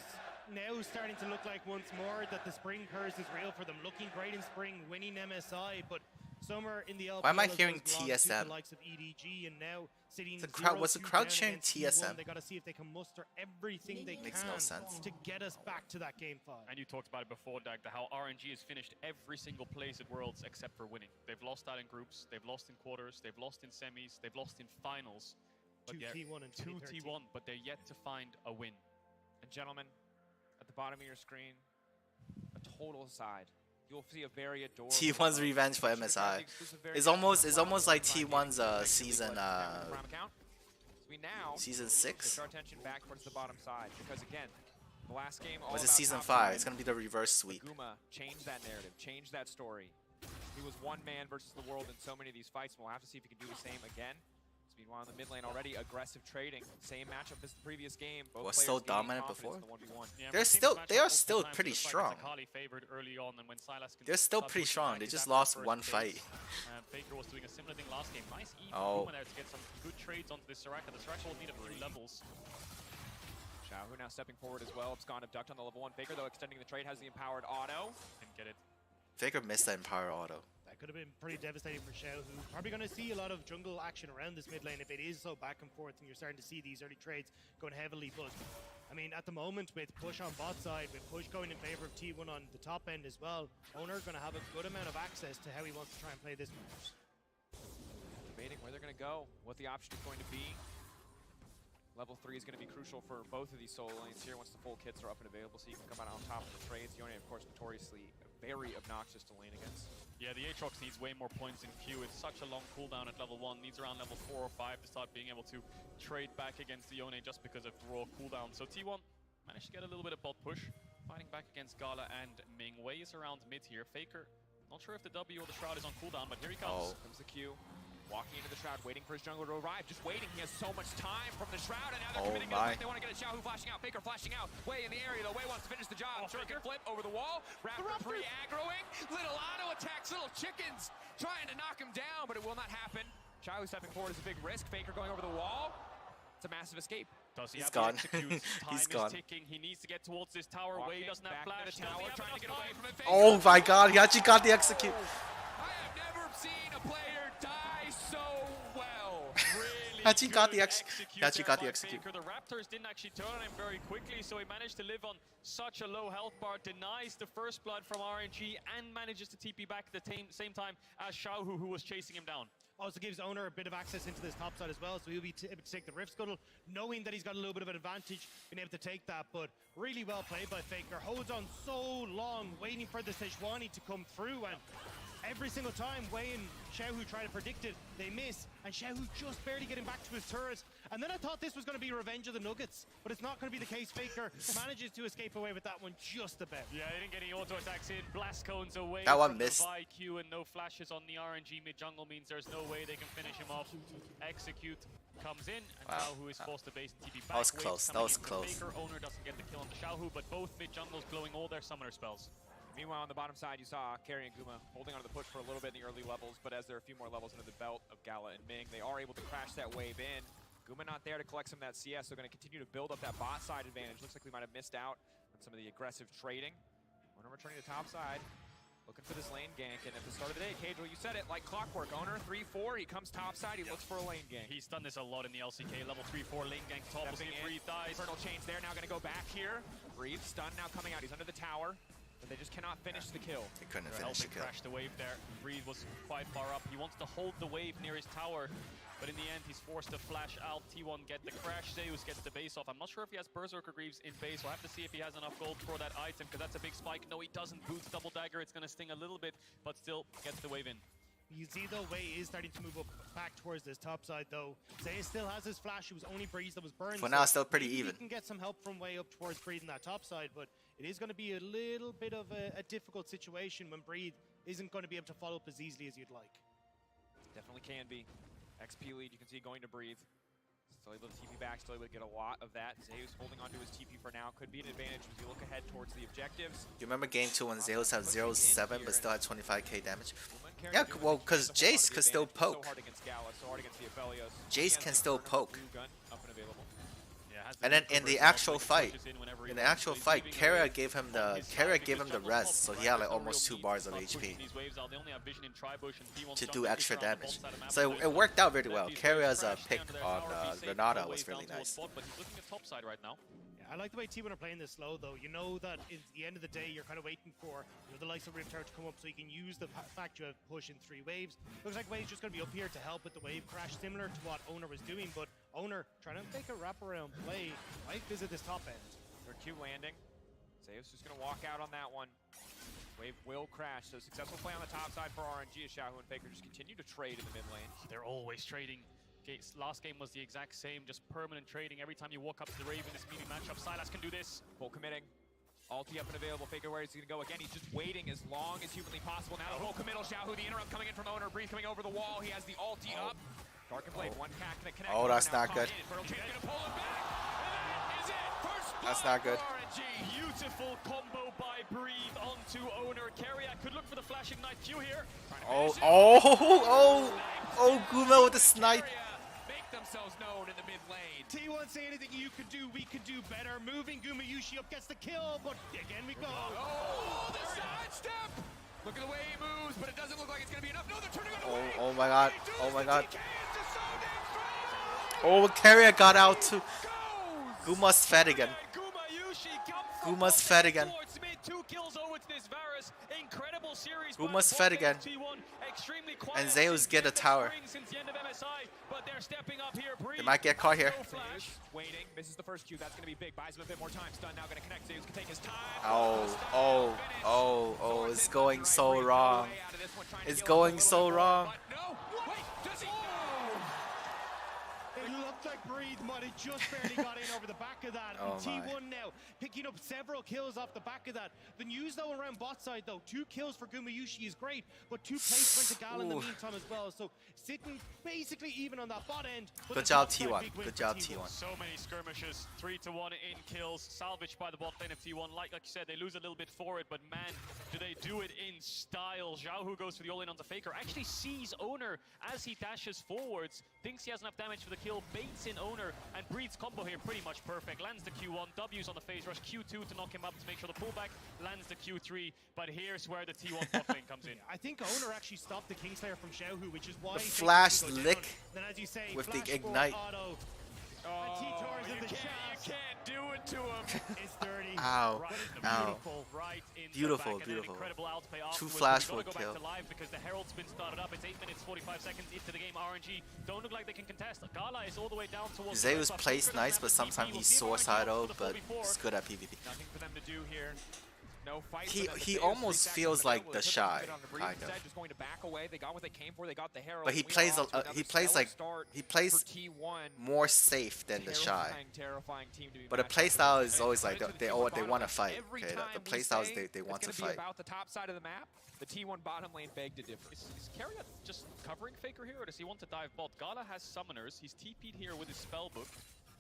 now starting to look like once more that the spring curse is real for them. Looking great in spring, winning MSI, but somewhere in the LPL. Why am I hearing TSM? The likes of EDG and now sitting was the crowd cheering TSM? They got to see if they can muster everything they Makes can no sense. to get us back to that Game 5. And you talked about it before, Dag, how RNG has finished every single place at Worlds except for winning. They've lost out in groups, they've lost in quarters, they've lost in semis, they've lost in finals. But 2 T1 and 2 T1, but they're yet to find a win. And gentlemen, at the bottom of your screen, a total aside. You'll see a very adorable T1's revenge for MSI. It's almost like T1's season season 6. Our attention back towards the bottom side because again, the last game all Was it about season top 5? side. It's gonna be the reverse sweep. Guma changed that narrative, changed that story. He was one man versus the world in so many of these fights, and we'll have to see if he can do the same again. Meanwhile, in the mid lane already aggressive trading. Same matchup as the previous game. Both Was so dominant before. Yeah, they are still pretty strong. Early on, and when They're still pretty strong. They just lost one fight. Faker was doing a similar thing last game. Nice E Oh. there to get some good trades onto this Soraka. The Soraka will need a few levels. Xiaohu now stepping forward as well. Abscond abduct on the level 1. Faker, though, extending the trade, has the empowered auto. Didn't get it. Faker missed that Empower auto. That could have been pretty devastating for Xiao, who probably going to see a lot of jungle action around this mid lane if it is so back and forth, and you're starting to see these early trades going heavily. But I mean, at the moment, with push on bot side, with push going in favor of T1 on the top end as well, Owner going to have a good amount of access to how he wants to try and play this match. Debating where they're going to go, what the option is going to be. Level 3 is going to be crucial for both of these solo lanes here once the full kits are up and available, so you can come out on top of the trades. Yone, of course, notoriously very obnoxious to lane against. Yeah, the Aatrox needs way more points in Q. It's such a long cooldown at level 1. Needs around level 4 or 5 to start being able to trade back against the Yone just because of raw cooldown. So T1 managed to get a little bit of bot push, fighting back against Gala and Ming. Wei is around mid here. Faker, not sure if the W or the Shroud is on cooldown, but here he comes. Comes the Q. Walking into the Shroud, waiting for his jungler to arrive. Just waiting. He has so much time from the Shroud, and now they're committing to the fight. They want to get a Xiaohu flashing out. Faker flashing out. Wei in the area, though. Wei wants to finish the job. Shuriken flip over the wall. Raptor pre-aggroing. Little auto attacks, little chickens trying to knock him down, but it will not happen. Xiaohu stepping forward is a big risk. Faker going over the wall. It's a massive escape. Does he He's have gone. the execute? He's Time gone. is ticking. He needs to get towards this tower. Wei doesn't have flash. Tower, trying to get away from it. Oh my god, he actually got the execute. I have never seen a player die so well. Really Hachi got the execute Hachi there got the by execute. Faker. The Raptors didn't actually turn on him very quickly, so he managed to live on such a low health bar, denies the first blood from RNG, and manages to TP back at the same time as Xiaohu, who was chasing him down. Also gives Owner a bit of access into this top side as well, so he'll be able to take the Rift Scuttle, knowing that he's got a little bit of an advantage, being able to take that, but really well played by Faker. Holds on so long, waiting for the Sejuani to come through, and every single time Wei and Xiaohu try to predict it, they miss, and Xiaohu just barely getting back to his turret. And then I thought this was going to be revenge of the Nuggets, but it's not going to be the case. Faker manages to escape away with that one just about. Yeah, he didn't get any auto attacks in. Blast cones away That one from missed. the IQ, and no flashes on the RNG mid jungle means there's no way they can finish him off. Execute comes in, and Xiaohu is forced to base TP back. That was close. That was close. Faker. Owner doesn't get the kill on the Xiaohu, but both mid jungles blowing all their summoner spells. Meanwhile, on the bottom side, you saw Carry and Guma holding onto the push for a little bit in the early levels, but as there are a few more levels into the belt of Gala and Ming, they are able to crash that wave in. Guma not there to collect some of that CS, so going to continue to build up that bot side advantage. Looks like we might have missed out on some of the aggressive trading. Owner returning to top side, looking for this lane gank, and at the start of the day, Cadril, you said it, like clockwork. Owner 3-4, he comes top side, he looks for a lane gank. He's done this a lot in the LCK, level 3-4 lane gank, top will see if Breathe dies. Infernal Chains there, now going to go back here. Breathe, stun now coming out, he's under the tower. But they just cannot finish the kill. He couldn't They're finish the helping kill. crash the wave there. Breathe was quite far up. He wants to hold the wave near his tower, but in the end, he's forced to flash out. T1 get the crash. Zeus gets the base off. I'm not sure if he has Berserker Greaves in base. We'll have to see if he has enough gold for that item, because that's a big spike. No, he doesn't. Boots double dagger. It's going to sting a little bit, but still gets the wave in. You see though, Wei is starting to move up back towards this top side though. Zayas still has his flash, it was only Breeze that was burned. For now, still pretty even. He can get some help from Wei up towards Breeze in that top side, but it is going to be a little bit of a difficult situation when Breeze isn't going to be able to follow up as easily as you'd like. Definitely can be. XP lead, you can see going to Breathe. Still able to TP back, still able to get a lot of that. Zeus holding onto his TP for now. Could be an advantage as you look ahead towards the objectives. You remember game 2 when Zeus had 0-7 but still had 25k damage? Yeah, well, because Jace could still poke. Jace can still poke. And then in the actual fight, Kara gave him the res, so he had like almost 2 bars of HP to do extra damage. So it worked out really well. Kara's pick on Renata was really nice. I like the way T1 are playing this slow though. You know that at the end of the day, you're kind of waiting for the likes of Rift Tower to come up so you can use the fact you have push in 3 waves. Looks like Wave's just going to be up here to help with the wave crash, similar to what Owner was doing, but Owner trying to make a wraparound play. Might visit this top end. Their Q landing. Zeus just going to walk out on that one. Wave will crash, so successful play on the top side for RNG as Xiaohu and Faker just continue to trade in the mid lane. They're always trading. Last game was the exact same, just permanent trading. Every time you walk up to the Raven, this meaty matchup, Sylas can do this. Full committing. Ulti up and available. Faker where he's going to go again. He's just waiting as long as humanly possible. Now the full committal. Xiaohu, the interrupt coming in from Owner. Breeze coming over the wall. He has the ulti up. Dark and Blade, one cat gonna connect. Oh, that's not good. That's not good. Beautiful combo by Breathe onto Owner. Carrier could look for the flashing knife Q here. Oh, Guma with the snipe. Make themselves known in the mid lane. T1 say anything you could do, we could do better. Moving Gumayushi up gets the kill, but again we go. Oh, the sidestep! Look at the way he moves, but it doesn't look like it's gonna be enough. No, they're turning on the way. Oh my god. Oh my god. Oh, Carrier got out too. Guma's fed again. Guma's fed again. 2 kills over to this Varus. Incredible series. Guma's fed again. And Zeus get a tower. They might get caught here. Waiting, misses the first Q. That's going to be big. Buys him a bit more time. Stun now going to connect. Zeus can take his time. Oh, it's going so wrong. It's going so wrong. No, wait, does he? It looked like Breathe might have just barely got in over the back of that. Oh and T1 now picking up several kills off the back of that. The news though around bot side though, 2 kills for Gumayushi is great, but 2 plates went to Gal in the meantime as well. So sitting basically even on that bot end. Good job T1. Good job T1. So many skirmishes, 3-1 in kills, salvaged by the bot lane of T1. Like you said, they lose a little bit for it, but man, do they do it in style. Xiaohu goes for the all-in on the Faker, actually sees Owner as he dashes forwards, thinks he has enough damage for the kill, baits in Owner, and Breed's combo here pretty much perfect. Lands the Q1, W's on the phase rush, Q2 to knock him up to make sure the pullback, lands the Q3, but here's where the T1 top lane comes in. I think Owner actually stopped the Kingslayer from Xiaohu, which is why... The flash lick then, as you say, with flash the ignite. Auto. You can't do it to him. It's dirty. Ow. Ow. Beautiful, right into Beautiful, the back, and beautiful. Incredible outplay 2 afterwards. flash We've will got to go kill. back to live because the Herald's been started up. It's 8 minutes 45 seconds into the game. RNG don't look like they can contest. Gala is all the way down towards Zeus the plays nice, but sometimes he's suicidal, but he's good at PvP. Nothing for them to do here. No fight. He almost feels like the Shy, kind of. Just going to back away. They got what they came for. They got the Herald. But he plays more safe than the Shy. But the playstyle is always like they want to fight. Okay, the playstyle is they want to fight. About the top side of the map, the T1 bottom lane begged to differ. Is Carriot just covering Faker here, or does he want to dive bot? Gala has summoners. He's TP'd here with his spell book.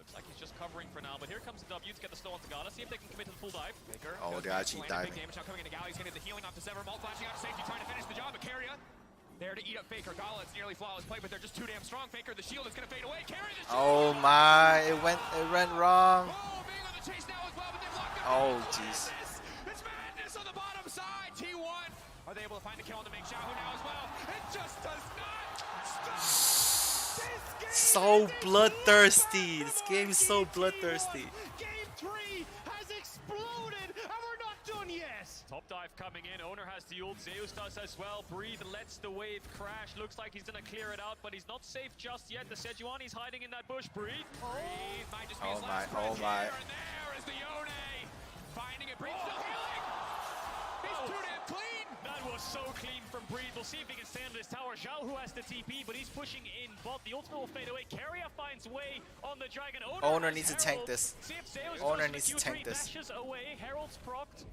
Looks like he's just covering for now, but here comes the W to get the slow onto Gala. See if they can commit to the full dive. Faker Oh, they're actually diving. Big damage now coming into Gala. He's going to get the healing off the Sever. Mult flashing out to safety, trying to finish the job. But Carriot there to eat up Faker. Gala, it's nearly flawless play, but they're just too damn strong. Faker, the shield is going to fade away. Carriot, the shield. Oh my! It went wrong. Oh, being on the chase now as well, but they've locked up. Oh jeez. It's madness on the bottom side. T1. Are they able to find a kill on the Ming Xiaohu now as well? It just does not stop. So bloodthirsty. This game is so bloodthirsty. Game 3 has exploded, and we're not done yet. Top dive coming in. Owner has the ult. Zeus does as well. Breathe lets the wave crash. Looks like he's gonna clear it out, but he's not safe just yet. The Sejuani's hiding in that bush. Breathe. Breathe might just be Oh his my, last oh breath my. here, and there is the Yone. Finding it. Breathe still healing. He's too damn clean. That was so clean from Breed. We'll see if he can stay under this tower. Zhao who has the TP, but he's pushing in bot. The ultimate will fade away. Carrier finds way on the dragon. Owner needs to tank Herald. this. See if Zeus Owner goes needs to for the tank Q3, this. dashes away. Herald's procced.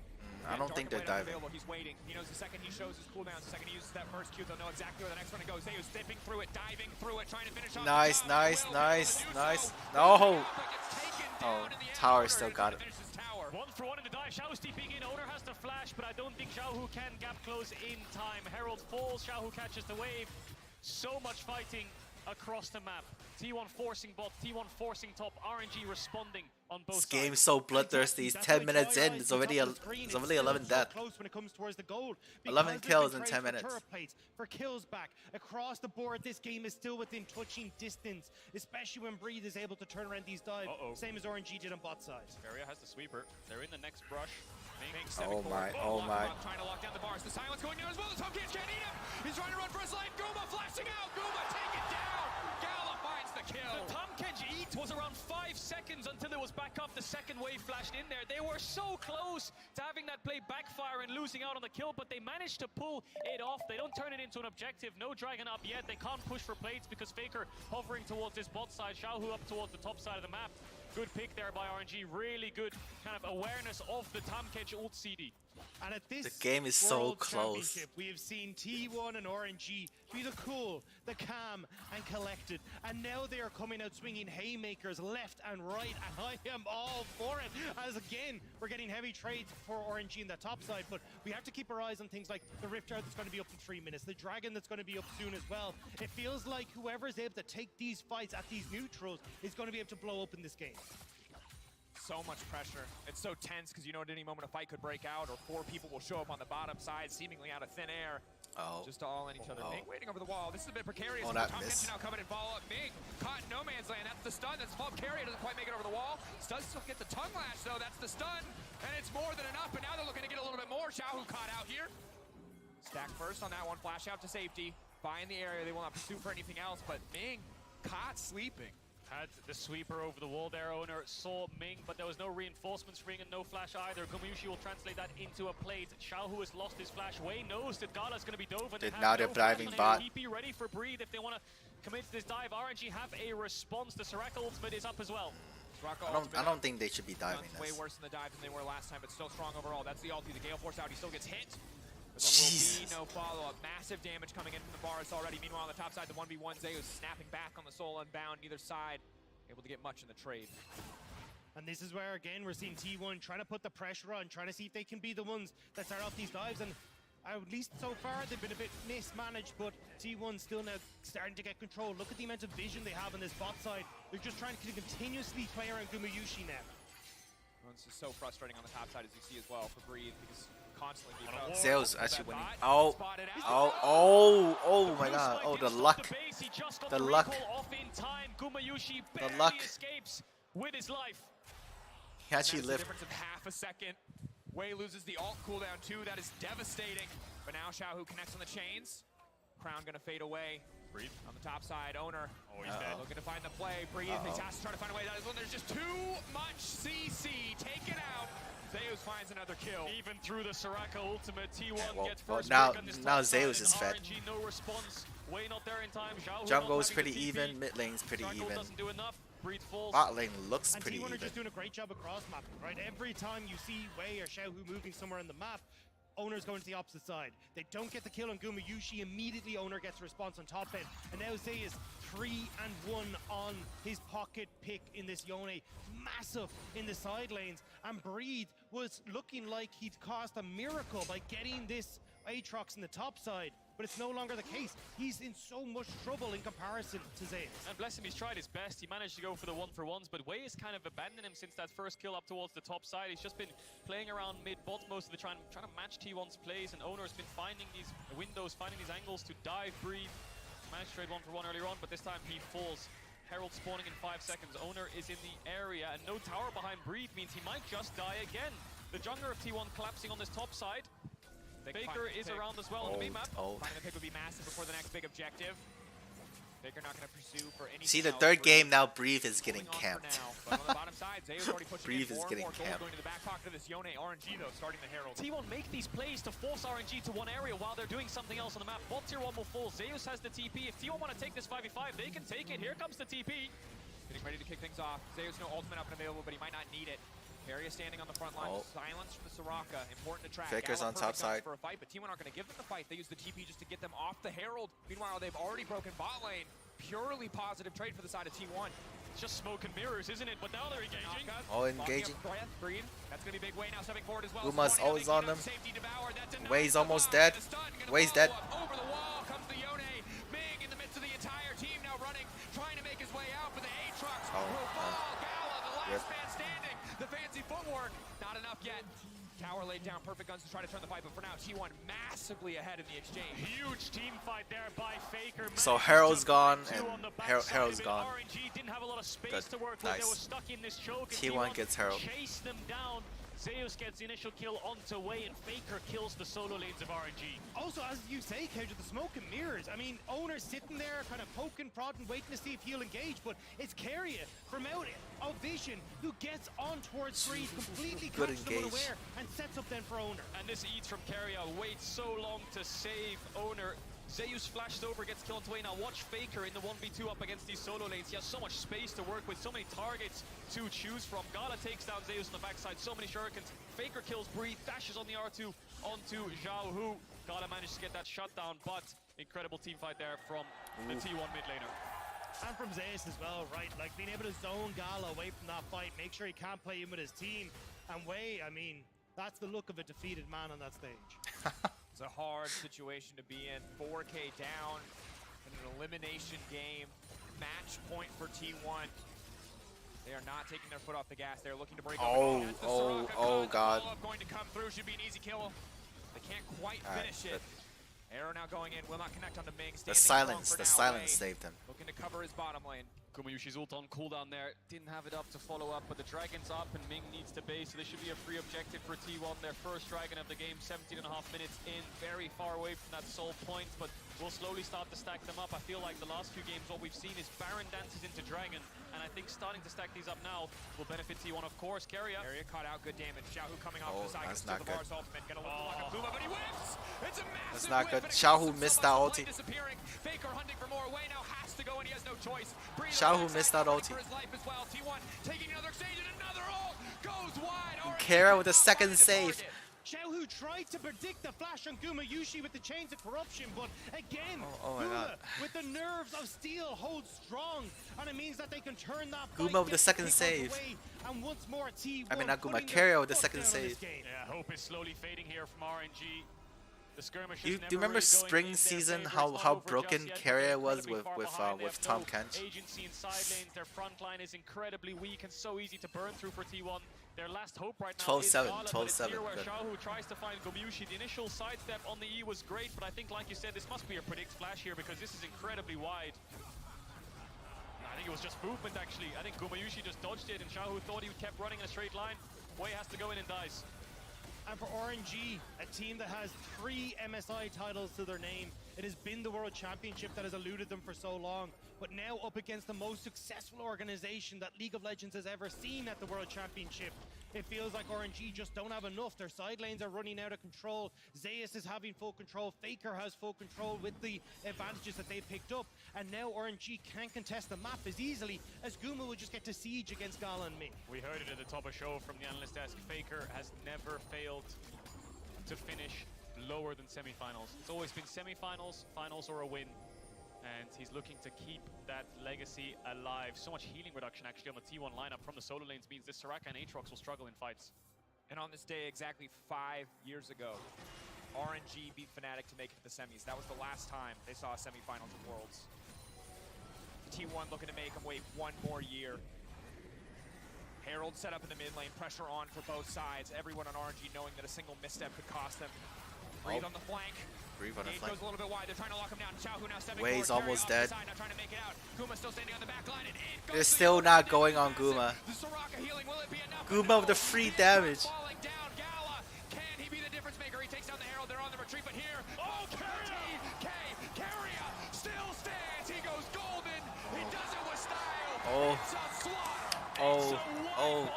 I don't think they're diving. He's waiting. He knows the second he shows his cooldowns, the second he uses that first Q, they'll know exactly where the next one goes. Zeus zipping through it, diving through it, trying to finish off. Nice, nice, nice, nice. No. Oh, tower still got it. 1-for-1 in the dive. Xiao's TPing in. Owner has the flash, but I don't think Xiaohu can gap close in time. Herald falls. Xiaohu catches the wave. So much fighting across the map. T1 forcing bot, T1 forcing top. RNG responding on both This sides. game's so bloodthirsty. It's 10 minutes in. It's already 11 death. Close when it comes towards the goal. 11 kills in 10 minutes. For kills back across the board, this game is still within touching distance, especially when Breathe is able to turn around these dives, same as RNG did on bot side. Feria has the sweeper. They're in the next brush. Oh my, oh my. Trying to lock down the bars. The silence going down as well. The Tom Kids can't eat him. He's trying to run for his life. Guma flashing out. Guma take it down. Gala finds the kill. The Tomkage eat was around 5 seconds until it was back up. The second wave flashed in there. They were so close to having that play backfire and losing out on the kill, but they managed to pull it off. They don't turn it into an objective. No dragon up yet. They can't push for plates because Faker hovering towards this bot side. Xiaohu up towards the top side of the map. Good pick there by RNG. Really good kind of awareness of the Tomkage ult CD. And at this The game is so World close. Championship, we have seen T1 and RNG be the cool, the calm, and collected. And now they are coming out swinging haymakers left and right, and I am all for it. As again, we're getting heavy trades for RNG in the top side, but we have to keep our eyes on things like the Rift Guard that's going to be up in 3 minutes, the Dragon that's going to be up soon as well. It feels like whoever is able to take these fights at these neutrals is going to be able to blow open this game. So much pressure. It's so tense because you know at any moment a fight could break out or 4 people will show up on the bottom side seemingly out of thin air. Oh. Just all in each other. Ming waiting over the wall. This is a bit precarious. Oh, that Tom miss. Tension now coming and follow up. Ming caught in no man's land. That's the stun. That's the fault. Carrier doesn't quite make it over the wall. Does still get the tongue lash though. That's the stun. And it's more than enough. But now they're looking to get a little bit more. Xiaohu caught out here. Stack first on that one. Flash out to safety. Buy in the area. They will not pursue for anything else. But Ming caught sleeping. Had the sweeper over the wall there. Owner saw Ming, but there was no reinforcements ring and no flash either. Gumayushi will translate that into a plate. Xiaohu has lost his flash. Wei knows that Gala's going to be dove. And Now they're diving bot. TP ready for Breathe if they want to commit to this dive. RNG have a response. The Soraka ultimate is up as well. I don't think they should be diving Way this. worse in the dive than they were last time, but still strong overall. That's the ulti. The Gale Force out. He still gets hit. But there will be no follow-up. Massive damage coming in from the bars already. Meanwhile, on the top side, the 1v1 Zeus snapping back on the Soul Unbound. Neither side able to get much in the trade. And this is where, again, we're seeing T1 trying to put the pressure on, trying to see if they can be the ones that start off these dives. And at least so far, they've been a bit mismanaged, but T1 still now starting to get control. Look at the amount of vision they have on this bot side. They're just trying to continuously play around Gumayushi now. Well, this is so frustrating on the top side, as you see as well, for Breathe, because constantly Zeus actually winning. Oh my god. Oh, the luck. The luck. The luck. With his life. He actually lived. lived. Difference of half a second. Wei loses the alt cooldown too. That is devastating. But now Xiaohu connects on the chains. Crown gonna fade away. Breathe. On the top side, Owner. Oh, he's dead. Looking to find the play. Breathe. He has to try to find a way. That is when there's just too much CC. Take it out. Zeus finds another kill. Even through the Soraka ultimate, T1 gets well, first now pick on this now top side, Zeus is fed. RNG, no response. Wei not there in time. Jungle is pretty even. Mid lane's pretty even. Doesn't do enough. Breathe falls. Bot lane looks And pretty T1 even. are just doing a great job of cross mapping, right? Every time you see Wei or Xiaohu moving somewhere on the map, Owner's going to the opposite side. They don't get the kill on Gumayushi. Immediately, Owner gets a response on top end. And now Zay is 3-1 on his pocket pick in this Yone. Massive in the side lanes. And Breed was looking like he'd caused a miracle by getting this Aatrox in the top side. But it's no longer the case. He's in so much trouble in comparison to Zeus. And bless him, he's tried his best. He managed to go for the 1-for-1s, but Wei has kind of abandoned him since that first kill up towards the top side. He's just been playing around mid-bot most of the time, trying to match T1's plays, and Owner's been finding these windows, finding these angles to dive, Breathe. Managed to trade 1-for-1 earlier on, but this time he falls. Herald spawning in 5 seconds. Owner is in the area, and no tower behind Breathe means he might just die again. The jungler of T1 collapsing on this top side. Faker is around as well on the map. Finding the pick would be massive before the next big objective. Faker not going to pursue for any. See, the third game now, Breathe is getting camped. But on the bottom side, Zeus already pushing Breathe in is more getting and more camped. gold going to the back pocket of this Yone. RNG though, starting the Herald. T1 make these plays to force RNG to one area while they're doing something else on the map. Bot tier 1 will fall. Zeus has the TP. If T1 want to take this 5v5, they can take it. Here comes the TP. Getting ready to kick things off. Zeus no ultimate up and available, but he might not need it. Area standing on the front line. Silence from the Soraka. Important to track. Faker's on top side. For a fight, but T1 aren't going to give them the fight. They use the TP just to get them off the Herald. Meanwhile, they've already broken bot lane. Purely positive trade for the side of T1. It's just smoke and mirrors, isn't it? But now they're engaging. Oh, engaging. Breathe. That's going to be big. Wei now stepping forward as well. Uma's always on them. Wei's almost dead. Wei's dead. Over the wall comes the Yone. Ming in the midst of the entire team now running, trying to make his way out, but the Aatrox will fall. Gala, the last man standing. The fancy footwork, not enough yet. Tower laid down, perfect guns to try to turn the fight, but for now, T1 massively ahead in the exchange. Huge team fight there by Faker. So Herald's gone, and Herald's gone. RNG didn't have a lot of space Good. to work with. They were stuck in this choke. T1 gets Herald. Chase them down. Zeus gets the initial kill onto Wei, and Faker kills the solo lanes of RNG. Also, as you say, Kedge, the smoke and mirrors. I mean, Owner's sitting there, kind of poking, prodding, waiting to see if he'll engage, but it's Keria from out of vision who gets on towards Breeze, completely Good catches them engage. unaware, and sets up then for Owner. And this eats from Keria, waits so long to save Owner. Zeus flashed over, gets killed away. Now watch Faker in the 1v2 up against these solo lanes. He has so much space to work with, so many targets to choose from. Gala takes down Zeus on the backside, so many shurikens. Faker kills Breathe, dashes on the R2 onto Zhao Hu. Gala managed to get that shut down, but incredible team fight there from the T1 mid laner. And from Zeus as well, right? Like being able to zone Gala away from that fight, make sure he can't play in with his team. And Wei, I mean, that's the look of a defeated man on that stage. It's a hard situation to be in. 4K down in an elimination game. Match point for T1. They are not taking their foot off the gas. They're looking to break up. God. Going to come through. Should be an easy kill. They can't quite finish it. Arrow now going in. Will not connect on the Ming. The silence saved him. Looking to cover his bottom lane. Gumayushi's ult on cooldown there. Didn't have it up to follow up, but the dragon's up and Ming needs to base, so this should be a free objective for T1. Their first dragon of the game, 17.5 minutes in, very far away from that soul point, but we'll slowly start to stack them up. I feel like the last few games, what we've seen is Baron dances into dragon, and I think starting to stack these up now will benefit T1, of course. Keria caught out, good damage. Xiaohu coming off the side. That's not good. Ultimate. Gonna look like a Buma, but he whips! It's a massive That's not good. whip, Xiaohu missed that ulti. Disappearing. Faker hunting for more. Wei now has to go, and he has no choice. Xiaohu missed that ulti. For his life as well. T1 taking another exchange and another ult. Goes wide. Kara with a second save. Xiaohu tried to predict the flash on Gumayushi with the chains of corruption, but again, my God. with the nerves of steel holds strong, and it means that they can turn that Guma with the second save. And once more, T1 I mean, not Guma, Keria with the second save. save. Yeah, hope is slowly fading here from RNG. The skirmish Do you is never remember really going spring in their season favor. how It's not how over broken just yet, but Keria they're was incredibly far behind. They with have Tom no Kench? agency in side lanes. Their front line is incredibly weak and so easy to burn through for T1. Their last hope right now is 12-7, Gala, but it's 12-7, here where good. Xiaohu tries to find Gomushi. The initial sidestep on the E was great, but I think, like you said, this must be a predict flash here because this is incredibly wide. I think it was just movement, actually. I think Gomushi just dodged it, and Xiaohu thought he kept running in a straight line. Wei has to go in and dies. And for RNG, a team that has 3 MSI titles to their name, it has been the World Championship that has eluded them for so long. But now up against the most successful organization that League of Legends has ever seen at the World Championship, it feels like RNG just don't have enough. Their side lanes are running out of control. Zeus is having full control. Faker has full control with the advantages that they picked up. And now RNG can't contest the map as easily as Guma will just get to siege against Gala and me. We heard it at the top of show from the analyst desk. Faker has never failed to finish lower than semifinals. It's always been semifinals, finals, or a win. And he's looking to keep that legacy alive. So much healing reduction actually on the T1 lineup from the solo lanes means this Soraka and Aatrox will struggle in fights. And on this day, exactly 5 years ago, RNG beat Fnatic to make it to the semis. That was the last time they saw a semifinals of Worlds. T1 looking to make them wait one more year. Herald set up in the mid lane, pressure on for both sides. Everyone on RNG knowing that a single misstep could cost them. Breathe on the flank. Breathe on the Gate flank. goes a little bit wide. They're trying to lock him down. Xiaohu now stepping Wei's forward. almost Carry off dead. the side, now trying to make it out. Guma still standing on the back line. And it goes They're to the still other not side. going on Massive. Guma. The Soraka healing, will it be enough? Guma with the free damage. Falling down. Gala, can he be the difference maker? He takes down the Herald. They're on the retreat, but here, Keria still stands. He goes golden. He does it with style. Oh. It's a slaughter. Oh, It's a wipe oh, on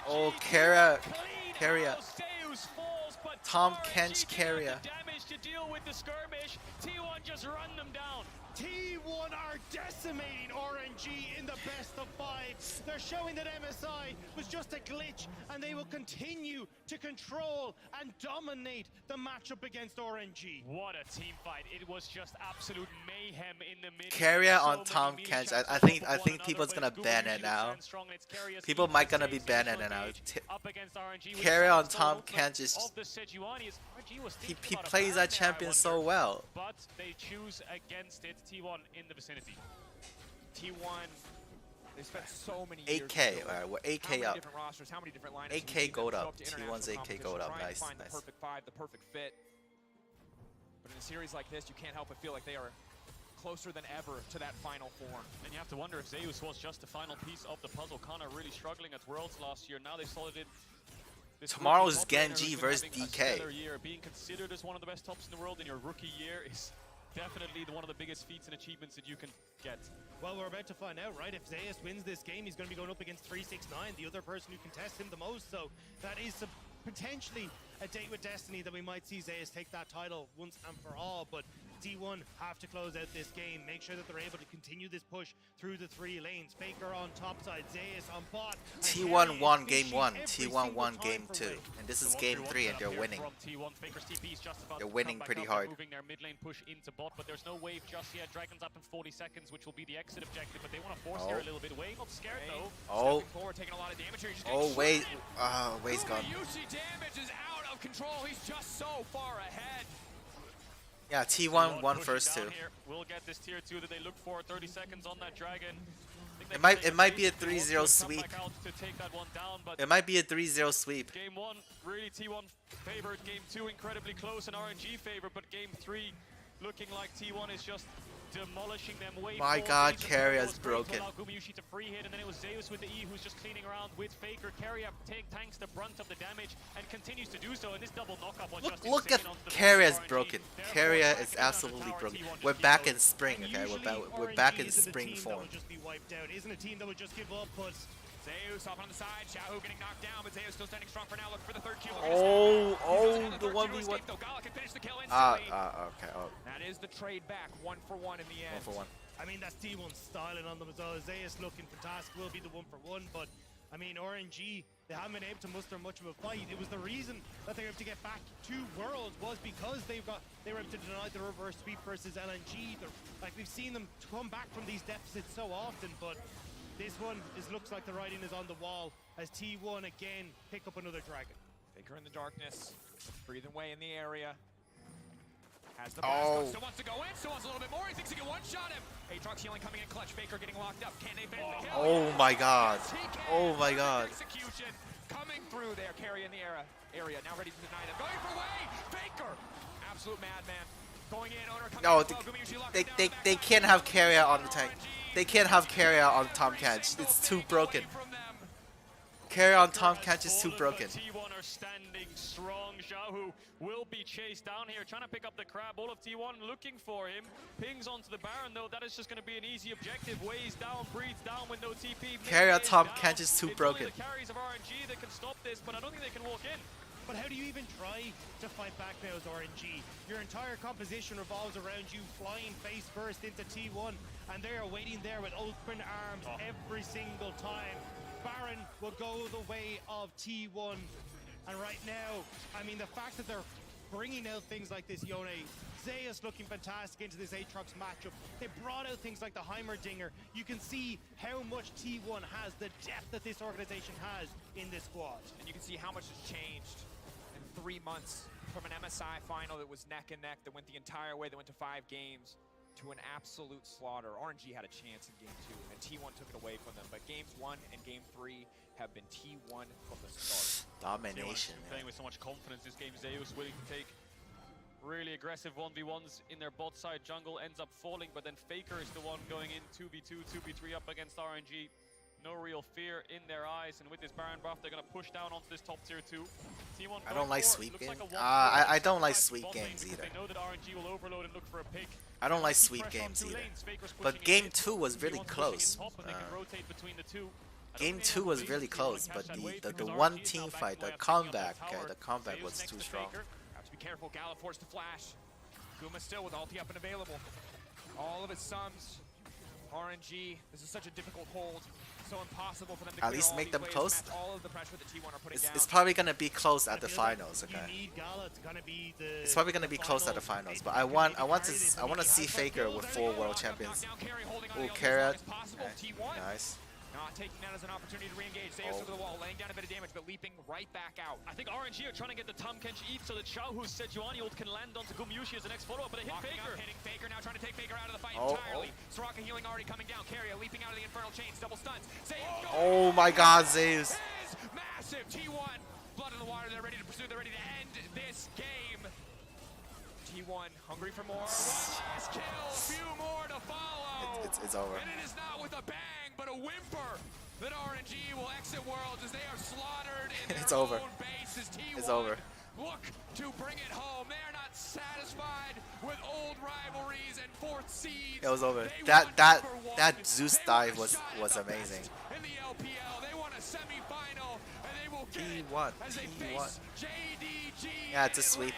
oh, RNG. Keria, Clean Keria. house. Deus falls, but Tom RNG Kench, didn't have Keria. the damage to deal with the skirmish. T1 just run them down. T1 are decimating RNG in the best of 5. They're showing that MSI was just a glitch, and they will continue to control and dominate the matchup against RNG. What a team fight. It was just absolute mayhem in the mid. Keria So on many Tom melee Kench. shots I on think top of one people's another, gonna but ban Guma it now. stands strong, and it's Keria's People team might that gonna be stays banning initial it now. engage up against RNG, which Keria on sounds Tom so Kench is of the Sejuani is RNG was he thinking about a plays ban that there, I champion so wonder. well. But they choose against it. T1 in the vicinity. T1, they spent so many years. 8K, building. alright, we're How 8K many up. different rosters, how many different lineups? 8K gold up. To T1's 8K gold up. Nice, find nice. The perfect 5, the perfect fit. But in a series like this, you can't help but feel like they are closer than ever to that final form. And you have to wonder if Zeus was just the final piece of the puzzle. Connor really struggling at Worlds last year. Now they solid it. This Tomorrow's rookie top laner Genji who's been versus having a DK. stellar year. Being considered as one of the best tops in the world in your rookie year is definitely one of the biggest feats and achievements that you can get. Well, we're about to find out, right? If Zeus wins this game, he's going to be going up against 369, the other person who can test him the most. So that is potentially a date with destiny that we might see Zeus take that title once and for all. But T1 have to close out this game, make sure that they're able to continue this push through the 3 lanes. Faker on top side, Zeus on bot. T1 won game 1, T1 won game 2, and this is So game 1-3-1 3 and setup they're here winning. From T1, Faker's TP is just about They're to winning come back pretty up. They're hard. moving their mid lane push into bot, but there's no wave just yet. Dragon's up in 40 seconds, which will be the exit objective, but they want to force here a little bit. Wei not scared though. Oh, Stepping forward, taking a lot of damage here. He's just oh, getting Wei, shredded. Wei's gone. Yushi damage is out of control. He's just so far ahead. Yeah, T1 won Pushing first down 2. here. We'll get this tier 2 that they look for. 30 seconds on that dragon. It might be a 3-0 sweep. To take that one down, but It might be a 3-0 sweep. game 1 really T1 favored. Game 2 incredibly close and RNG favored, but game 3 looking like T1 is just demolishing them. Way My forward. God, Reason Keria's was great to broken. allow Gumayushi to free hit, and then it was Zeus with the E who's just cleaning around with Faker. Keria tanks the brunt of the damage and continues to do so, and this double knockup was just Look insane at onto the Keria's RNG. broken. Therefore, Keria back is again on the absolutely tower, broken. T1 just We're keep back going. in spring, okay? We're Usually, back in RNG isn't a spring team that form. will just be wiped out. Isn't a team that would just give up, but Zeus off on the side. Xiaohu getting knocked down, but Zeus still standing strong for now. Looking for the third kill. The 1v1. Gala can finish the kill instantly. Okay. Oh, That is the trade back, 1 for 1 in the end. 1 for 1. I mean, that's T1 styling on them as well. Zeus looking fantastic, will be the 1 for 1, but I mean, RNG, they haven't been able to muster much of a fight. It was the reason that they were able to get back to Worlds was because they were able to deny the reverse sweep versus LNG. Like, we've seen them come back from these deficits so often, but this one looks like the writing is on the wall as T1 again pick up another dragon. Faker in the darkness, breathing away in the area. Has the blast, still wants to go in, still wants a little bit more. He thinks he can one-shot him. Aatrox healing coming in clutch. Faker getting locked up. Can they finish the kill? Oh my god. Oh my god. Execution coming through there. Carry in the area. Now ready to deny them. Going for way. Faker. Absolute madman. Going in. Owner coming no, they can't have carrier on the tank. They can't have carrier on Tom Catch. It's too broken. Carrier on Tom Catch is too broken. T1 are standing strong. Xiaohu will be chased down here, trying to pick up the crab. All of T1 looking for him. Pings onto the Baron, though. That is just going to be an easy objective. Weighs down, breathes down with no TP. Carrier Tom Catch is too broken. It's only the carries of RNG that can stop this, but I don't think they can walk in. But how do you even try to fight back now as RNG? Your entire composition revolves around you flying face first into T1, and they are waiting there with open arms every single time. Baron will go the way of T1, and right now, I mean, the fact that they're bringing out things like this, Yone, Zeus looking fantastic into this Aatrox matchup. They brought out things like the Heimerdinger. You can see how much T1 has, the depth that this organization has in this squad. And you can see how much has changed in 3 months from an MSI final that was neck and neck, that went the entire way, that went to 5 games, to an absolute slaughter. RNG had a chance in Game 2, and T1 took it away from them. But Games 1 and Game 3 have been T1 from the start. Domination. Playing with so much confidence this game. Zeus willing to take really aggressive 1v1s in their bot side. Jungle ends up falling, but then Faker is the one going in 2v2, 2v3 up against RNG. No real fear in their eyes, and with this Baron buff, they're going to push down onto this top tier 2. T1 I don't like sweep games. Like I don't like sweep games either. They know that RNG will overload and look for a pick. I don't like sweep games either. But Game 2 was really close. Game 2 was really close, but the one team fight, the comeback was too strong. Have to be careful. Gala forced to flash. Guma still with ulti up and available. All of his sums. RNG. This is such a difficult hold. So impossible for them to at least make them close. All of the pressure that T1 are putting down. It's probably gonna be close at the finals, okay? It's probably gonna be close at the finals, but I want to see Faker with 4 world champions. Oh, carrot. Okay. Nice. Not taking that as an opportunity to re-engage. Zeus over the wall, laying down a bit of damage, but leaping right back out. I think RNG are trying to get the Tom Kench Eve so that Xiaohu's Sejuani ult can land onto Gumyushi as the next follow-up, but they hit Faker. Hitting Faker now, trying to take Faker out of the fight entirely. Soraka healing already coming down. Carrier leaping out of the infernal chains, double stuns. Zeus oh my god, Zeus. Massive T1. Blood in the water, they're ready to pursue, they're ready to end this game. T1 hungry for more. One last kill, few more to follow. It's over. And it is not with a bang, but a whimper that RNG will exit Worlds as they are slaughtered in their own base as T1 it's over. look to bring it home. They are not satisfied with old rivalries and 4th seeds. It was over. That Zeus dive was amazing. In the LPL, they want a semi-final, and they will get T1. as they face JDG. Yeah, it's a sweep.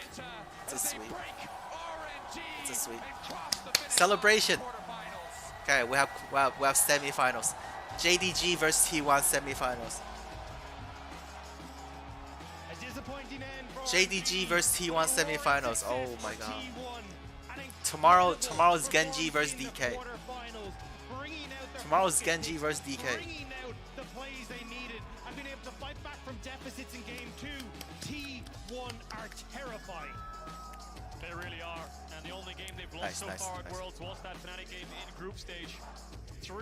It's a sweep. RNG It's a sweep. and cross the finish Celebration. quarterfinals. Okay, we have semi-finals. JDG versus T1 semi-finals. A disappointing end for JDG versus T1 semi-finals. Oh my god. T1. Tomorrow's Genji versus DK. Tomorrow's Genji versus DK. Bringing out the plays they needed and being able to fight back from deficits in Game 2. T1 are terrifying. They really are, and the only game they've lost so far at Worlds was that Fnatic game in group stage. 3-0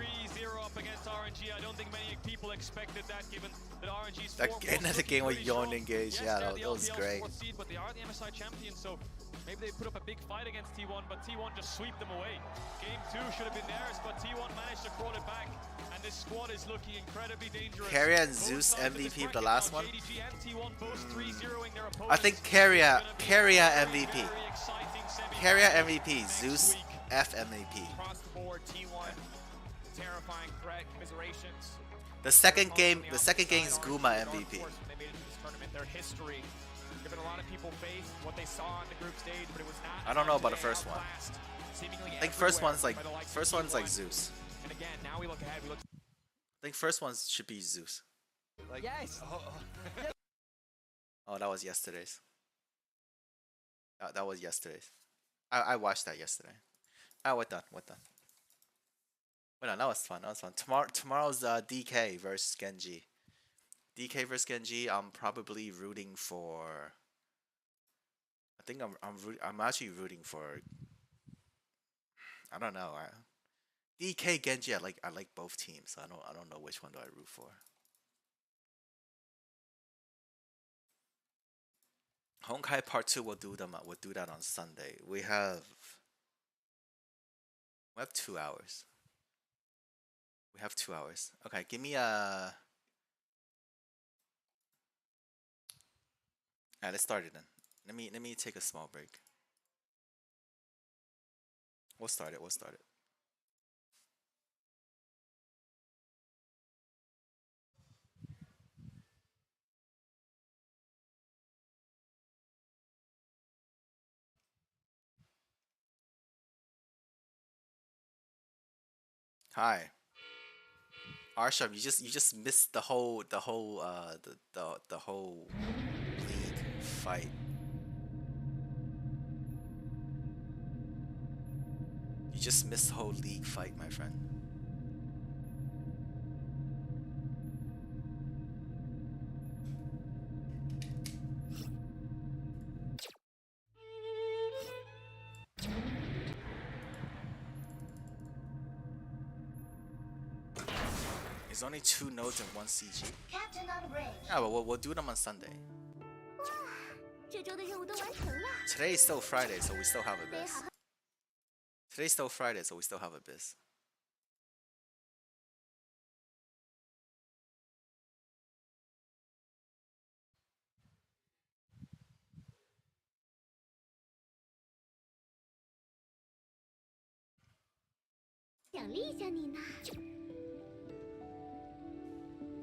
up against RNG. I don't think many people expected that, given that RNG's Another game with Yon engaged. Yeah, that was great. Seed, but they are the MSI champions, so maybe they put up a big fight against T1, but T1 just sweep them away. Game 2 should have been theirs, but T1 managed to crawl it back, and this squad is looking incredibly dangerous. Carrier and Zeus MVP the last one. JDG and T1 both 3-0ing their opponents. I think Carrier MVP. Carrier MVP. Zeus F MVP. Across the board, T1, terrifying threat, commiserations. The second game is Guma MVP. When they made it to this tournament, their history, given a lot of people faith what they saw on the group stage, but it was not. I don't know about the first one. I I think first one's like Zeus. And again, now we look ahead. We look. I think first one should be Zeus. Yes. Oh, that was yesterday's. That was yesterday's. I watched that yesterday. We're done. We're done. That was fun. That was fun. Tomorrow's DK versus Genji. DK versus Genji. I'm probably rooting for. I think I'm actually rooting for. I don't know. DK Genji. I like both teams. So I don't know which one do I root for. Honkai Part 2 we'll do that on Sunday. We have 2 hours. We have 2 hours. Okay, give me a. Alright, let's start it then. Let me take a small break. We'll start it. Hi. Arsham, you just missed the whole league fight. You just missed the whole league fight, my friend. There's only 2 nodes and 1 CG. Yeah, but we'll do them on Sunday. Today is still Friday, so we still have a biz. Today's still Friday, so we still have a biz.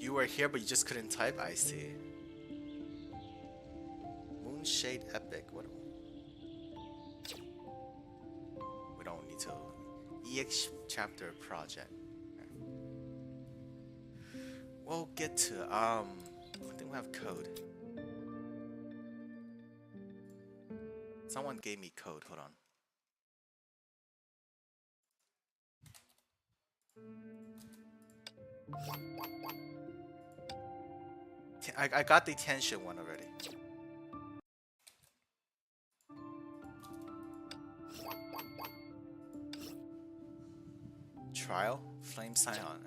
You were here, but you just couldn't type? I see. Moonshade Epic. What? We don't need to. EX chapter project. Okay. We'll get to. I think we have code. Someone gave me code. Hold on. I got the tension one already. Trial? Flame Scion.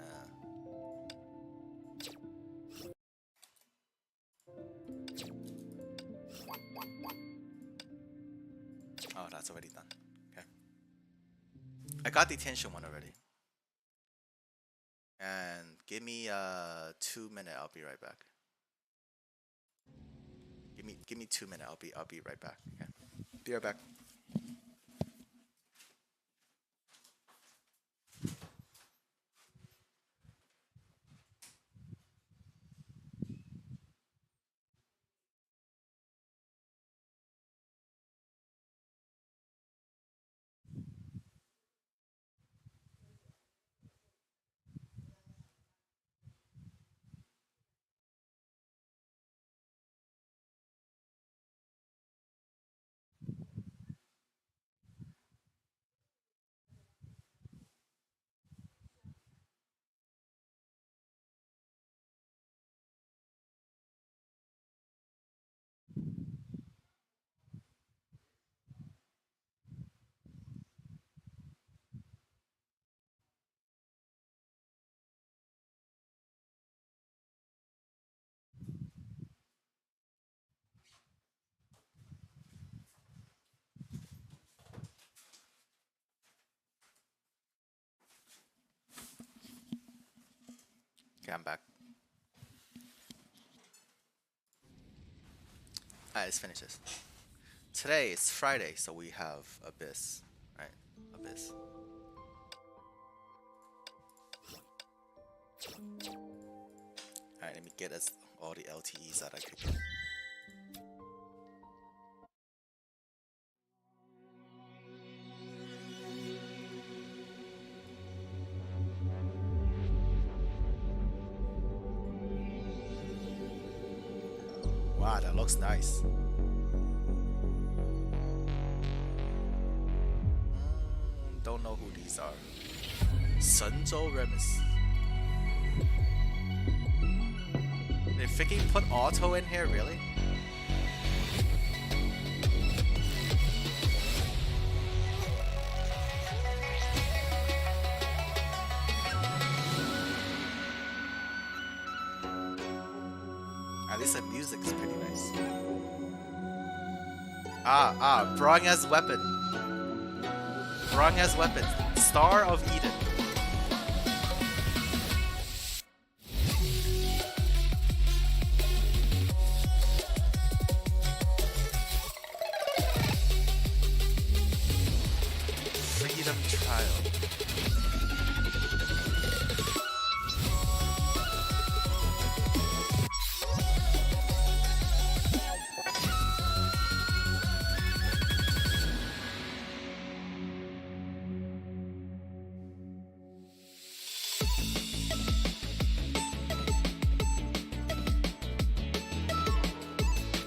Oh, that's already done. Okay. I got the tension one already. And give me 2 minutes. I'll be right back. Give me 2 minutes. I'll be right back. Okay. Be right back. Okay, I'm back. Alright, let's finish this. Today is Friday, so we have Abyss. Right? Abyss. Alright, let me get us all the LTEs that I could get. Wow, that looks nice. Don't know who these are. Sunzhou Remus. They freaking put auto in here, really? At least the music is pretty nice. Brong as weapon. Brong as weapon. Star of Eden. Freedom Trial.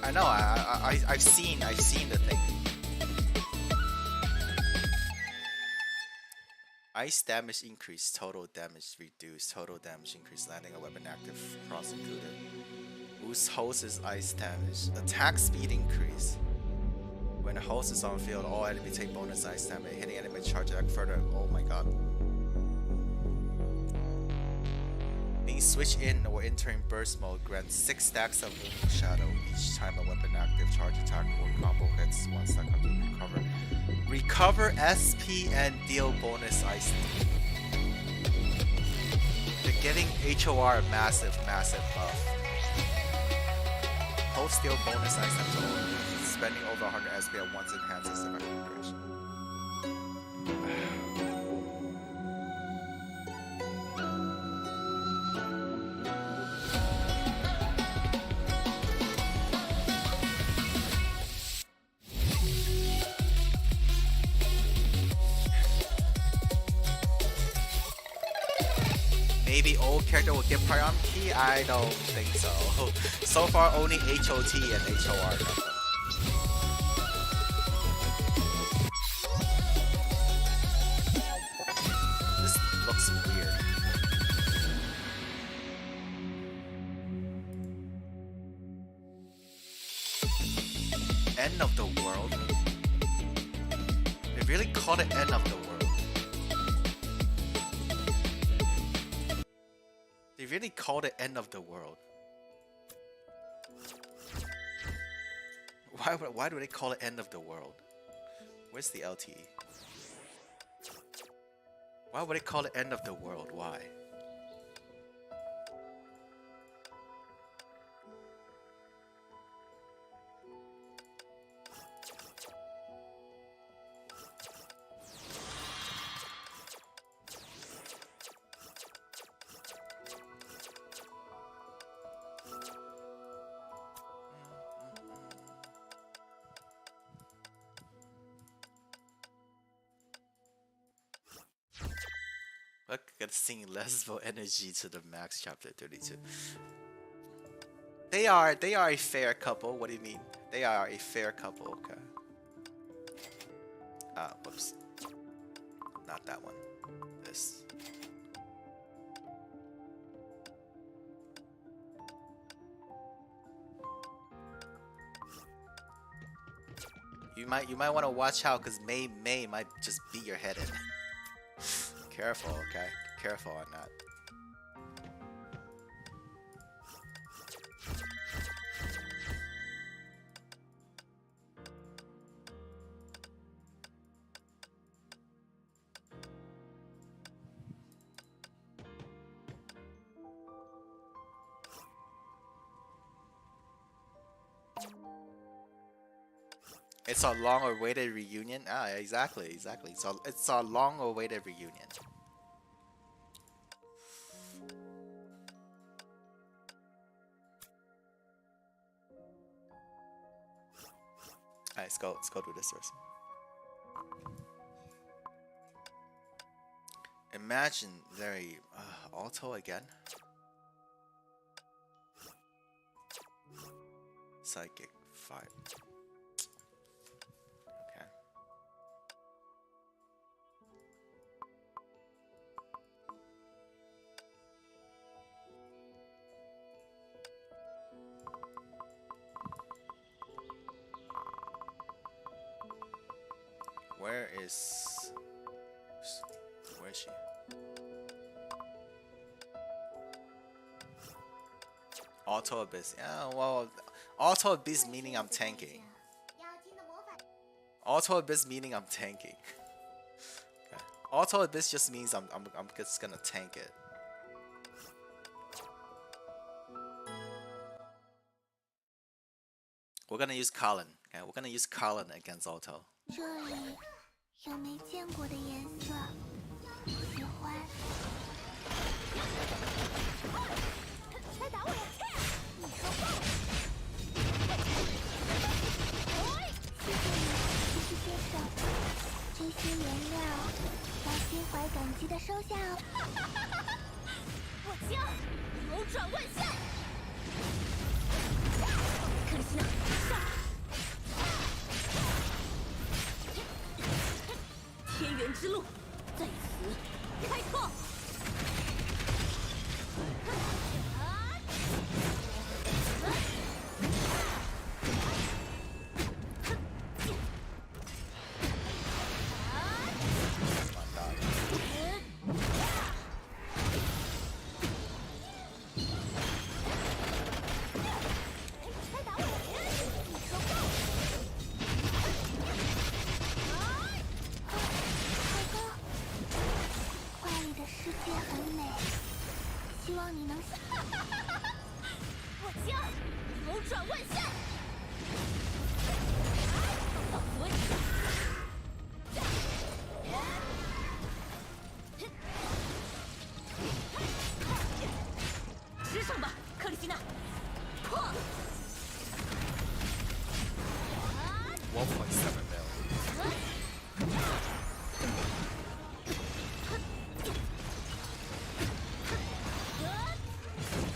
I know. I've seen the thing. Ice damage increase, total damage reduced, total damage increase, landing a weapon active, cross included. Boost host's ice damage. Attack speed increase. When a host is on field, all enemies take bonus ice damage. Hitting enemy charge attack further. Oh my god. Being switched in or entering burst mode grants 6 stacks of Looming Shadow each time a weapon active, charge attack, or combo hits. Once that comes to recover. Recover SP and deal bonus ice. They're giving HOR a massive buff. Post deal bonus ice damage to all enemies. Spending over 100 SP at once enhances effective duration. Maybe old character will get priority key? I don't think so. So far only HOT and HOR. This looks weird. End of the world? They really called it end of the world. They really called it end of the world. Why do they call it end of the world? Where's the LTE? Why would they call it end of the world? Why? Look at sing Lesbo energy to the max, chapter 32. They are a fair couple. What do you mean? They are a fair couple, okay. Whoops. Not that one. This. You might want to watch out because May might just beat your head in. Careful, okay? Careful on that. It's a long-awaited reunion. Exactly. It's a long-awaited reunion. Alright, let's go do this first. Imagine Larry Alto again. Psychic 5. Okay. Where is she? Auto Abyss. Yeah, well, Auto Abyss meaning I'm tanking. Auto Abyss meaning I'm tanking. Okay. Auto Abyss just means I'm just gonna tank it. We're gonna use Colin. Okay, we're gonna use Colin against Auto. 这里有没见过的颜色，喜欢。来打我呀！你说话。谢谢你继续介绍，这些颜料要心怀感激的收下哦。我将扭转万象。克里斯娜，上！ 天元之路在此开拓。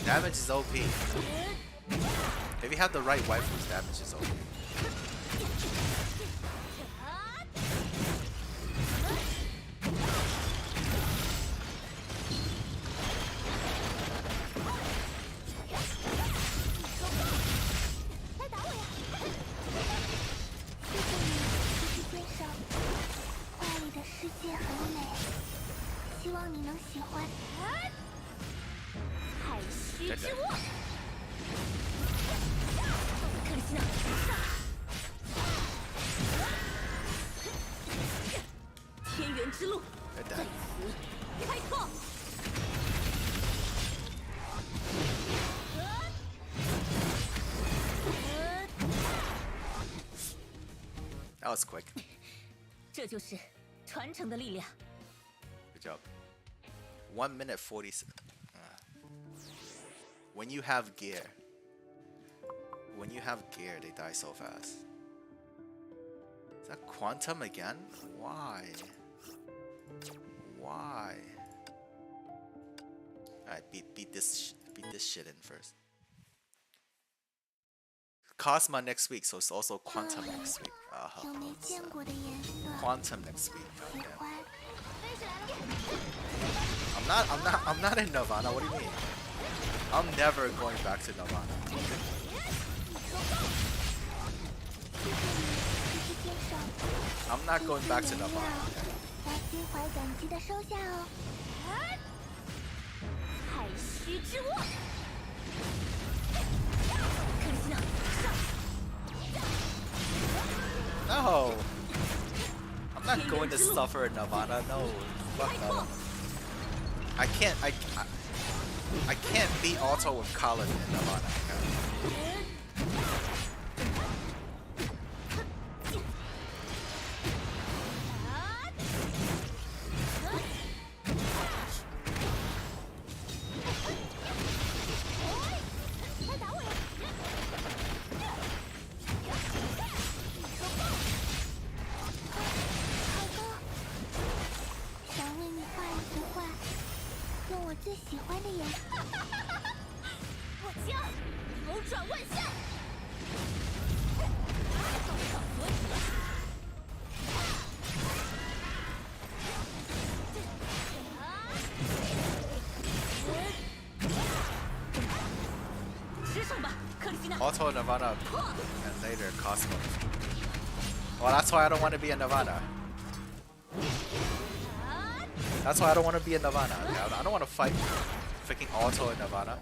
Damage is OP. If you have the right waifus, damage is OP. That was quick. 这就是传承的力量。 Good job. 1 minute 40. When you have gear, they die so fast. Is that Quantum again? Why? Why? Alright, beat this shit in first. Cosma next week, so it's also Quantum next week. Quantum next week. Okay. I'm not in Nirvana. What do you mean? I'm never going back to Nirvana. I'm not going back to Nirvana. No! I'm not going to suffer in Nirvana. No. Fuck no. I can't beat Auto with Colin in Nirvana. Auto Nirvana and later Cosmo. Well, that's why I don't want to be in Nirvana. That's why I don't want to be in Nirvana. I don't want to fight freaking Auto in Nirvana.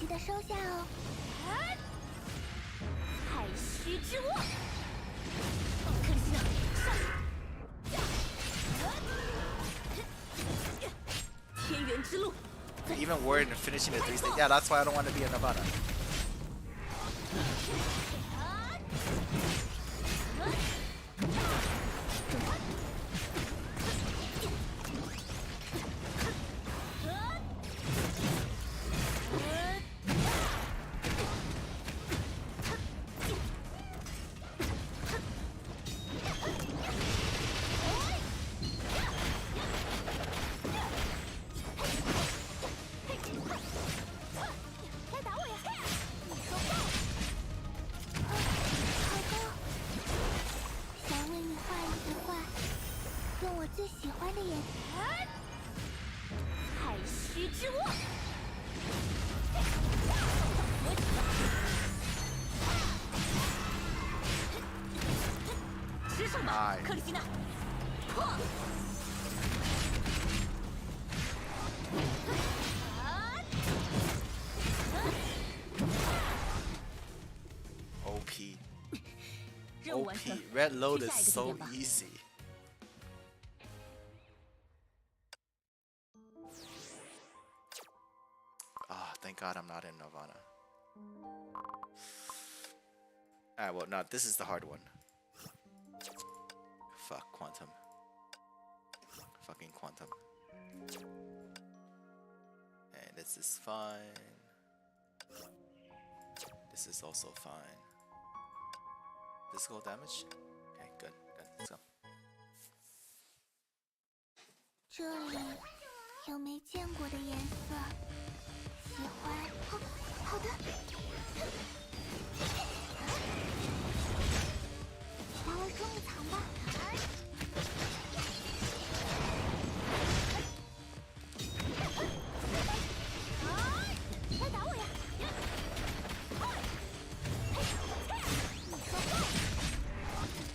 记得收下哦。太虚之握，克里斯娜，上！天元之路。 Even worried in finishing the 3-stage. Yeah, that's why I don't want to be in Nirvana.克里斯娜，破！ OP. OP. Red load is so easy. Ah, thank God I'm not in Nirvana. Alright, well, no, this is the hard one. Fuck, Quantum. Fucking Quantum. And this is fine. This is also fine. Physical damage? Okay, good, good, let's go. 这里有没见过的颜色，喜欢。好的。来玩捉迷藏吧。来打我呀！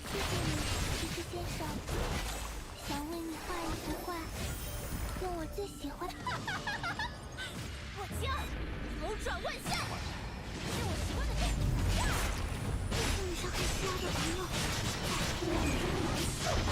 谢谢你，骑士先生。想为你画一幅画，用我最喜欢。我将扭转万象，是我习惯的变。这是你伤害心爱的朋友，让你这么难受吧。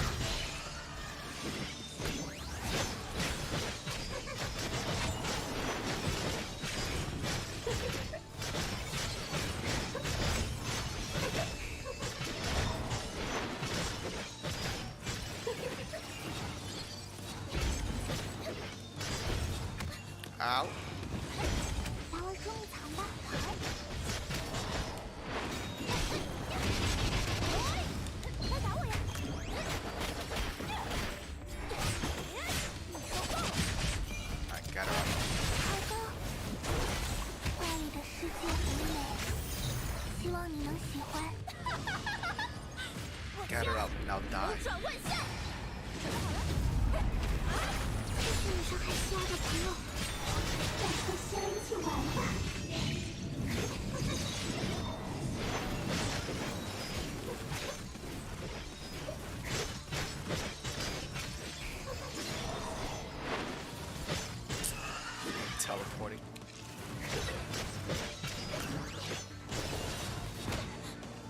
Ow. 来玩捉迷藏吧。来打我呀！I got her. 好的。画里的世界很美，希望你能喜欢。Get her up, now 扭 die. 转万象。准备好了。这是你伤害心爱的朋友。 再和仙儿一起玩吧。Teleporting.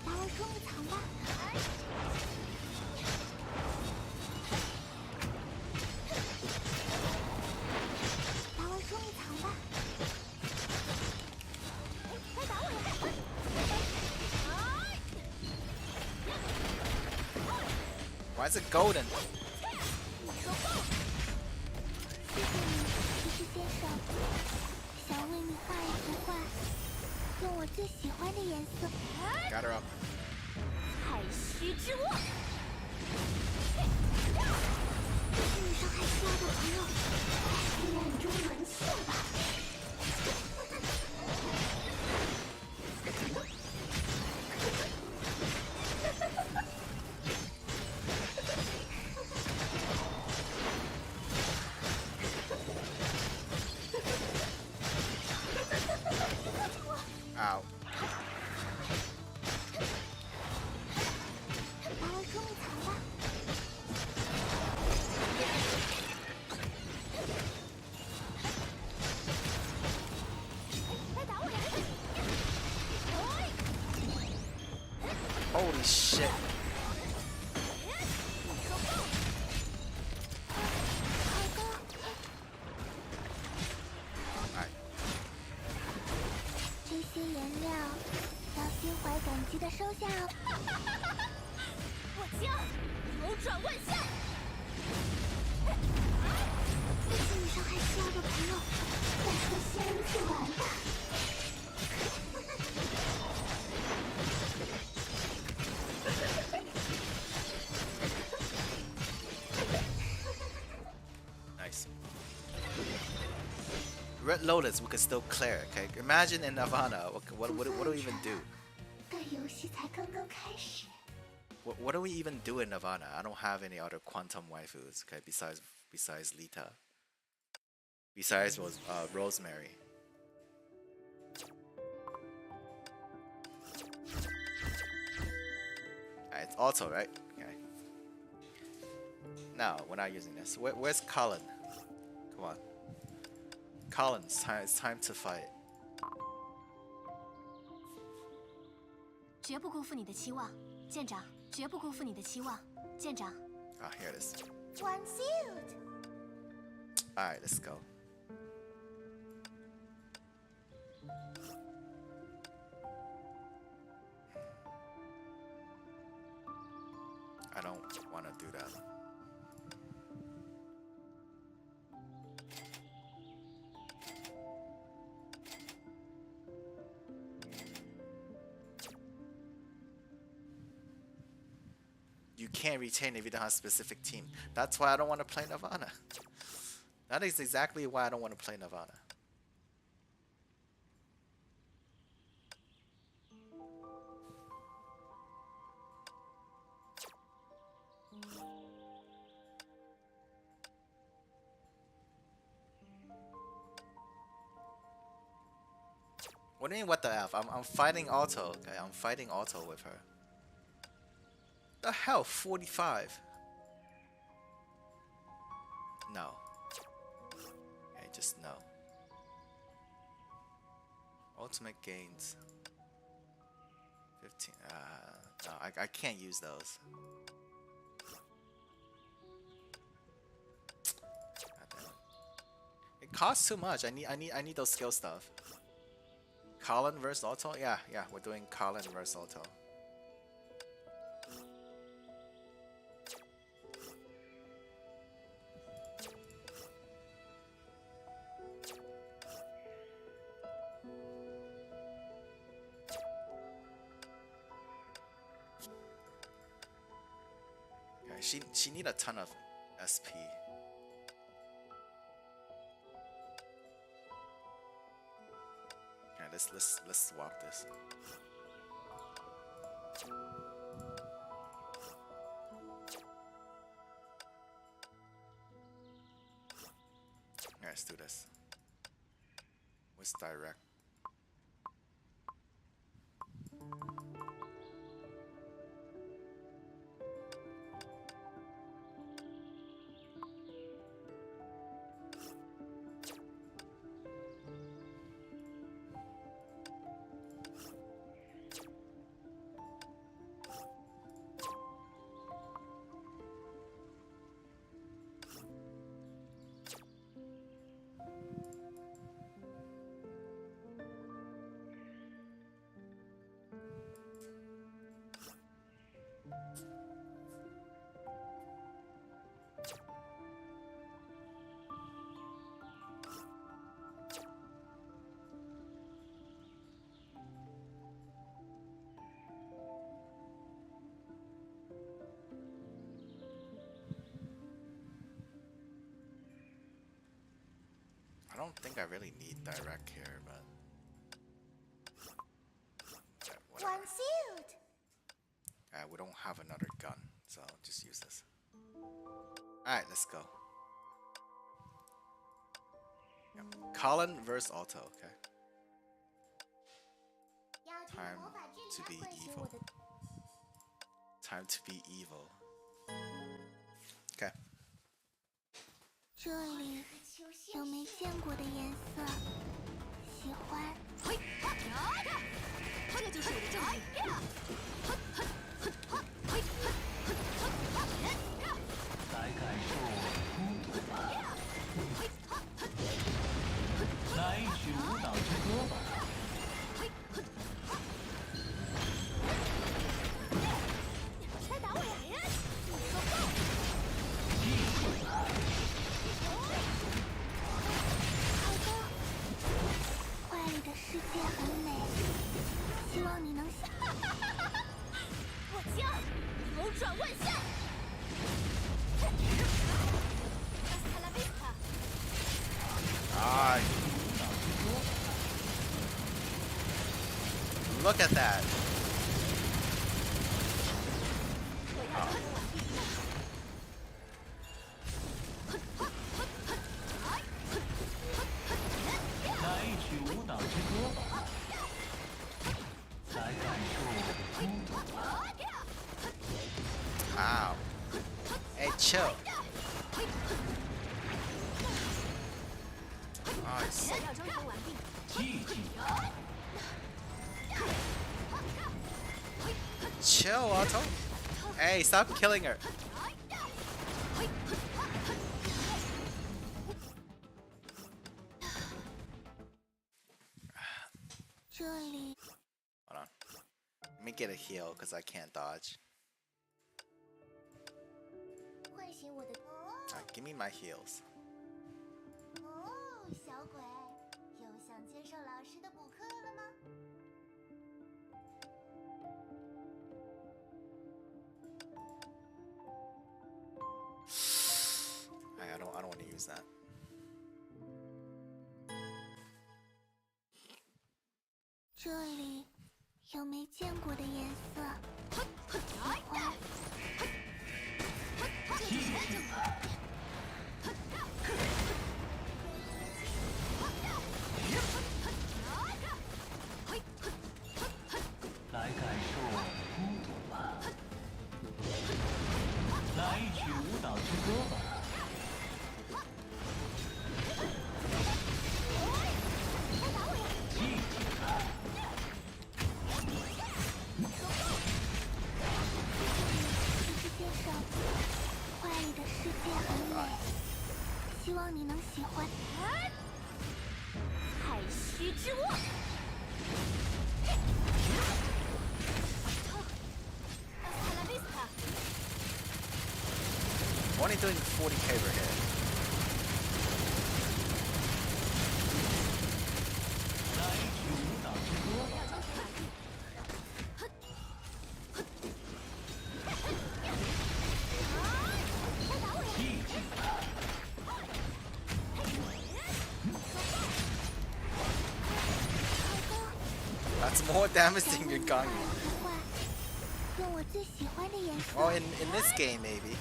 来玩捉迷藏吧。来玩捉迷藏吧。来打我呀！Why is it golden? 谢谢你，骑士先生。想为你画一幅画，用我最喜欢的颜色。 Got her up. 太虚之握。这是你伤害心爱的朋友，黑暗中沦陷吧。 Ow. 来玩捉迷 shit. Alright. 这些颜料要心怀感激的收下哦。我将扭转万象。不轻易伤害亲爱的朋友，再说先就完吧。Nice. Red Lotus, we could still clear. Okay, imagine in Nirvana, what do we even do? 但游戏才刚刚开始。What do we even do in Nirvana? I don't have any other quantum waifus. Okay, besides Lita. Besides was Rosemary. It's auto, right? Okay. No, we're not using this. Where's Colin? Come on. Colin, it's time to fight. 绝不辜负你的期望，舰长。绝不辜负你的期望，舰长。Ah, here it is. One sealed. Alright, let's go. I don't want to do that. You can't retain if you don't have a specific team. That's why I don't want to play Nirvana. That is exactly why I don't want to play Nirvana. What do you mean, what the F? I'm fighting auto, okay? I'm fighting auto with her. The hell, 45? No. Okay, just no. Ultimate gains. 15. No, I can't use those. Goddamn. It costs too much. I need those skill stuff. Colin versus auto? Yeah, we're doing Colin versus auto. Okay, she need a ton of SP. Okay, let's swap this. Okay, let's do this. What's direct? I don't think I really need direct here, but whatever. One sealed. We don't have another gun, so I'll just use this. Alright, let's go. Yep. Colin versus Auto, okay. Time to be evil. Time to be evil. Okay. 这里有没见过的颜色，喜欢。这就是我的证据。my. Look at that. Ow. Hey, chill. Nice. Chill, Otto. Hey, stop killing her. Hold on. Let me get a heal because I can't dodge. Alright, give me my heals. I don't want to use that. Only doing 40k per hit. That's more damage than your gun. Oh, in this game maybe.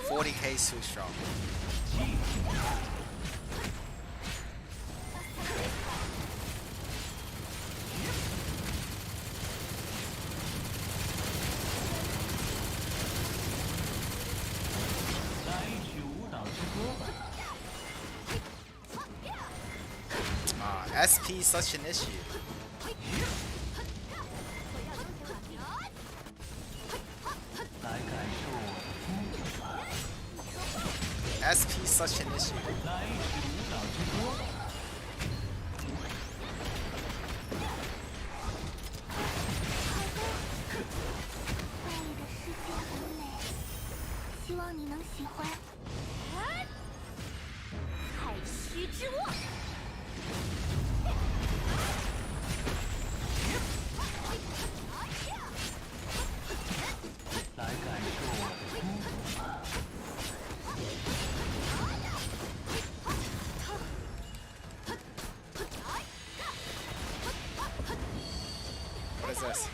$40k is too strong. SP is such an issue. SP is such an issue. What is this?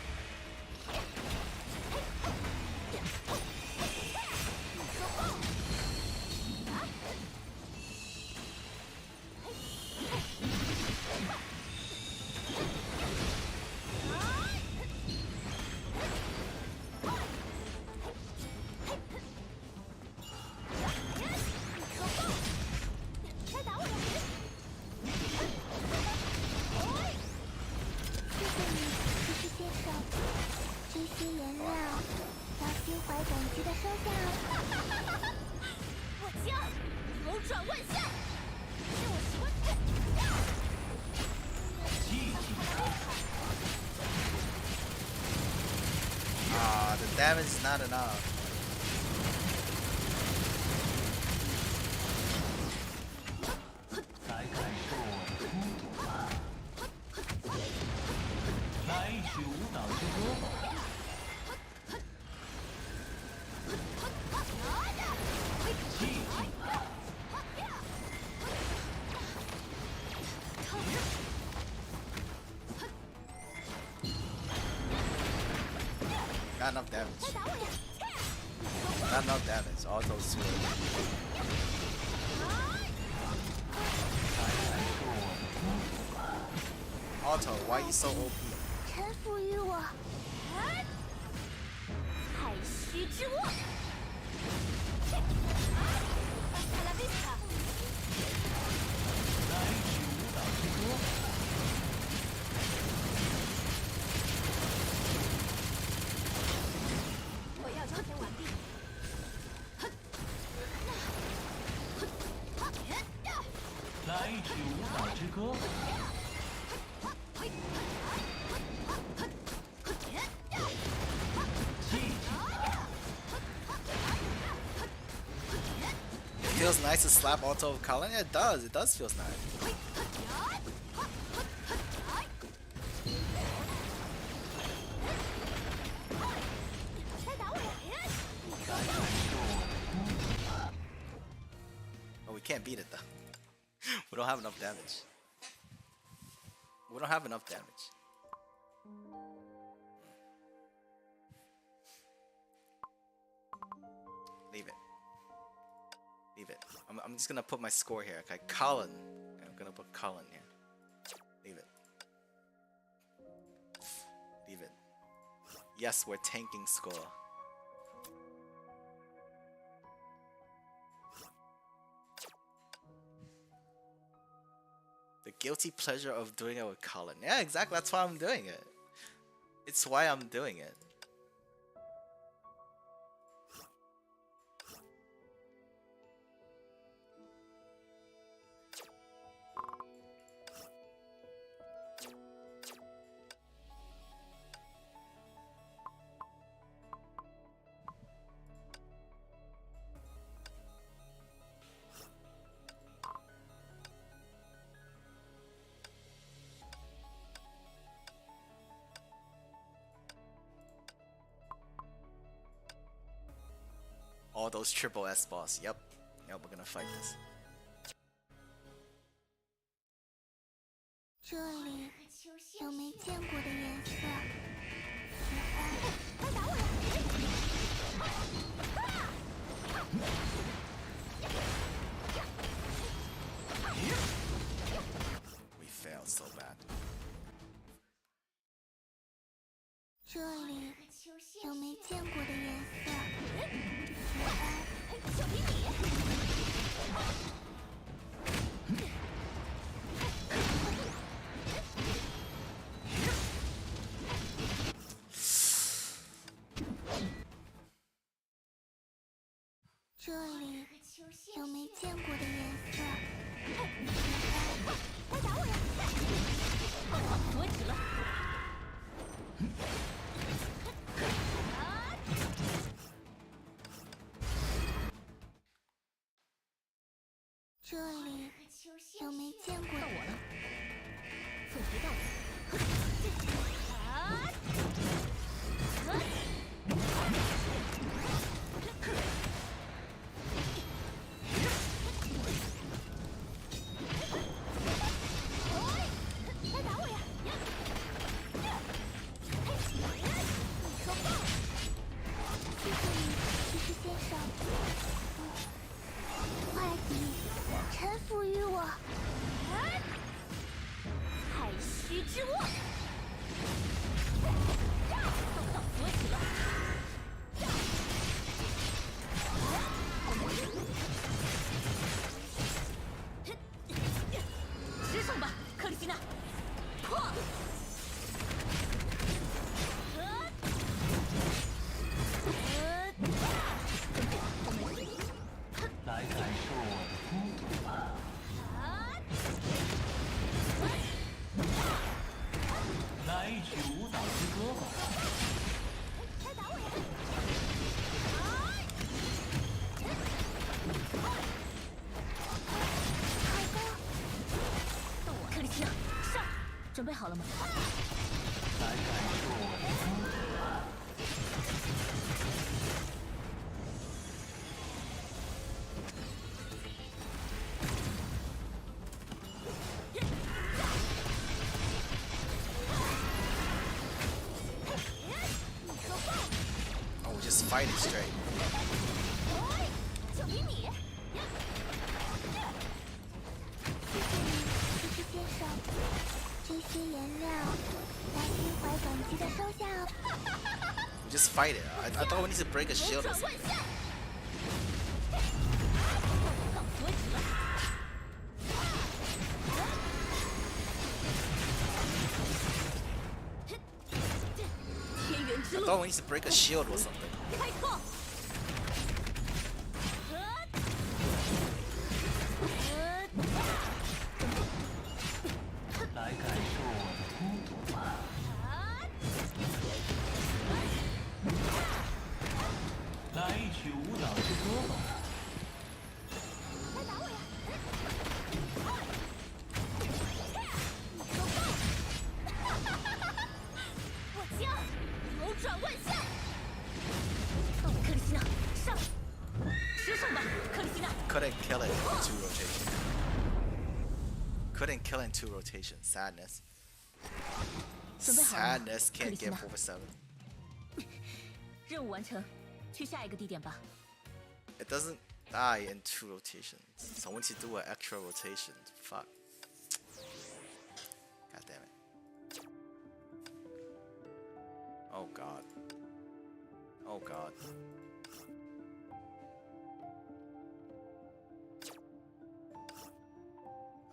些颜料，要心怀感激的收下哦。我将扭转万象，是我习惯。Ah, the damage is not enough. Not enough damage. Not enough damage. Auto's too early. Auto, why you so OP? 臣服于我，太虚之握。萨拉维卡，我要交填完毕。来一曲舞蹈之歌。 It feels nice to slap Auto with Colin. Yeah, it does. It does feel nice. Oh, we can't beat it though. We don't have enough damage. We don't have enough damage. Leave it. Leave it. I'm just gonna put my score here. Okay, Colin. I'm gonna put Colin here. Leave it. Leave it. Yes, we're tanking score. The guilty pleasure of doing it with Colin. Yeah, exactly. That's why I'm doing it. It's why I'm doing it. All those triple S boss. Yep. Yep, we're gonna fight this. 这里有没见过的颜色。We failed so bad. 这里有没见过的颜色。小迷你。 这里有没见过的颜色。快打我呀！多极了。这里有没见过的？到我了。总结到准备好了吗？来感受我的风吧。Oh, we're just fighting straight. 就比你。谢谢先生，这些颜料，来心怀感激的收下哦。We just fight it. I thought we need to break a shield or something. 天元之 I 路 thought we need to break a shield or something. 开拓。来感受我的孤独吧。来一曲舞蹈之歌吧。来打我呀！我将扭转万象。克里希娜，上！吃上吧，克里希娜。 Couldn't kill it in 2 rotations. Couldn't kill in 2 rotations. Sadness. 准备好了吗， Sadness 克里 can't 希 get 娜？ 4/7. 任务完成，去下一个地点吧。 It doesn't die in 2 rotations. So once you do an extra rotation, fuck. God damn it. Oh god. Oh god.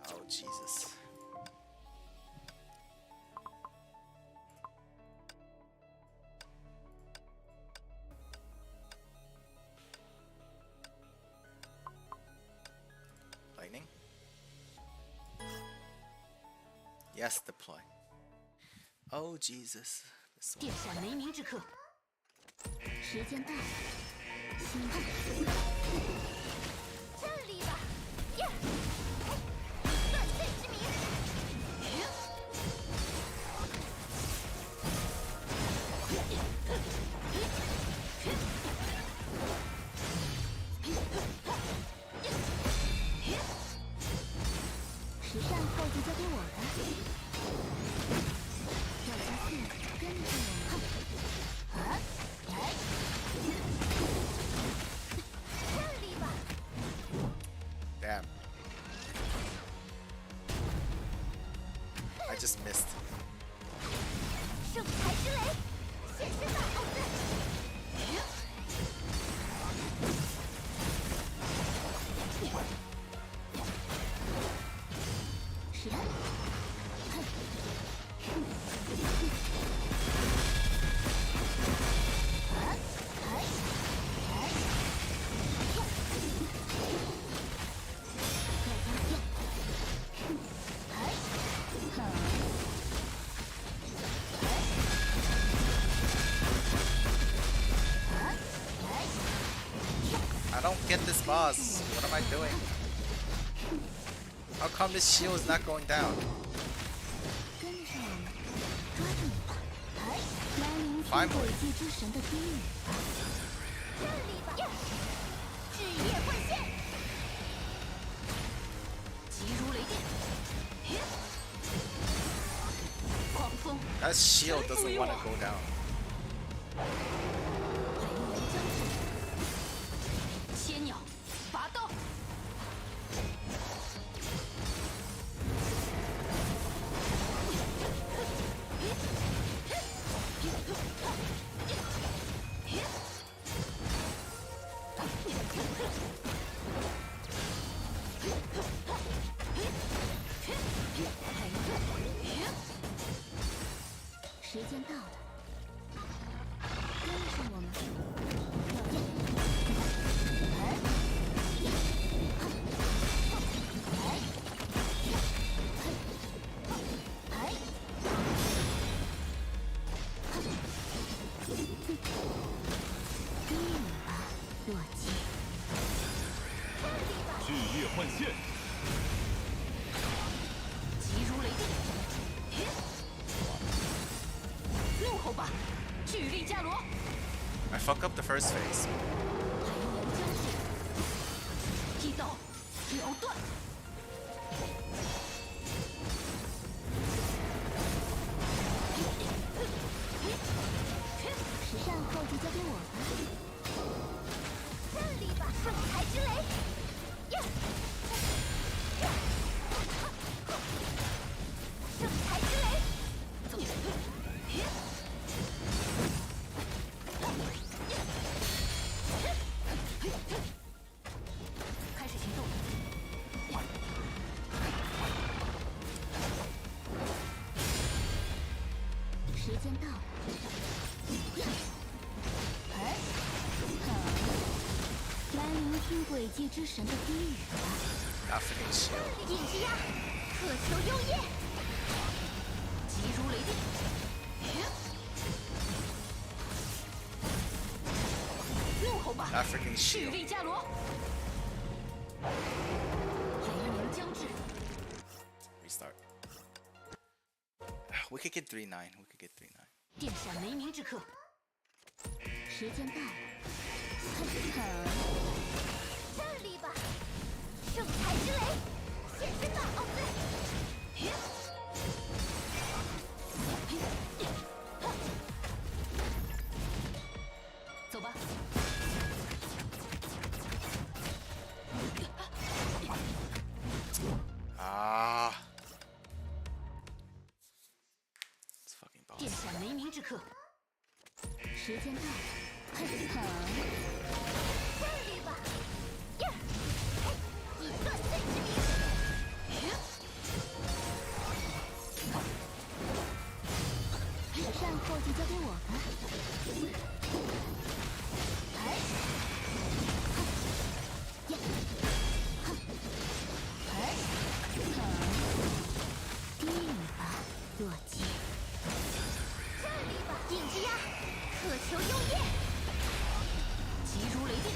Oh Jesus. Lightning? Yes, deploy. Oh Jesus. This one. 殿下没名之客。时间到了，心痛。站立吧，呀！断剑之名。时尚后就交给我了。要加速，跟着我们。站立吧。 Damn. I just missed. 圣才之雷，现身大后阵。是的。I don't get this boss. What am I doing? How come this shield is not going down? 跟上我们，抓住你吧！来聆听 Finally. 轨迹之神的低语。站立吧！炙夜幻现，急如雷电。狂风， That shield doesn't want to go down. 雷鸣交战。千鸟，拔刀。时间到了，跟上我们。低语吧，洛基。巨夜幻现。急如雷电。I fuck up the first phase. 击倒，了断。时尚后就交给我吧。这里吧，圣才之雷。呀！圣才之雷。走。开始行动。时间到了。哎，好，来聆听轨迹之神的低语吧。That freaking shield. 隐之鸦，渴求幽夜。急如雷电。怒吼吧！ That freaking 蓄 shield. 力伽罗。雷鸣将至。 Restart. We could get 3-9. We could get 3-9. 电闪雷鸣之刻。时间到了。好，这里吧，圣才之雷，现身吧，奥兹。走吧。Ah. It's fucking 电 boss. 闪雷鸣之刻。时间到了。好，这里吧，呀，以断碎之名。时尚后就交给我吧。哎，呀，哎，低语吧，洛基。这里吧，隐之鸦，渴求幽夜。急如雷电。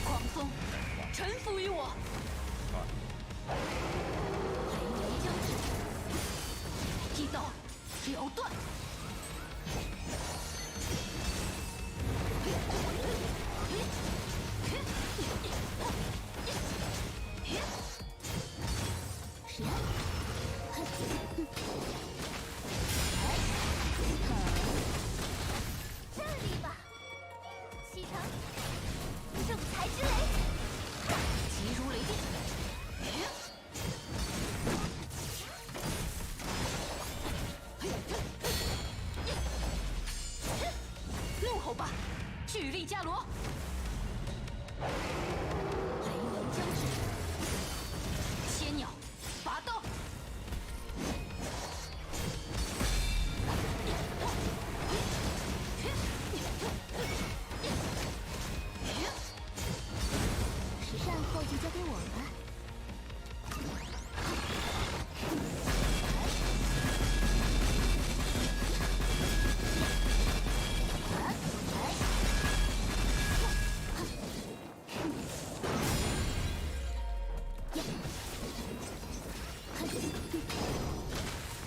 狂风，臣服于我。雷鸣将至。击倒，了断。是。这里吧，启程，圣才之雷，急如雷电。怒吼吧，巨力伽罗。雷鸣将至，千鸟拔刀。时尚后就交给我吧。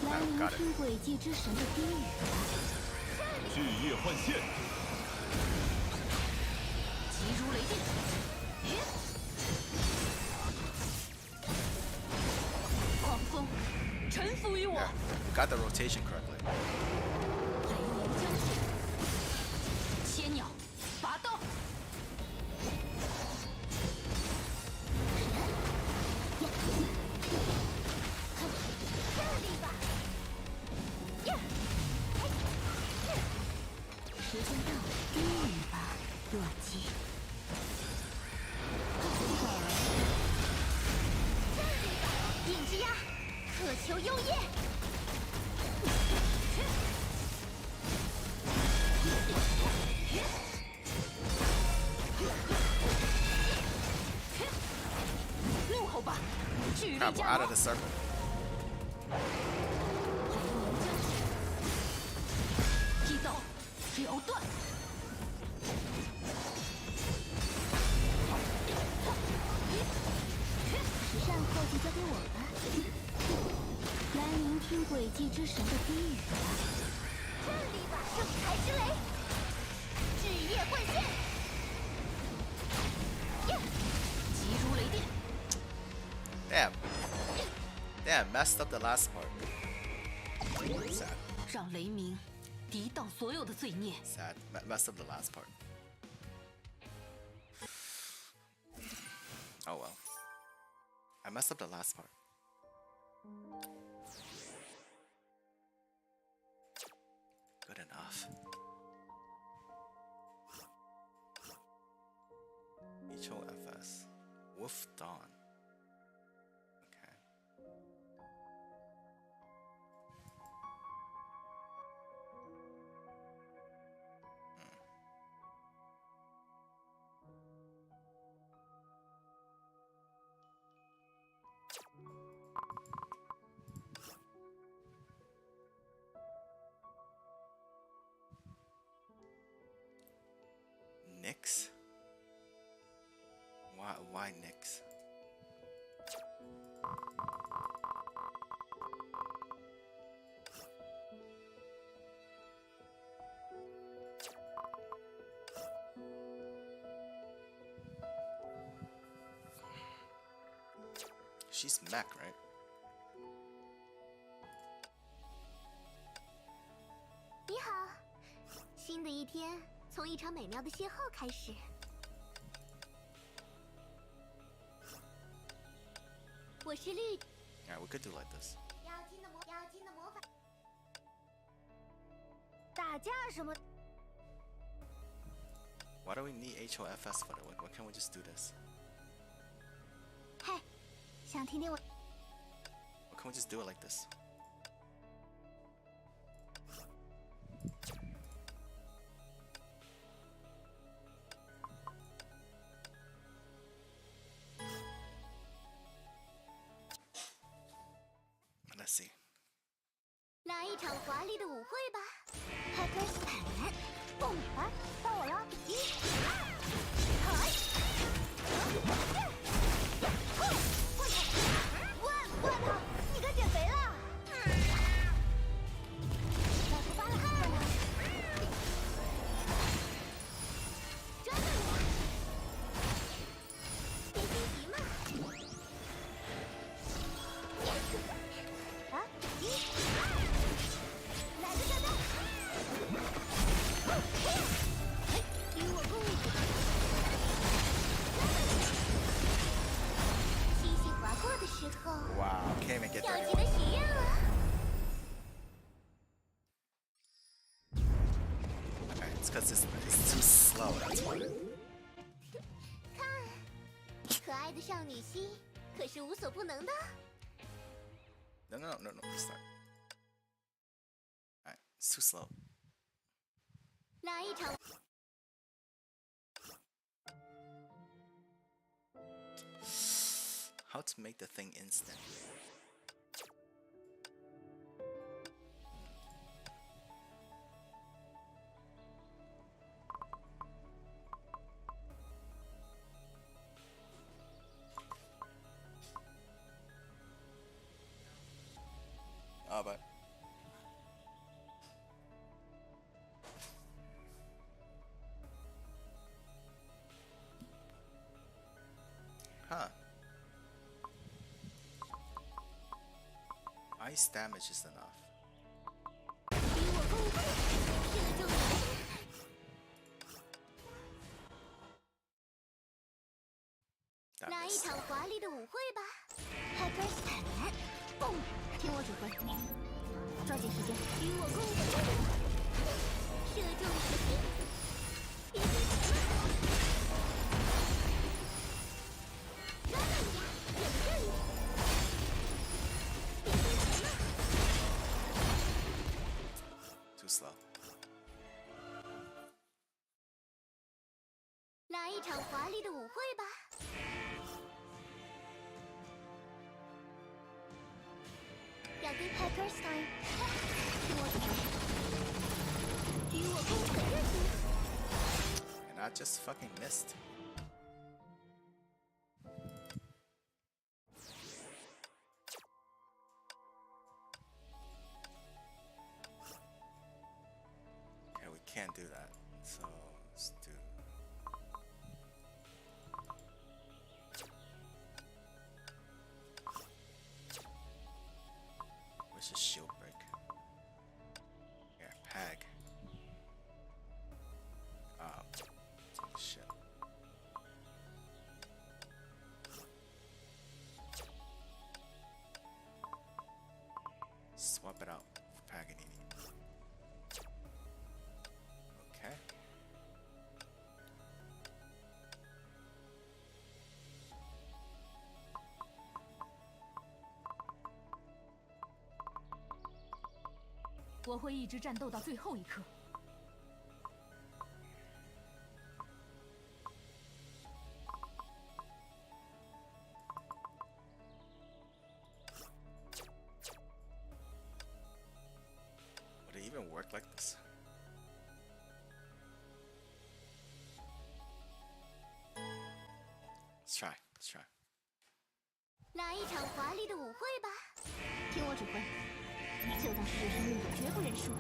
来聆听轨迹之神的低语吧。巨夜幻现，急如雷电。狂风，臣服于我。 Yeah, we got the rotation correctly. 雷鸣将至，千鸟拔刀。这里吧，呀，时间到了，低语吧，洛基。这里吧，隐之鸦，渴求幽夜。怒吼吧，巨力 Crap, we're 伽 out 罗 of the。circle. 击倒，了断。时尚后就交给我吧。来聆听轨迹之神的低语 Damn, messed up the last part. Sad. 让雷鸣抵挡所有的罪孽。 Sad. Messed up the last part. Oh well. I messed up the last part. Good enough. HOFS. Wolf Dawn. Okay. Nyx? Why Nyx? She's mech, right? 你好，新的一天从一场美妙的邂逅开始。我是绿。Yeah, we could do like this. 妖精的魔法。打架什么？ Why do we need HOFS for it? Why can't we just do this? 嘿，想听听我？ Why can't we just do it like this? Let's see. 来一场华丽的舞会吧 ！Hackers 坦，蹦来，到我了！一，二，万头，你可减肥了！老头发了汗了，真的呀！别心急嘛。啊，一，来个炸弹！与我共舞，星星划过的时候， Wow, can't even get 要 that 记 one. 得许愿了。 Okay, it's because it's too slow, that's why. 看，可爱的少女心可是无所不能的。 No, restart. Alright, it's too slow. 来一场。 How to make the thing instant? Oh, but huh. Ice damage is enough. 与我共舞，射中你。 That 来一 missed. 场华丽的舞会吧 ！Hackers 坦，蹦，听我指挥，抓紧时间，与我共舞，射中你的心，别心急嘛，抓紧呀，忍阵，别心急嘛， Too slow. 来一场华丽的舞会吧！要跟 Hackers time，听我指挥，与我共舞的热情。 And I just fucking missed. Okay, we can't do that. So let's do. 我会一直战斗到最后一刻。Would it even work like this? Let's try. Let's try. 来一场华丽的舞会吧！听我指挥，就当是对生命的绝不认输。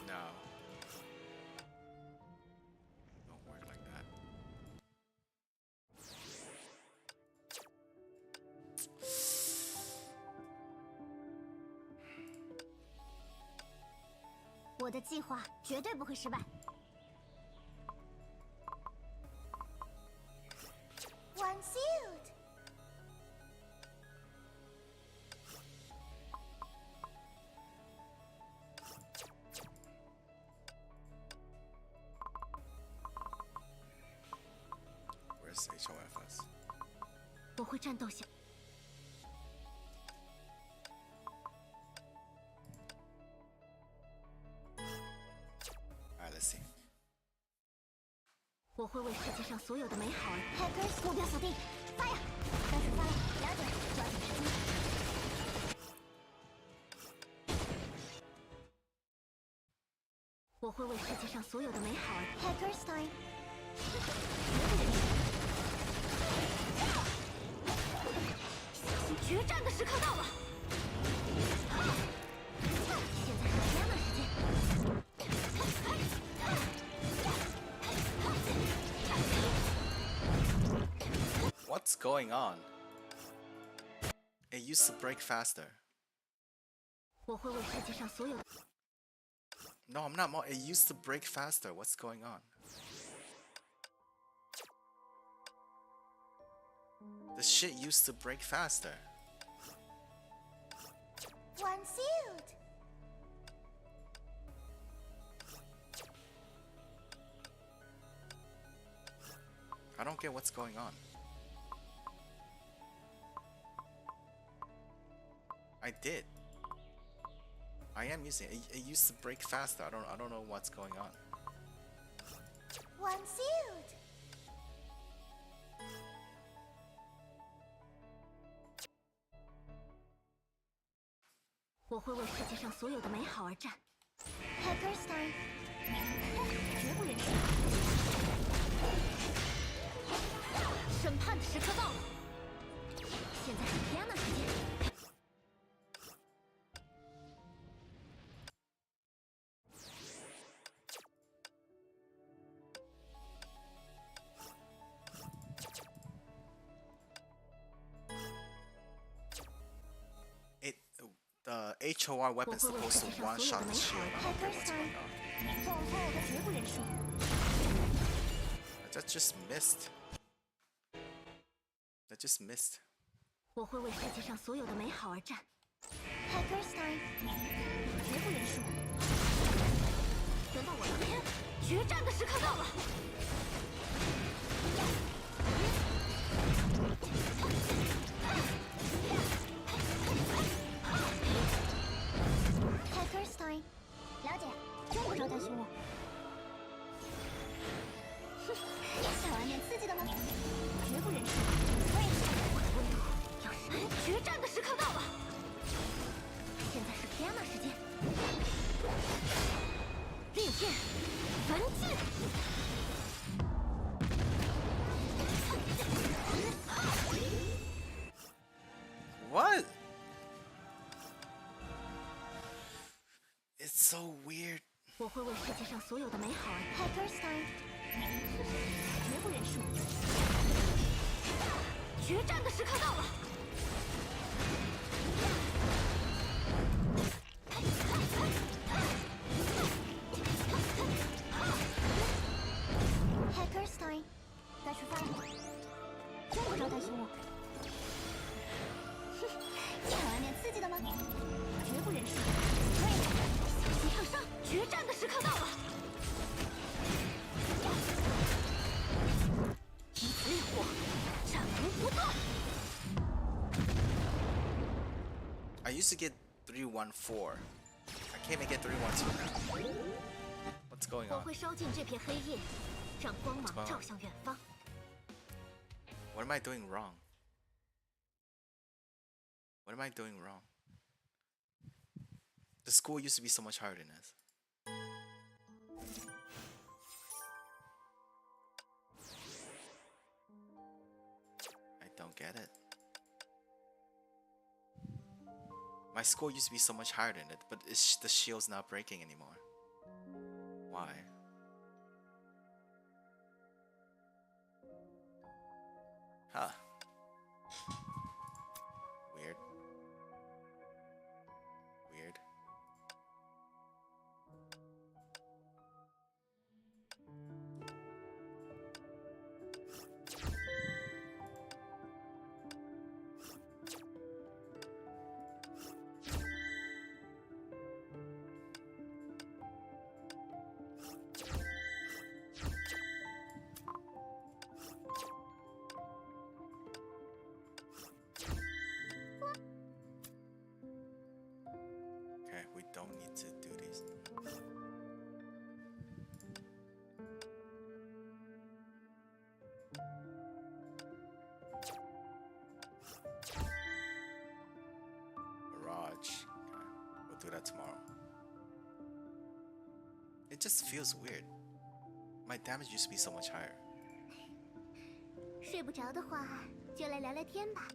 No. Don't work like that. 我的计划绝对不会失败。One shield。Where's HOFS? 我会战斗下。Alright, let's see. 我会为世界上所有的美好而 Hackers 目标锁定 ，Fire！ 该出发了，了解，抓紧时机。我会为世界上所有的美好而 Hackers time！ 决战的时刻到了！现在是天的时间。 What's going on? It used to break faster. 我会为世界上所有。 No, I'm not. It used to break faster. What's going on? The shit used to break faster. One shield. I don't get what's going on. I did. I am using it. It used to break faster. I don't know what's going on. One shield. 我会为世界上所有的美好而战。Hackers time， 绝不认输。审判的时刻到了，现在是天的时间。The HOR weapon's supposed to one-shot the shield. I don't get what's going on. That just missed. That just missed. 我会为世界上所有的美好而战。Hackers time， 绝不认输。轮到我了，决战的时刻到了。Hackers time， 了解，用不着担心我。哼，想玩点刺激的吗？绝不认输。我的温度要是决战的时刻到了，现在是天马时间。利剑，焚尽。What? It's so weird. 我会为世界上所有的美好而 Hackers time， 绝不认输。决战的时刻到了。Hackers time， 该出发了，用不着担心我。哼，想玩点刺激的吗？绝不认输。小心烫伤！决战的时刻到了。以此烈火，战无不断。3-1-4. I can't even get 3-1-2 now. What's going 我 on? 会烧尽这片黑夜，让光芒照向远方。 What am I doing wrong? What am I doing wrong? The score used to be so much higher than this. I don't get it. My score used to be so much higher than it, but the shield's not breaking anymore. Why? Huh. Weird. Weird. Okay, we don't need to do these. Barrage. Okay, we'll do that tomorrow. It just feels weird. My damage used to be so much higher. 睡不着的话，就来聊聊天吧。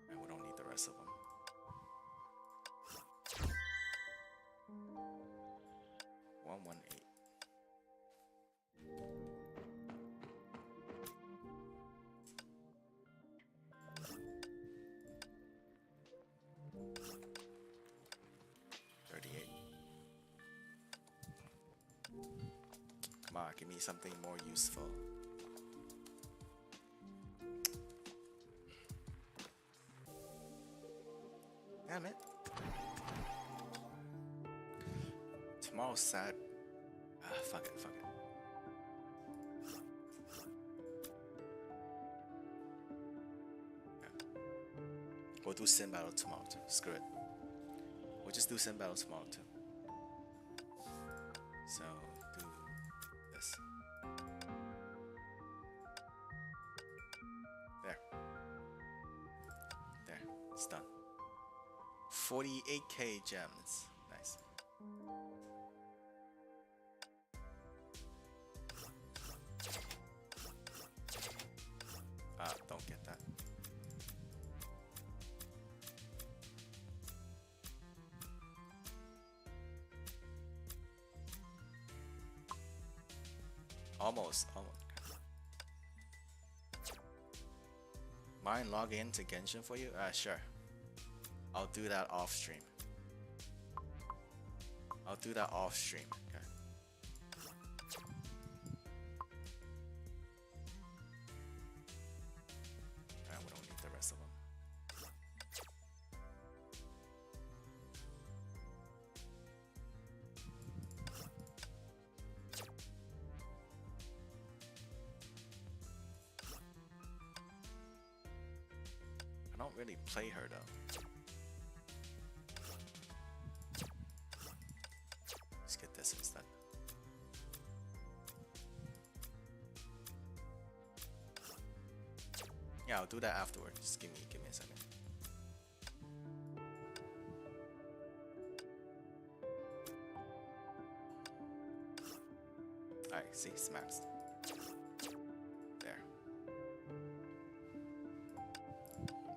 And we don't need the rest of them. One, 1, 8. Come on, give me something more useful. Damn it. Tomorrow's sad. Fuck it, fuck it. Yeah. We'll do Sim Battle tomorrow too. Screw it. We'll just do Sim Battle tomorrow too. So, do this. There. There. It's done. 48k gems. Nice. Don't get that. Almost. Mind logging into Genshin for you? Sure. I'll do that off stream. I'll do that off stream. Okay. Alright, we don't need the rest of them. I don't really play her though. Let's get this instead. Yeah, I'll do that afterwards. Just give me a second. Alright, see, smacks. There.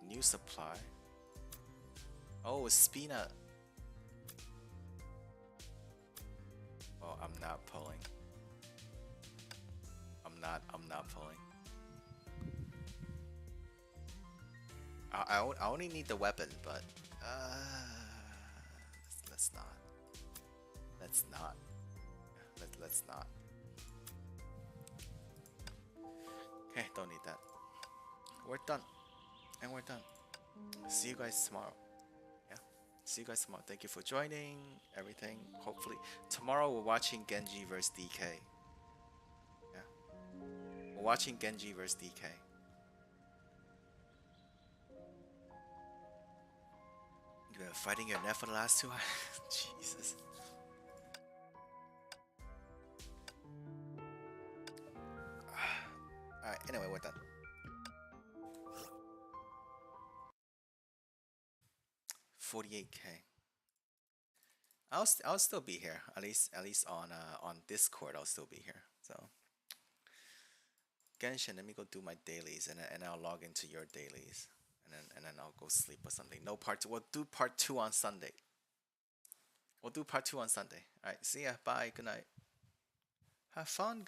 New supply. Oh, Spina. Oh, I'm not pulling. I'm not pulling. I only need the weapon, but let's not. Let's not. Let's not. Okay, don't need that. We're done. And we're done. See you guys tomorrow. Yeah. See you guys tomorrow. Thank you for joining. Everything. Hopefully. Tomorrow we're watching Genji vs DK. Yeah. We're watching Genji vs DK. You've been fighting your net for the last 2 hours. Jesus. Alright, anyway, we're done. 48K. I'll still be here. At least on Discord I'll still be here. So Genshin, let me go do my dailies and I'll log into your dailies. And then I'll go sleep or something. No part 2. We'll do part 2 on Sunday. Alright, see ya. Bye. Good night. Have fun, guys.